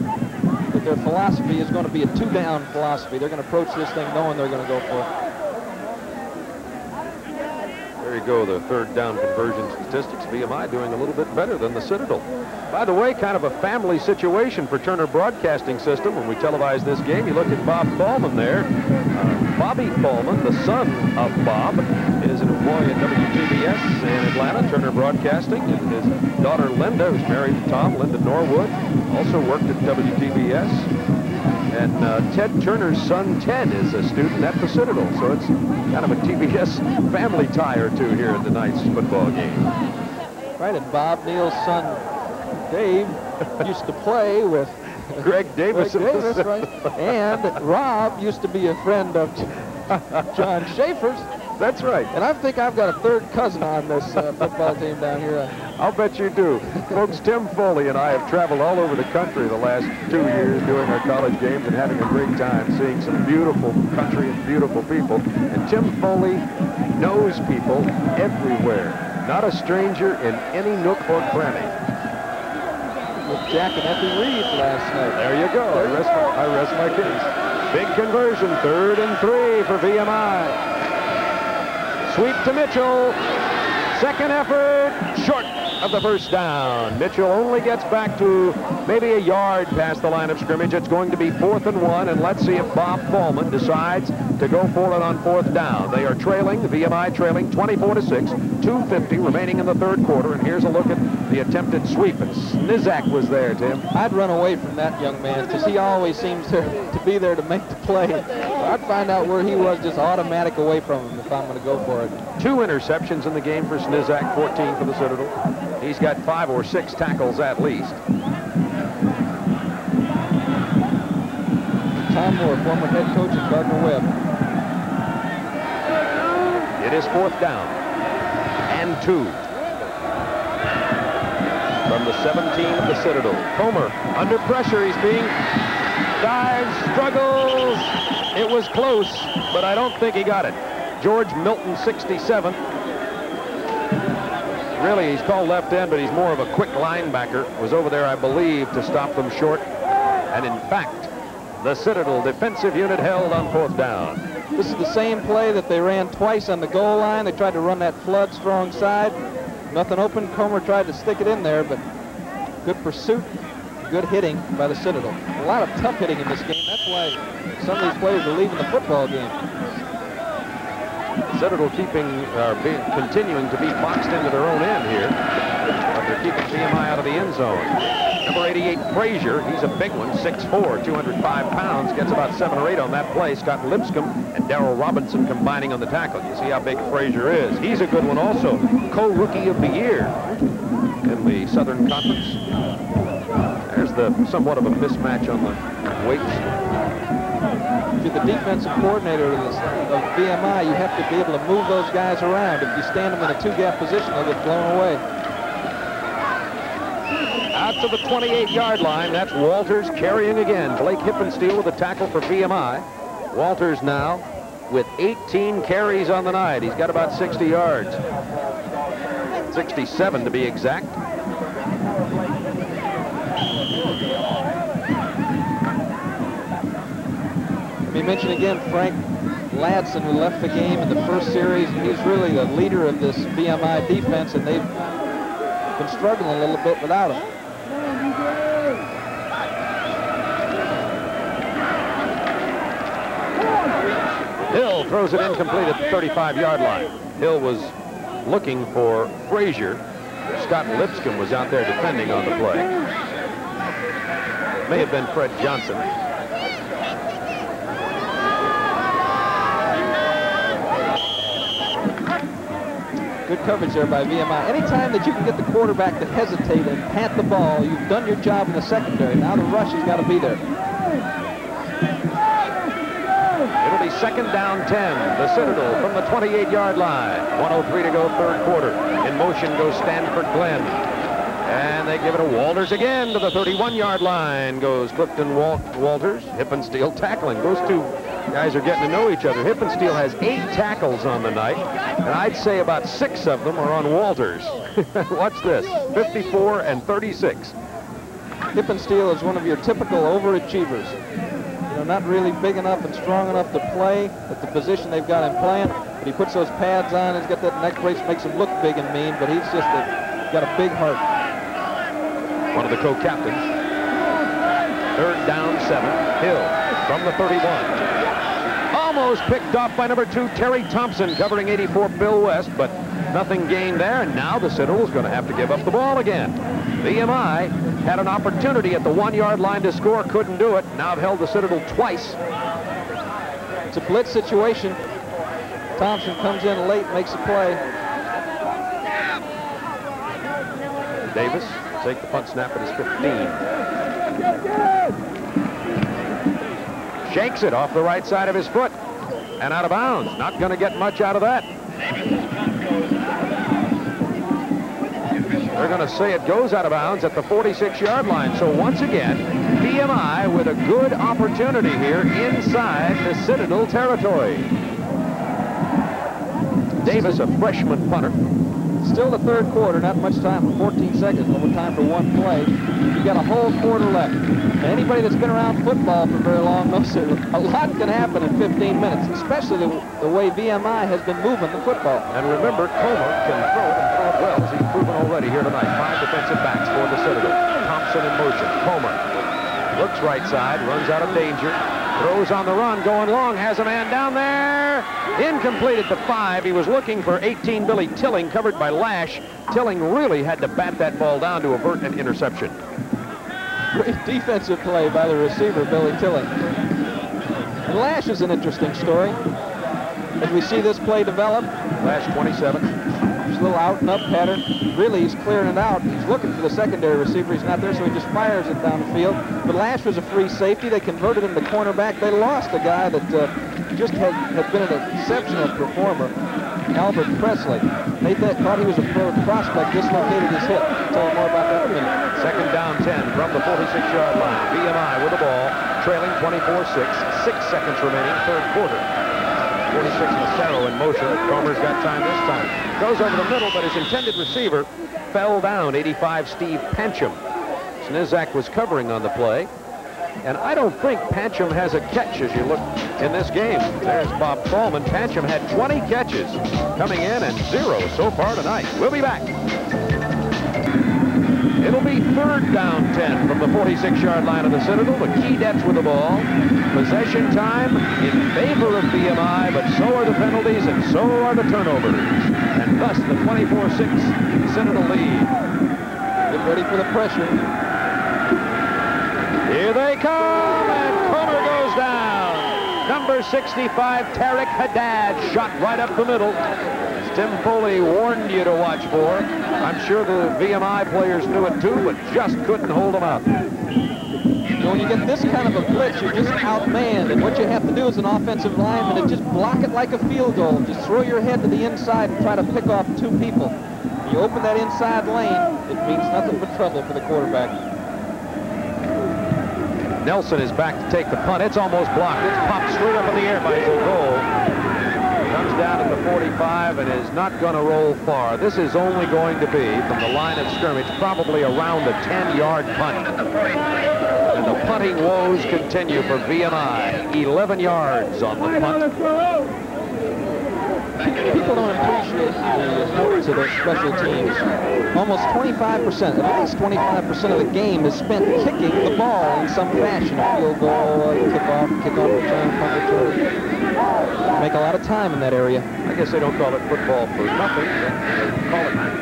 Speaker 3: that their philosophy is going to be a 2-down philosophy. They're going to approach this thing knowing they're going to go for it.
Speaker 10: There you go, the 3rd down conversion statistics. VMI doing a little bit better than the Citadel. By the way, kind of a family situation for Turner Broadcasting System when we televise this game. You look at Bob Thalman there. Bobby Thalman, the son of Bob, is an employee at WTBS in Atlanta, Turner Broadcasting, and his daughter Linda, who's married to Tom, Linda Norwood, also worked at WTBS. And Ted Turner's son, Ted, is a student at the Citadel, so it's kind of a TBS family tie or two here at tonight's football game.
Speaker 3: Right, and Bob Neal's son, Dave, used to play with
Speaker 10: Greg Davis.
Speaker 3: Right? And Rob used to be a friend of John Schaefer's.
Speaker 10: That's right.
Speaker 3: And I think I've got a 3rd cousin on this football team down here.
Speaker 10: I'll bet you do. Folks, Tim Foley and I have traveled all over the country the last 2 years doing our college games and having a great time seeing some beautiful country and beautiful people. And Tim Foley knows people everywhere. Not a stranger in any nook or cranny.
Speaker 3: With Jack and Effie Reed last night.
Speaker 10: There you go. I rest my case. Big conversion, 3rd and 3 for VMI. Sweep to Mitchell. 2nd effort, short of the first down. Mitchell only gets back to maybe a yard past the line of scrimmage. It's going to be 4th and 1, and let's see if Bob Thalman decides to go for it on 4th down. They are trailing, the VMI trailing 24-6, 2:50 remaining in the 3rd quarter, and here's a look at the attempted sweep. And Snizak was there, Tim.
Speaker 3: I'd run away from that young man because he always seems to be there to make the play. So I'd find out where he was, just automatic away from him if I'm going to go for it.
Speaker 10: 2 interceptions in the game for Snizak, 14 for the Citadel. He's got 5 or 6 tackles at least.
Speaker 3: Tom Moore, former head coach at Gardner-Webb.
Speaker 10: It is 4th down and 2. From the 17 of the Citadel. Comer under pressure. He's being dives, struggles. It was close, but I don't think he got it. George Milton, 67. Really, he's called left end, but he's more of a quick linebacker. Was over there, I believe, to stop them short. And in fact, the Citadel defensive unit held on 4th down.
Speaker 3: This is the same play that they ran twice on the goal line. They tried to run that flood strong side. Nothing open. Comer tried to stick it in there, but good pursuit, good hitting by the Citadel. A lot of tough hitting in this game. That's why some of these players are leaving the football game.
Speaker 10: Citadel continuing to be boxed into their own end here, but they're keeping VMI out of the end zone. Number 88, Frazier, he's a big one, 6'4", 205 pounds, gets about 7 or 8 on that play. Scott Lipscomb and Darrell Robinson combining on the tackle. You see how big Frazier is. He's a good one also. Co-Rookie of the Year in the Southern Conference. There's the somewhat of a mismatch on the weights.
Speaker 3: If you're the defensive coordinator of VMI, you have to be able to move those guys around. If you stand them in a 2-gap position, they'll get blown away.
Speaker 10: Out to the 28-yard line. That's Walters carrying again. Blake Hippensteel with a tackle for VMI. Walters now with 18 carries on the night. He's got about 60 yards. 67 to be exact.
Speaker 3: Let me mention again Frank Ladson, who left the game in the first series. He's really the leader of this VMI defense, and they've been struggling a little bit without him.
Speaker 10: Hill throws it incomplete at the 35-yard line. Hill was looking for Frazier. Scott Lipscomb was out there defending on the play. May have been Fred Johnson.
Speaker 3: Good coverage there by VMI. Anytime that you can get the quarterback to hesitate and pant the ball, you've done your job in the secondary. Now the rush has got to be there.
Speaker 10: It'll be 2nd down 10. The Citadel from the 28-yard line. 1:03 to go, 3rd quarter. In motion goes Stanford Glenn. And they give it to Walters again to the 31-yard line. Goes Clifton Walters. Hippensteel tackling. Those two guys are getting to know each other. Hippensteel has 8 tackles on the night, and I'd say about 6 of them are on Walters. Watch this, 54 and 36.
Speaker 3: Hippensteel is one of your typical overachievers. You know, not really big enough and strong enough to play at the position they've got him playing, but he puts those pads on, he's got that neck brace, makes him look big and mean, but he's just got a big heart.
Speaker 10: One of the co-captains. 3rd down 7. Hill from the 31. Almost picked off by number 2, Terry Thompson, covering 84, Bill West, but nothing gained there, and now the Citadel is going to have to give up the ball again. VMI had an opportunity at the 1-yard line to score, couldn't do it. Now have held the Citadel twice.
Speaker 3: It's a blitz situation. Thompson comes in late, makes a play.
Speaker 10: Davis take the punt snap at his 15. Shakes it off the right side of his foot and out of bounds. Not going to get much out of that. They're going to say it goes out of bounds at the 46-yard line. So once again, VMI with a good opportunity here inside the Citadel territory. Davis, a freshman punter.
Speaker 3: Still the 3rd quarter, not much time for 14 seconds, no time for one play. You've got a whole quarter left. And anybody that's been around football for very long knows that a lot can happen in 15 minutes, especially the way VMI has been moving the football.
Speaker 10: And remember, Comer can throw it and throw it well, as he's proven already here tonight. 5 defensive backs for the Citadel. Thompson in motion. Comer looks right side, runs out of danger. Throws on the run, going long, has a man down there. Incomplete at the 5. He was looking for 18, Billy Tilling, covered by Lash. Tilling really had to bat that ball down to avert an interception.
Speaker 3: Great defensive play by the receiver, Billy Tilling. And Lash is an interesting story. As we see this play develop.
Speaker 10: Lash 27.
Speaker 3: Just a little out and up pattern. Really, he's clearing it out. He's looking for the secondary receiver. He's not there, so he just fires it down the field. But Lash was a free safety. They converted him to cornerback. They lost a guy that just had been an exceptional performer, Albert Presley. They thought he was a pro prospect, dislocated his hip. Tell you more about that in a minute.
Speaker 10: Second down 10 from the 46-yard line. VMI with the ball, trailing 24-6. 6 seconds remaining, third quarter. 46 Massaro in motion. Comer's got time this time. Goes over the middle, but his intended receiver fell down. 85 Steve Pancham. Snizak was covering on the play. And I don't think Pancham has a catch as you look in this game. There's Bob Thalman. Pancham had 20 catches coming in and 0 so far tonight. We'll be back. It'll be third down 10 from the 46-yard line of the Citadel. The Keydets with the ball. Possession time in favor of VMI, but so are the penalties and so are the turnovers. And thus the 24-6 Citadel lead.
Speaker 3: Get ready for the pressure.
Speaker 10: Here they come, and Comer goes down. Number 65, Tariq Haddad, shot right up the middle. As Tim Foley warned you to watch for. I'm sure the VMI players knew it too, but just couldn't hold them out.
Speaker 3: When you get this kind of a blitz, you're just outmanned, and what you have to do as an offensive lineman is just block it like a field goal. Just throw your head to the inside and try to pick off 2 people. When you open that inside lane, it means nothing but trouble for the quarterback.
Speaker 10: Nelson is back to take the punt. It's almost blocked. It's popped straight up in the air by Zogol. Comes down at the 45 and is not going to roll far. This is only going to be, from the line of scrimmage, probably around a 10-yard punt. And the punting woes continue for VMI. 11 yards on the punt.
Speaker 3: People don't appreciate the importance of their special teams. Almost 25%, at least 25% of the game is spent kicking the ball in some fashion. A field goal, kickoff return, punt return. Make a lot of time in that area.
Speaker 10: I guess they don't call it football for nothing.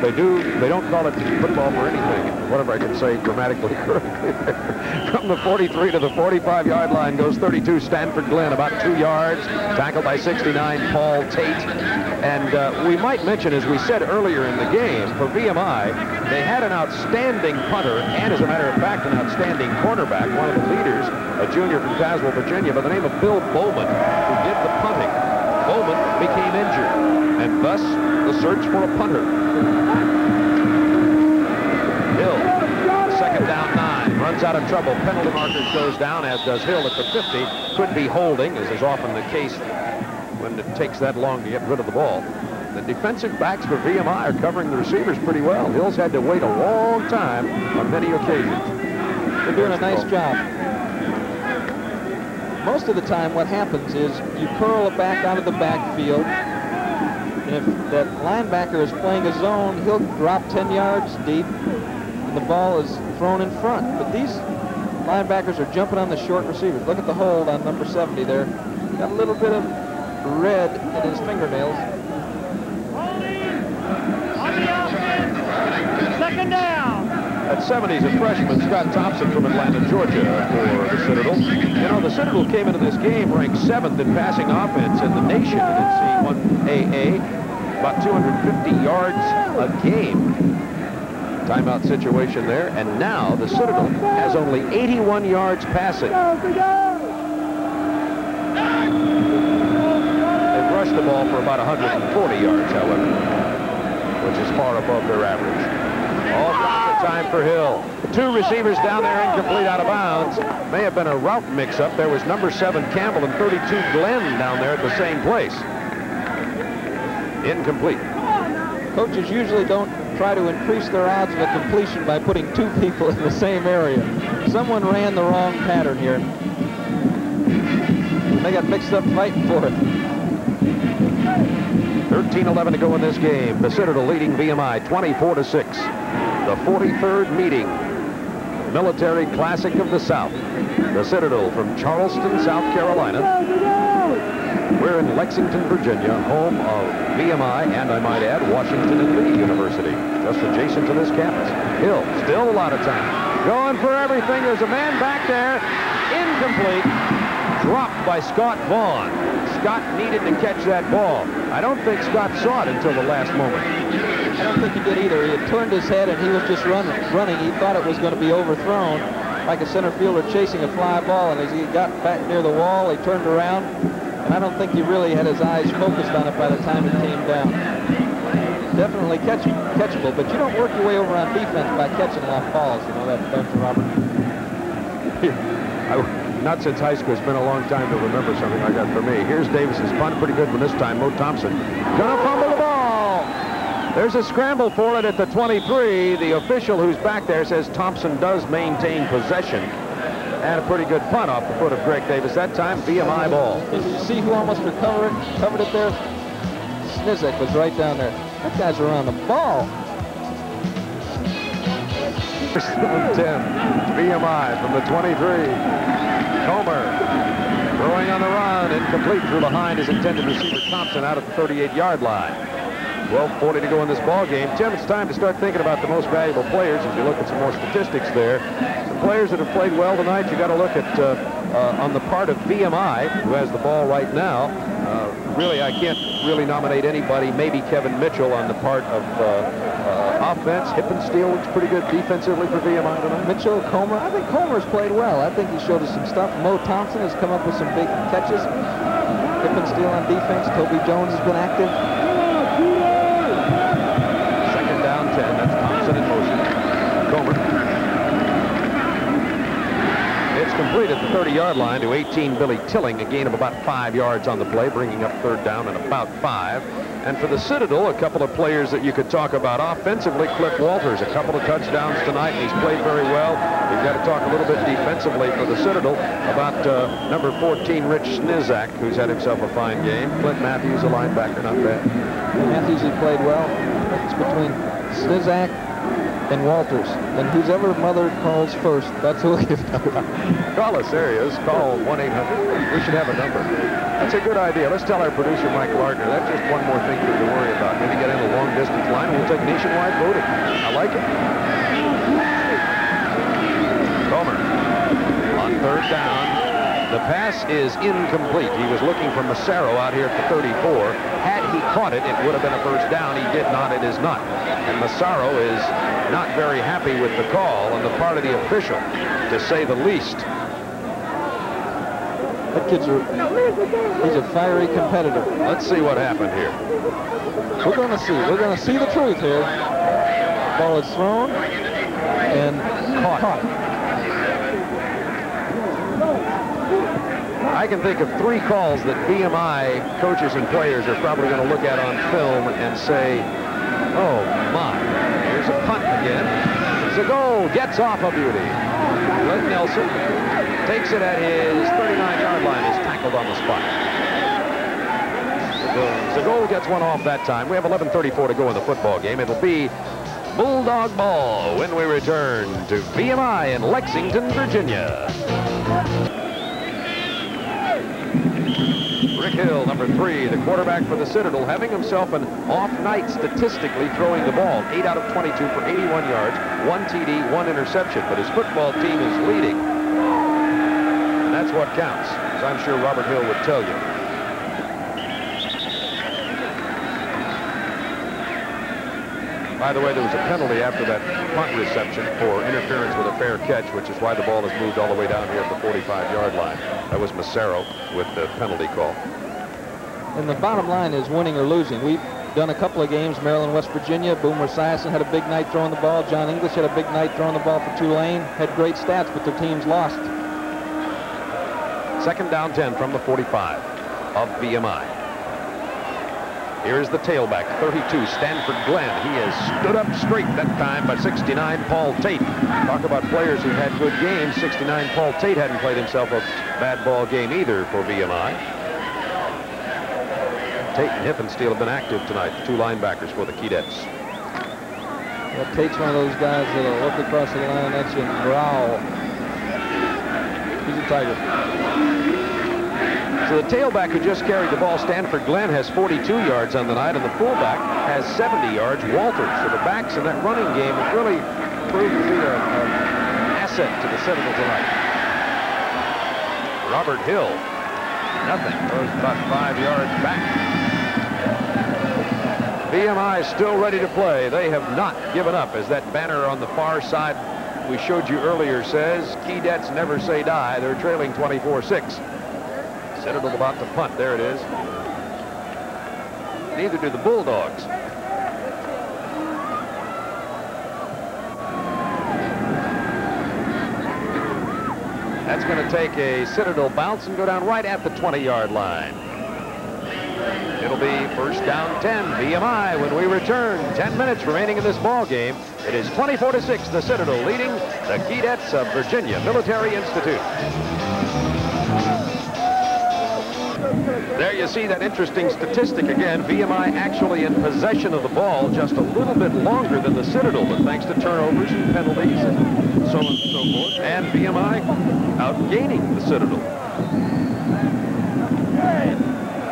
Speaker 10: They don't call it football for anything. Whatever I can say grammatically correctly there. From the 43 to the 45-yard line goes 32 Stanford Glenn, about 2 yards. Tackled by 69 Paul Tate. And we might mention, as we said earlier in the game, for VMI, they had an outstanding punter and, as a matter of fact, an outstanding cornerback, one of the leaders, a junior from Tazewell, Virginia, by the name of Bill Bowman, who did the punting. Bowman became injured, and thus the search for a punter. Hill, second down 9, runs out of trouble. Penalty marker goes down, as does Hill at the 50. Could be holding, as is often the case when it takes that long to get rid of the ball. The defensive backs for VMI are covering the receivers pretty well. Hill's had to wait a long time on many occasions.
Speaker 3: They're doing a nice job. Most of the time what happens is you curl it back out of the backfield, and if that linebacker is playing a zone, he'll drop 10 yards deep, and the ball is thrown in front. But these linebackers are jumping on the short receivers. Look at the hold on number 70 there. Got a little bit of red in his fingernails.
Speaker 6: Second down.
Speaker 10: At 70's a freshman, Scott Thompson from Atlanta, Georgia, for the Citadel. You know, the Citadel came into this game ranked 7th in passing offense in the nation in NC1AA, about 250 yards a game. Timeout situation there, and now the Citadel has only 81 yards passing. They've rushed the ball for about 140 yards, however, which is far above their average. All time for Hill. 2 receivers down there incomplete, out of bounds. May have been a route mix-up. There was number 7 Campbell and 32 Glenn down there at the same place. Incomplete.
Speaker 3: Coaches usually don't try to increase their odds of a completion by putting 2 people in the same area. Someone ran the wrong pattern here. They got mixed up fighting for it.
Speaker 10: 13-11 to go in this game. The Citadel leading VMI 24-6. The 43rd meeting, Military Classic of the South. The Citadel from Charleston, South Carolina. We're in Lexington, Virginia, home of VMI and, I might add, Washington and Lee University, just adjacent to this campus. Hill, still a lot of time. Going for everything. There's a man back there. Incomplete. Dropped by Scott Vaughn. Scott needed to catch that ball. I don't think Scott saw it until the last moment.
Speaker 3: I don't think he did either. He had turned his head and he was just running. He thought it was going to be overthrown, like a center fielder chasing a fly ball. And as he got back near the wall, he turned around. And I don't think he really had his eyes focused on it by the time it came down. Definitely catchable, but you don't work your way over on defense by catching off balls. You know that, don't you, Robert?
Speaker 10: Not since high school. It's been a long time to remember something like that for me. Here's Davis's punt. Pretty good one this time. Mo Thompson gonna fumble the ball. There's a scramble for it at the 23. The official who's back there says Thompson does maintain possession. And a pretty good punt off the foot of Greg Davis. That time, VMI ball.
Speaker 3: Did you see who almost covered it there? Snizek was right down there. That guy's around the ball.
Speaker 10: First and 10. VMI from the 23. Comer throwing on the run. Incomplete. Threw behind his intended receiver Thompson out at the 38-yard line. 12:40 to go in this ball game. Jim, it's time to start thinking about the most valuable players. As you look at some more statistics there, some players that have played well tonight, you got to look at on the part of VMI, who has the ball right now. Really, I can't really nominate anybody. Maybe Kevin Mitchell on the part of offense. Hippensteel looks pretty good defensively for VMI tonight.
Speaker 3: Mitchell, Comer. I think Comer's played well. I think he showed us some stuff. Mo Thompson has come up with some big catches. Hippensteel on defense. Toby Jones has been active.
Speaker 10: Second down 10. That's Thompson in motion. Comer. It's complete at the 30-yard line to 18 Billy Tilling, a gain of about 5 yards on the play, bringing up third down and about 5. And for the Citadel, a couple of players that you could talk about offensively. Cliff Walters, a couple of touchdowns tonight, and he's played very well. We've got to talk a little bit defensively for the Citadel about number 14, Rich Snizak, who's had himself a fine game. Clint Matthews, a linebacker, not bad.
Speaker 3: Matthews has played well. It's between Snizak and Walters. And whoever mother calls first, that's who will give it.
Speaker 10: Call us, there he is. Call 1-800. We should have a number. That's a good idea. Let's tell our producer, Mike Lardner. That's just one more thing to worry about. Maybe get in a long-distance line, and we'll take nationwide voting. I like it. Comer on third down. The pass is incomplete. He was looking for Massaro out here at the 34. Had he caught it, it would have been a first down. He did not. It is not. And Massaro is not very happy with the call on the part of the official, to say the least.
Speaker 3: That kid's he's a fiery competitor.
Speaker 10: Let's see what happened here.
Speaker 3: We're going to see. We're going to see the truth here. Ball is thrown and caught.
Speaker 10: I can think of 3 calls that VMI coaches and players are probably going to look at on film and say, oh my, here's a punt again. Zago gets off a beauty. Glenn Nelson takes it at his 39-yard line, is tackled on the spot. Zago gets one off that time. We have 11:34 to go in the football game. It'll be Bulldog ball when we return to VMI in Lexington, Virginia. Rick Hill, number 3, the quarterback for the Citadel, having himself an off night statistically throwing the ball. 8 out of 22 for 81 yards, 1 TD, 1 interception. But his football team is leading. And that's what counts, as I'm sure Robert Hill would tell you. By the way, there was a penalty after that punt reception for interference with a fair catch, which is why the ball has moved all the way down here at the 45-yard line. That was Massaro with the penalty call.
Speaker 3: And the bottom line is winning or losing. We've done a couple of games, Maryland, West Virginia. Boomer Esiason had a big night throwing the ball. John English had a big night throwing the ball for Tulane. Had great stats, but their teams lost.
Speaker 10: Second down 10 from the 45 of VMI. Here's the tailback, 32, Stanford Glenn. He has stood up straight that time by 69, Paul Tate. Talk about players who've had good games. 69, Paul Tate hadn't played himself a bad ball game either for VMI. Tate and Hippensteel have been active tonight, the 2 linebackers for the Keydets.
Speaker 3: Well, Tate's one of those guys that'll look across the line at you and growl. He's a tiger.
Speaker 10: So the tailback who just carried the ball, Stanford Glenn, has 42 yards on the night, and the fullback has 70 yards, Walters. So the backs in that running game have really proved to be an asset to the Citadel tonight. Robert Hill Nothing. Goes about 5 yards back. VMI still ready to play. They have not given up, as that banner on the far side we showed you earlier says. Keydets never say die. They're trailing 24-6. Citadel about to punt. There it is. Neither do the Bulldogs. That's going to take a Citadel bounce and go down right at the 20-yard line. It'll be first down 10, VMI, when we return. 10 minutes remaining in this ball game. It is 24-6, the Citadel leading the Keydets of Virginia Military Institute. There you see that interesting statistic again. VMI actually in possession of the ball just a little bit longer than the Citadel, but thanks to turnovers and penalties and so on and so forth. And VMI outgaining the Citadel.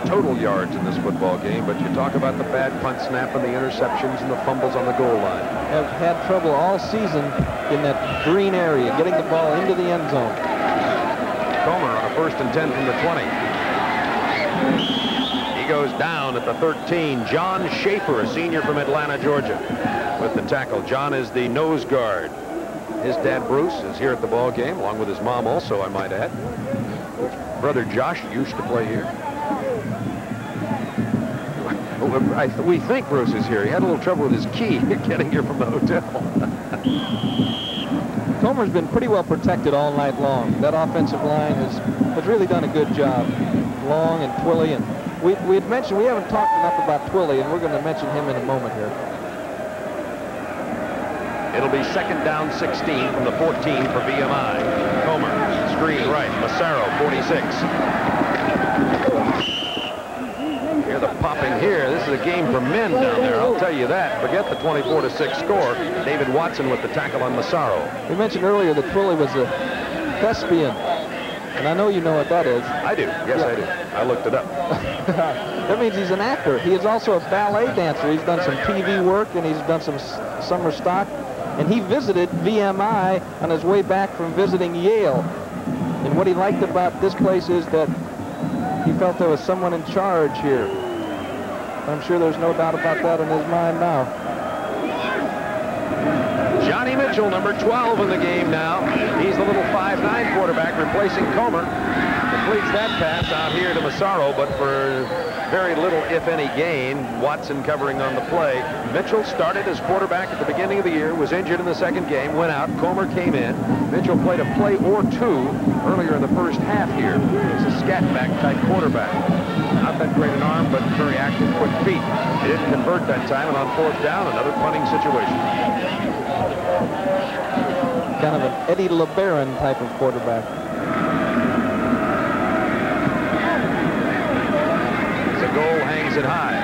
Speaker 10: Total yards in this football game, but you talk about the bad punt snap and the interceptions and the fumbles on the goal line.
Speaker 3: Have had trouble all season in that green area, getting the ball into the end zone.
Speaker 10: Comer on a 1st and 10 from the 20. He goes down at the 13. John Schaefer, a senior from Atlanta, Georgia, with the tackle. John is the nose guard. His dad, Bruce, is here at the ball game, along with his mom also, I might add. Brother Josh used to play here. We think Bruce is here. He had a little trouble with his key getting here from the hotel.
Speaker 3: Comer's been pretty well protected all night long. That offensive line has really done a good job. Long and Twilly, and we had mentioned, we haven't talked enough about Twilly, and we're going to mention him in a moment here.
Speaker 10: It'll be second down 16 from the 14 for VMI. Comer, screen right. Massaro, 46. Hear the popping here. This is a game for men down there, I'll tell you that. Forget the 24-6 score. David Watson with the tackle on Massaro.
Speaker 3: We mentioned earlier that Twilly was a thespian, and I know you know what that is.
Speaker 10: I do. Yes, I do. I looked it up.
Speaker 3: That means he's an actor. He is also a ballet dancer. He's done some TV work, and he's done some summer stock. And he visited VMI on his way back from visiting Yale. And what he liked about this place is that he felt there was someone in charge here. I'm sure there's no doubt about that in his mind now.
Speaker 10: Johnny Mitchell, number 12 in the game now. He's the little 5'9" quarterback replacing Comer. Completes that pass out here to Massaro, but for very little, if any, gain. Watson covering on the play. Mitchell started as quarterback at the beginning of the year, was injured in the second game, went out. Comer came in. Mitchell played a play or two earlier in the first half here. He's a scat-back type quarterback. Not that great an arm, but very active, quick feet. He didn't convert that time, and on 4th down, another punting situation.
Speaker 3: Kind of an Eddie LeBaron type of quarterback.
Speaker 10: The goal hangs it high.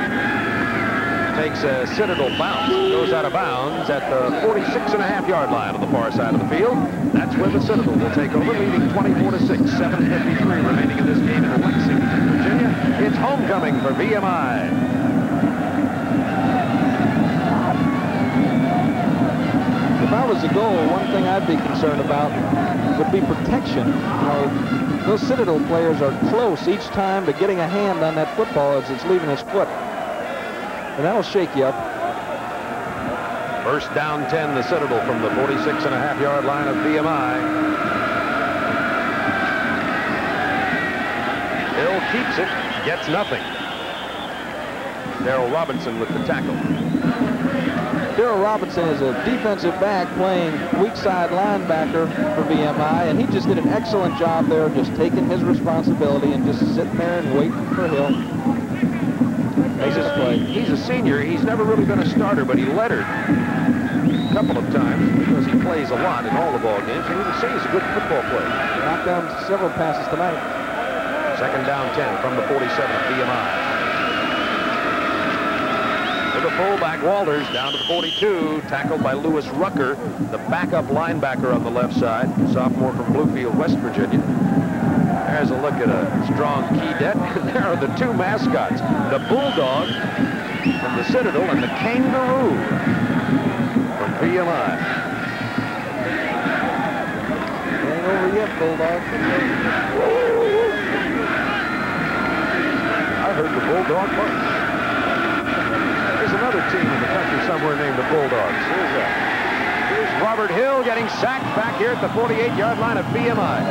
Speaker 10: Takes a Citadel bounce. Goes out of bounds at the 46.5-yard line on the far side of the field. That's where the Citadel will take over, leading 24-6. 7:53 remaining in this game in Lexington, Virginia. It's homecoming for VMI.
Speaker 3: If I was the goal, one thing I'd be concerned about would be protection. You know, those Citadel players are close each time to getting a hand on that football as it's leaving his foot. And that'll shake you up.
Speaker 10: First down 10, the Citadel from the 46.5-yard line of VMI. Hill keeps it, gets nothing. Darrell Robinson with the tackle.
Speaker 3: Darrell Robinson is a defensive back playing weak side linebacker for VMI, and he just did an excellent job there, just taking his responsibility and just sitting there and waiting for Hill.
Speaker 10: He's a senior. He's never really been a starter, but he lettered a couple of times because he plays a lot in all the ball games. And you can see he's a good football player.
Speaker 3: Knocked down several passes tonight.
Speaker 10: Second down 10 from the 47 of VMI. The fullback Walters down to the 42, tackled by Lewis Rucker, the backup linebacker on the left side, sophomore from Bluefield, West Virginia. There's a look at a strong Keydet. There are the two mascots, the Bulldog from the Citadel and the Kangaroo from VMI.
Speaker 3: Ain't over yet, Bulldog.
Speaker 10: I heard the Bulldog bark. There's another team in the country somewhere named the Bulldogs. Here's Robert Hill getting sacked back here at the 48-yard line of VMI.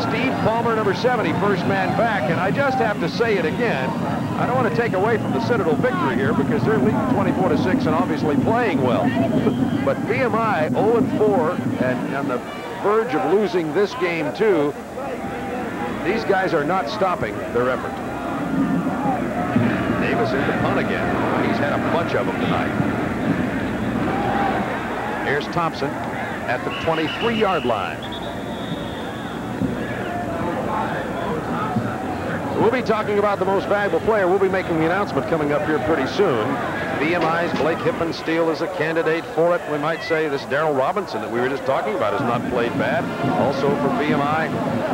Speaker 10: Steve Palmer, number 70, first man back, and I just have to say it again. I don't want to take away from the Citadel victory here because they're leading 24-6 and obviously playing well. But VMI 0-4 and on the verge of losing this game too. These guys are not stopping their effort. Davis in the punt again. He's had a bunch of them tonight. Here's Thompson at the 23-yard line. We'll be talking about the most valuable player. We'll be making the announcement coming up here pretty soon. VMI's Blake Hippensteel is a candidate for it. We might say this Darrell Robinson that we were just talking about has not played bad. Also for VMI,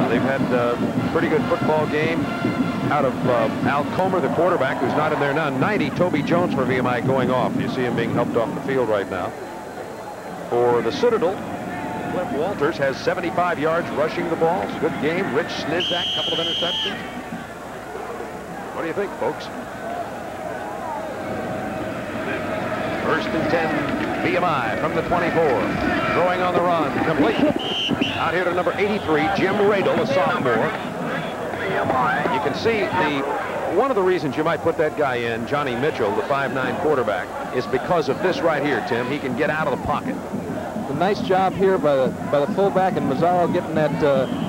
Speaker 10: they've had a pretty good football game out of Al Comer, the quarterback, who's not in there now. 90, Toby Jones for VMI going off. You see him being helped off the field right now. For the Citadel, Cliff Walters has 75 yards rushing the ball. It's a good game. Rich Snizak, couple of interceptions. What do you think, folks? First and 10, VMI from the 24. Throwing on the run, complete. Out here to number 83, Jim Radel, a sophomore. You can see one of the reasons you might put that guy in, Johnny Mitchell, the 5'9 quarterback, is because of this right here, Tim. He can get out of the pocket.
Speaker 3: A nice job here by the fullback and Mazzaro getting that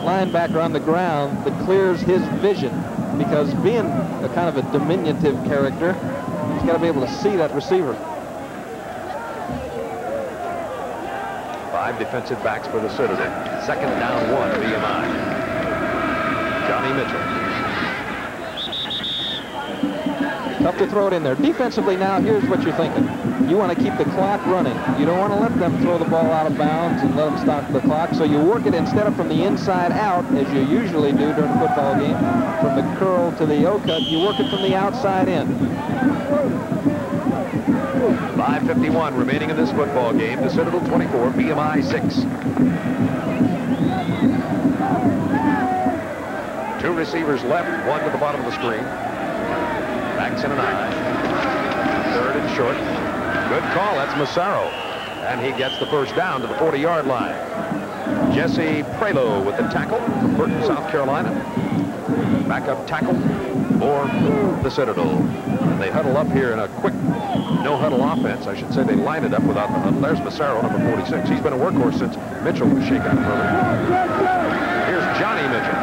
Speaker 3: linebacker on the ground that clears his vision, because being a kind of a diminutive character, he's got to be able to see that receiver.
Speaker 10: 5 defensive backs for the Citadel. Second down 1, VMI. Johnny Mitchell.
Speaker 3: Tough to throw it in there. Defensively now, here's what you're thinking. You want to keep the clock running. You don't want to let them throw the ball out of bounds and let them stop the clock. So you work it instead of from the inside out, as you usually do during a football game, from the curl to the O-cut. You work it from the outside in.
Speaker 10: 5:51 remaining in this football game. The Citadel 24, VMI 6. 2 receivers left, 1 to the bottom of the screen. Backs in an eye. Third and short. Good call. That's Massaro. And he gets the first down to the 40-yard line. Jesse Prelo with the tackle from Burton, South Carolina. Backup tackle for the Citadel. And they huddle up here in a quick no-huddle offense. I should say they line it up without the huddle. There's Massaro, number 46. He's been a workhorse since Mitchell was shaken up earlier. Here's Johnny Mitchell.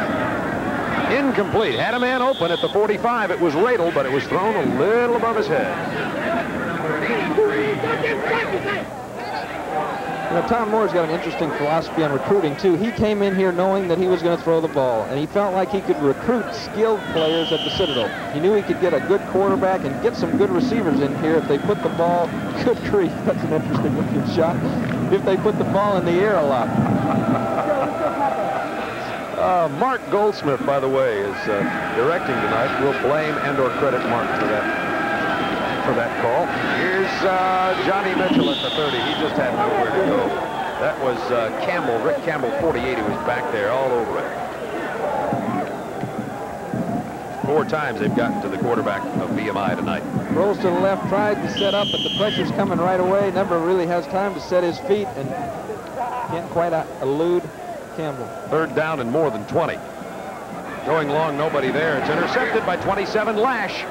Speaker 10: Incomplete. Had a man open at the 45. It was Radel, but it was thrown a little above his head.
Speaker 3: You know, Tom Moore's got an interesting philosophy on recruiting, too. He came in here knowing that he was going to throw the ball, and he felt like he could recruit skilled players at the Citadel. He knew he could get a good quarterback and get some good receivers in here if they put the ball, good grief, that's an interesting looking shot, if they put the ball in the air a lot.
Speaker 10: Mark Goldsmith, by the way, is directing tonight. We'll blame and/or credit Mark for that call. Here's Johnny Mitchell at the 30. He just had nowhere to go. That was Campbell, Rick Campbell, 48. He was back there all over it. 4 times they've gotten to the quarterback of VMI tonight.
Speaker 3: Rolls to the left, tried to set up, but the pressure's coming right away. Never really has time to set his feet and can't quite elude Campbell.
Speaker 10: Third down and more than 20. Going long, nobody there. It's intercepted by 27, Lash.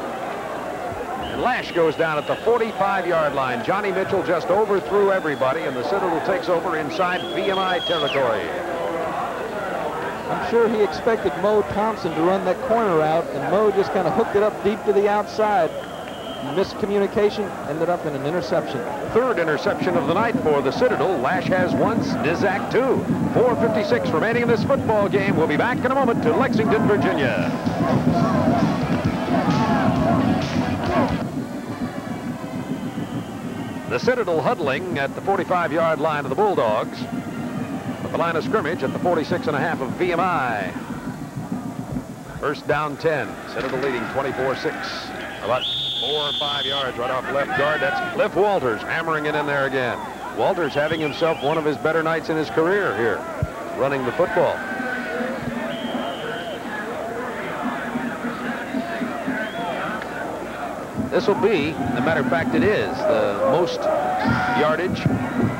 Speaker 10: And Lash goes down at the 45-yard line. Johnny Mitchell just overthrew everybody, and the Citadel takes over inside VMI territory.
Speaker 3: I'm sure he expected Mo Thompson to run that corner out, and Mo just kind of hooked it up deep to the outside. Miscommunication ended up in an interception.
Speaker 10: Third interception of the night for the Citadel. Lash has 1, Snizak 2. 4:56 remaining in this football game. We'll be back in a moment to Lexington, Virginia. The Citadel huddling at the 45-yard line of the Bulldogs. At the line of scrimmage at the 46.5 of VMI. First down 10. Citadel leading 24-6. About 4 or 5 yards right off left guard. That's Cliff Walters hammering it in there again. Walters having himself one of his better nights in his career here, running the football. this will be, as a matter of fact, it is the most yardage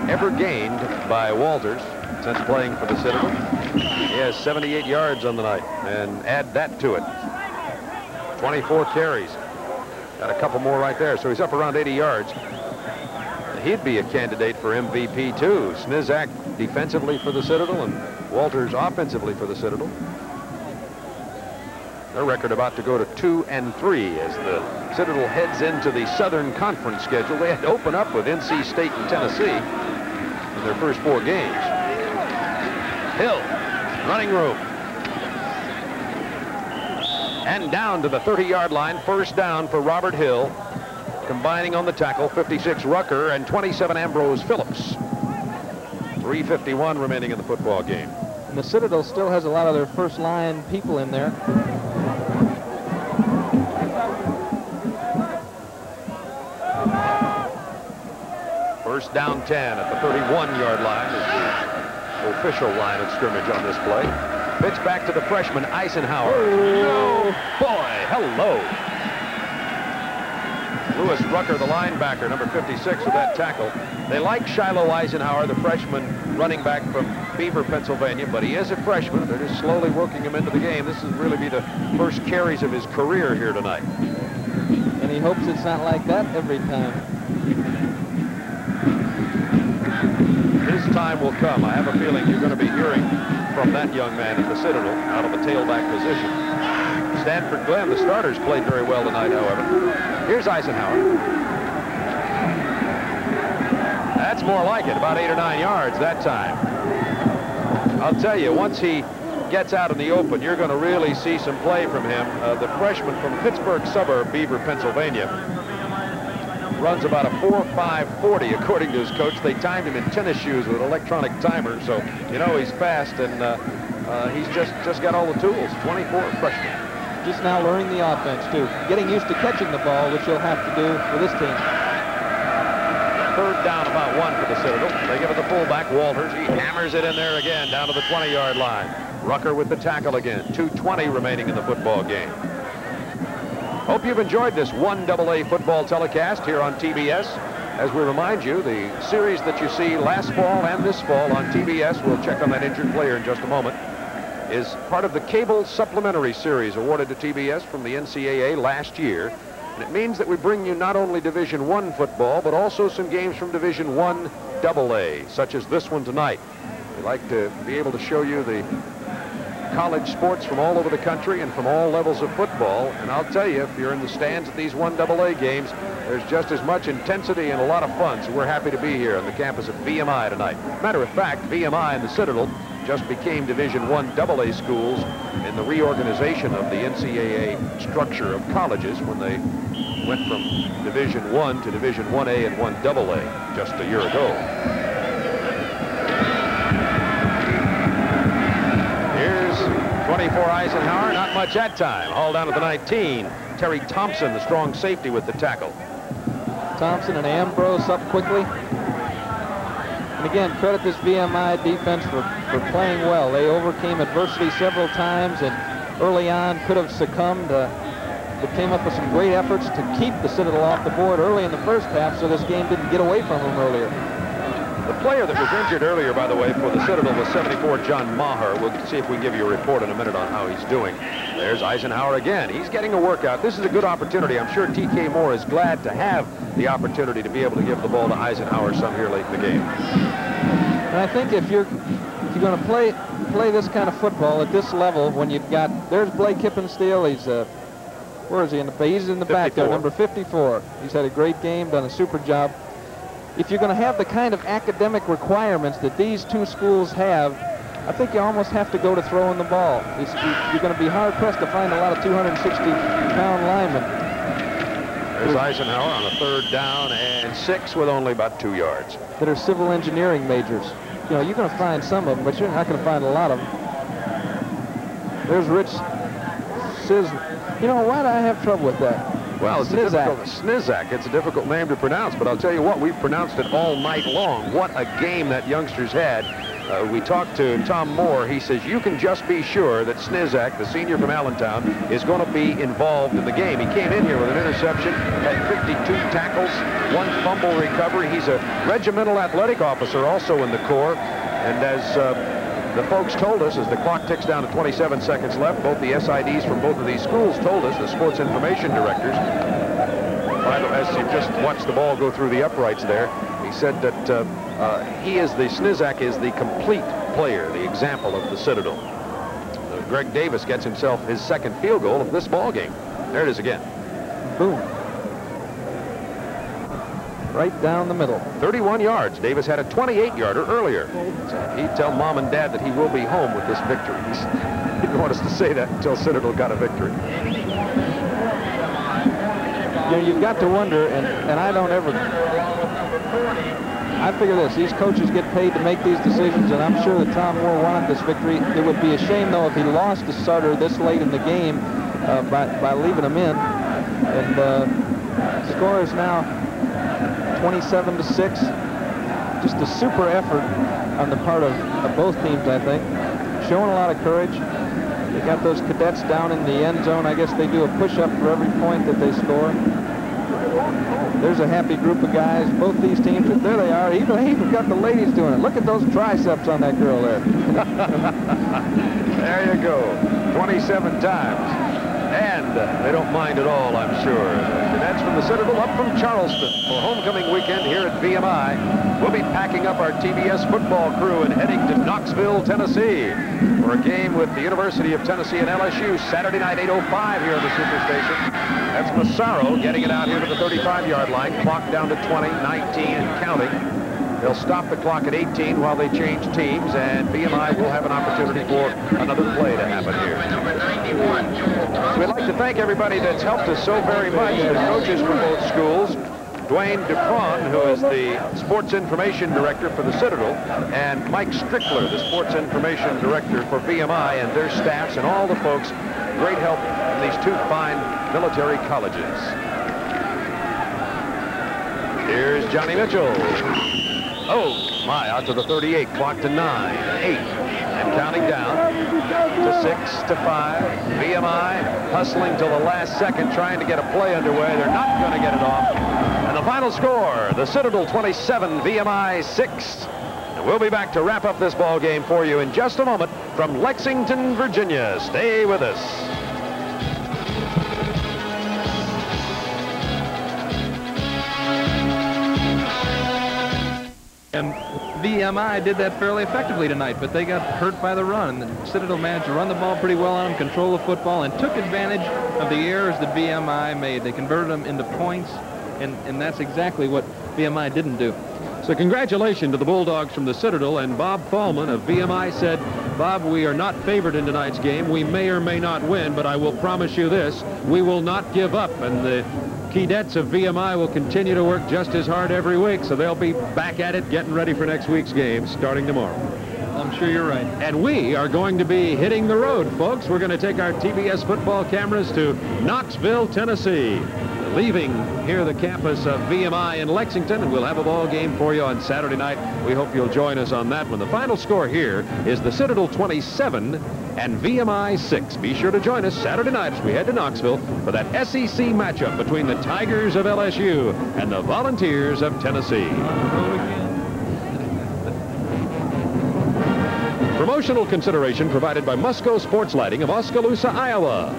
Speaker 10: ever gained by Walters since playing for the Citadel. He has 78 yards on the night, and add that to it. 24 carries. Got a couple more right there, so he's up around 80 yards. He'd be a candidate for MVP, too. Snizak defensively for the Citadel and Walters offensively for the Citadel. Their record about to go to 2-3 as the Citadel heads into the Southern Conference schedule. They had to open up with NC State and Tennessee in their first 4 games. Hill, running room. And down to the 30-yard line, first down for Robert Hill. Combining on the tackle, 56 Rucker and 27 Ambrose Phillips. 3:51 remaining in the football game.
Speaker 3: And the Citadel still has a lot of their first line people in there.
Speaker 10: First down 10 at the 31-yard line is the official line of scrimmage on this play. Pitch back to the freshman Eisenhower. Oh, boy, hello. Lewis Rucker, the linebacker, number 56 with that tackle. They like Shiloh Eisenhower, the freshman running back from Beaver, Pennsylvania, but he is a freshman. They're just slowly working him into the game. This will really be the first carries of his career here tonight.
Speaker 3: And he hopes it's not like that every time.
Speaker 10: His time will come. I have a feeling you're going to be hearing from that young man at the Citadel out of the tailback position. Stanford Glenn, the starters, played very well tonight, however. Here's Eisenhower. That's more like it, about 8 or 9 yards that time. I'll tell you, once he gets out in the open, you're going to really see some play from him. The freshman from Pittsburgh suburb, Beaver, Pennsylvania, runs about a 4.540 according to his coach. They timed him in tennis shoes with an electronic timer, so you know he's fast, and he's just got all the tools. 24 freshman.
Speaker 3: Just now learning the offense, too. Getting used to catching the ball, which he'll have to do with this team.
Speaker 10: Third down, about 1 for the Citadel. They give it the fullback, Walters. He hammers it in there again, down to the 20-yard line. Rucker with the tackle again. 2:20 remaining in the football game. Hope you've enjoyed this 1AA football telecast here on TBS. As we remind you, the series that you see last fall and this fall on TBS, we'll check on that injured player in just a moment, is part of the cable supplementary series awarded to TBS from the NCAA last year. And it means that we bring you not only Division I football, but also some games from Division I AA, such as this one tonight. We like to be able to show you the college sports from all over the country and from all levels of football. And I'll tell you, if you're in the stands at these 1AA games, there's just as much intensity and a lot of fun. So we're happy to be here on the campus of VMI tonight. Matter of fact, VMI and the Citadel just became Division I AA schools in the reorganization of the NCAA structure of colleges when they went from Division I to Division 1A and 1AA just a year ago. Here's 24 Eisenhower, not much that time. Hauled down to the 19. Terry Thompson, the strong safety, with the tackle.
Speaker 3: Thompson and Ambrose up quickly. And again, credit this VMI defense for playing well. They overcame adversity several times and early on could have succumbed. But came up with some great efforts to keep the Citadel off the board early in the first half, so this game didn't get away from them earlier.
Speaker 10: The player that was injured earlier, by the way, for the Citadel was 74 John Maher. We'll see if we can give you a report in a minute on how he's doing. There's Eisenhower again. He's getting a workout. This is a good opportunity. I'm sure T.K. Moore is glad to have the opportunity to be able to give the ball to Eisenhower some here late in the game.
Speaker 3: And I think if you're going to play this kind of football at this level, when you've got, there's Blake Hippensteel. He's where is he in the? He's in the 54. Back there, number 54. He's had a great game, done a super job. If you're going to have the kind of academic requirements that these two schools have, I think you almost have to go to throwing the ball. You're going to be hard-pressed to find a lot of 260-pound linemen.
Speaker 10: There's Eisenhower on a 3rd down and 6 with only about 2 yards.
Speaker 3: That are civil engineering majors. You know, you're going to find some of them, but you're not going to find a lot of them. There's Rich Cisner. You know, why do I have trouble with that?
Speaker 10: Well, it's Snizak. It's a difficult name to pronounce, but I'll tell you what, we've pronounced it all night long. What a game that youngster's had. we talked to Tom Moore. He says you can just be sure that Snizak, the senior from Allentown, is going to be involved in the game. He came in here with an interception, had 52 tackles, 1 fumble recovery. He's a regimental athletic officer also in the Corps. And as the folks told us, as the clock ticks down to 27 seconds left, both the SIDs from both of these schools told us, the sports information directors, as you just watched the ball go through the uprights there, he said that Snizak is the complete player, the example of the Citadel. Greg Davis gets himself his 2nd field goal of this ball game. There it is again.
Speaker 3: Boom. Right down the middle.
Speaker 10: 31 yards. Davis had a 28-yarder earlier. So he'd tell Mom and Dad that he will be home with this victory. He didn't want us to say that until Citadel got a victory.
Speaker 3: You know, you've got to wonder, and I don't ever... I figure this, these coaches get paid to make these decisions, and I'm sure that Tom Moore wanted this victory. It would be a shame, though, if he lost the starter this late in the game by leaving him in. And the score is now 27-6. Just a super effort on the part of both teams, I think. Showing a lot of courage. They got those cadets down in the end zone. I guess they do a push-up for every point that they score. There's a happy group of guys. Both these teams, there they are. Even got the ladies doing it. Look at those triceps on that girl there.
Speaker 10: There you go. 27 times. And they don't mind at all, I'm sure. That's from the Citadel up from Charleston for homecoming weekend here at VMI. We'll be packing up our TBS football crew and heading to Knoxville, Tennessee for a game with the University of Tennessee and LSU Saturday night, 8:05 here on the Superstation. That's Massaro getting it out here to the 35-yard line. Clock down to 20, 19, and counting. They'll stop the clock at 18 while they change teams, and VMI will have an opportunity for another play to happen here. So we'd like to thank everybody that's helped us so very much, the coaches from both schools, Dwayne Dupron, who is the Sports Information Director for the Citadel, and Mike Strickler, the Sports Information Director for VMI, and their staffs and all the folks. Great help from these 2 fine military colleges. Here's Johnny Mitchell. Oh, my, out to the 38, clock to 9, 8, and counting down to 6, to 5. VMI hustling till the last second, trying to get a play underway. They're not going to get it off. And the final score, the Citadel 27, VMI 6. And we'll be back to wrap up this ball game for you in just a moment from Lexington, Virginia. Stay with us.
Speaker 3: And VMI did that fairly effectively tonight, but they got hurt by the run. The Citadel managed to run the ball pretty well on them, control the football, and took advantage of the errors that VMI made. They converted them into points, and that's exactly what VMI didn't do.
Speaker 1: So congratulations to the Bulldogs from the Citadel, and Bob Fallman of VMI said, Bob, we are not favored in tonight's game. We may or may not win, but I will promise you this, we will not give up. And the cadets of VMI will continue to work just as hard every week, so they'll be back at it getting ready for next week's game starting tomorrow.
Speaker 3: I'm sure you're right.
Speaker 1: And we are going to be hitting the road, folks. We're going to take our TBS football cameras to Knoxville, Tennessee, leaving here the campus of VMI in Lexington, and we'll have a ball game for you on Saturday night. We hope you'll join us on that one. The final score here is the Citadel 27 and VMI 6. Be sure to join us Saturday night as we head to Knoxville for that SEC matchup between the Tigers of LSU and the Volunteers of Tennessee. Promotional consideration provided by Musco Sports Lighting of Oskaloosa, Iowa.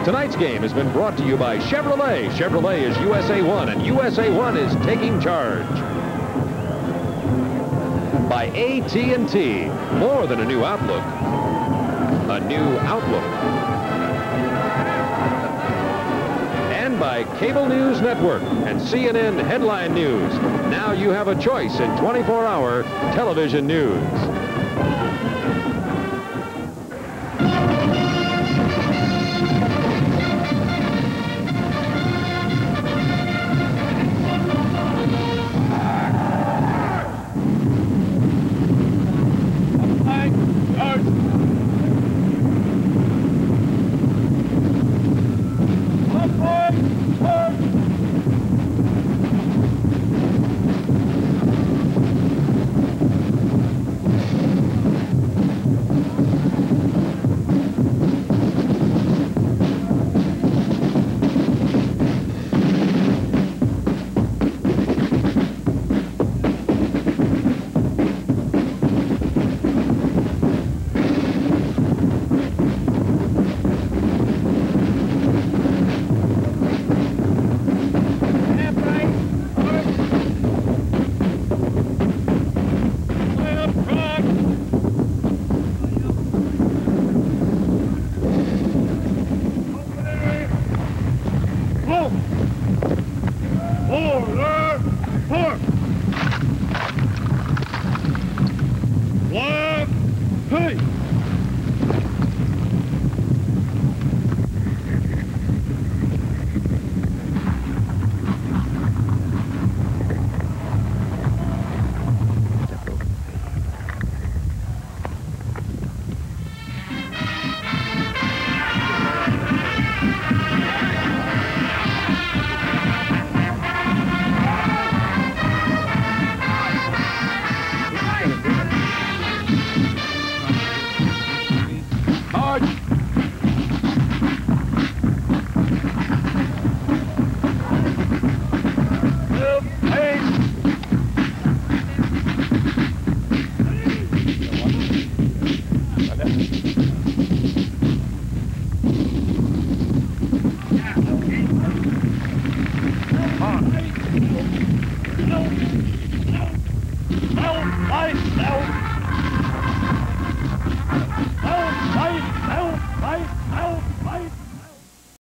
Speaker 1: Tonight's game has been brought to you by Chevrolet. Chevrolet is USA 1, and USA 1 is taking charge. By AT&T, more than a new outlook, a new outlook. And by Cable News Network and CNN Headline News. Now you have a choice in 24-hour television news.
Speaker 6: Four.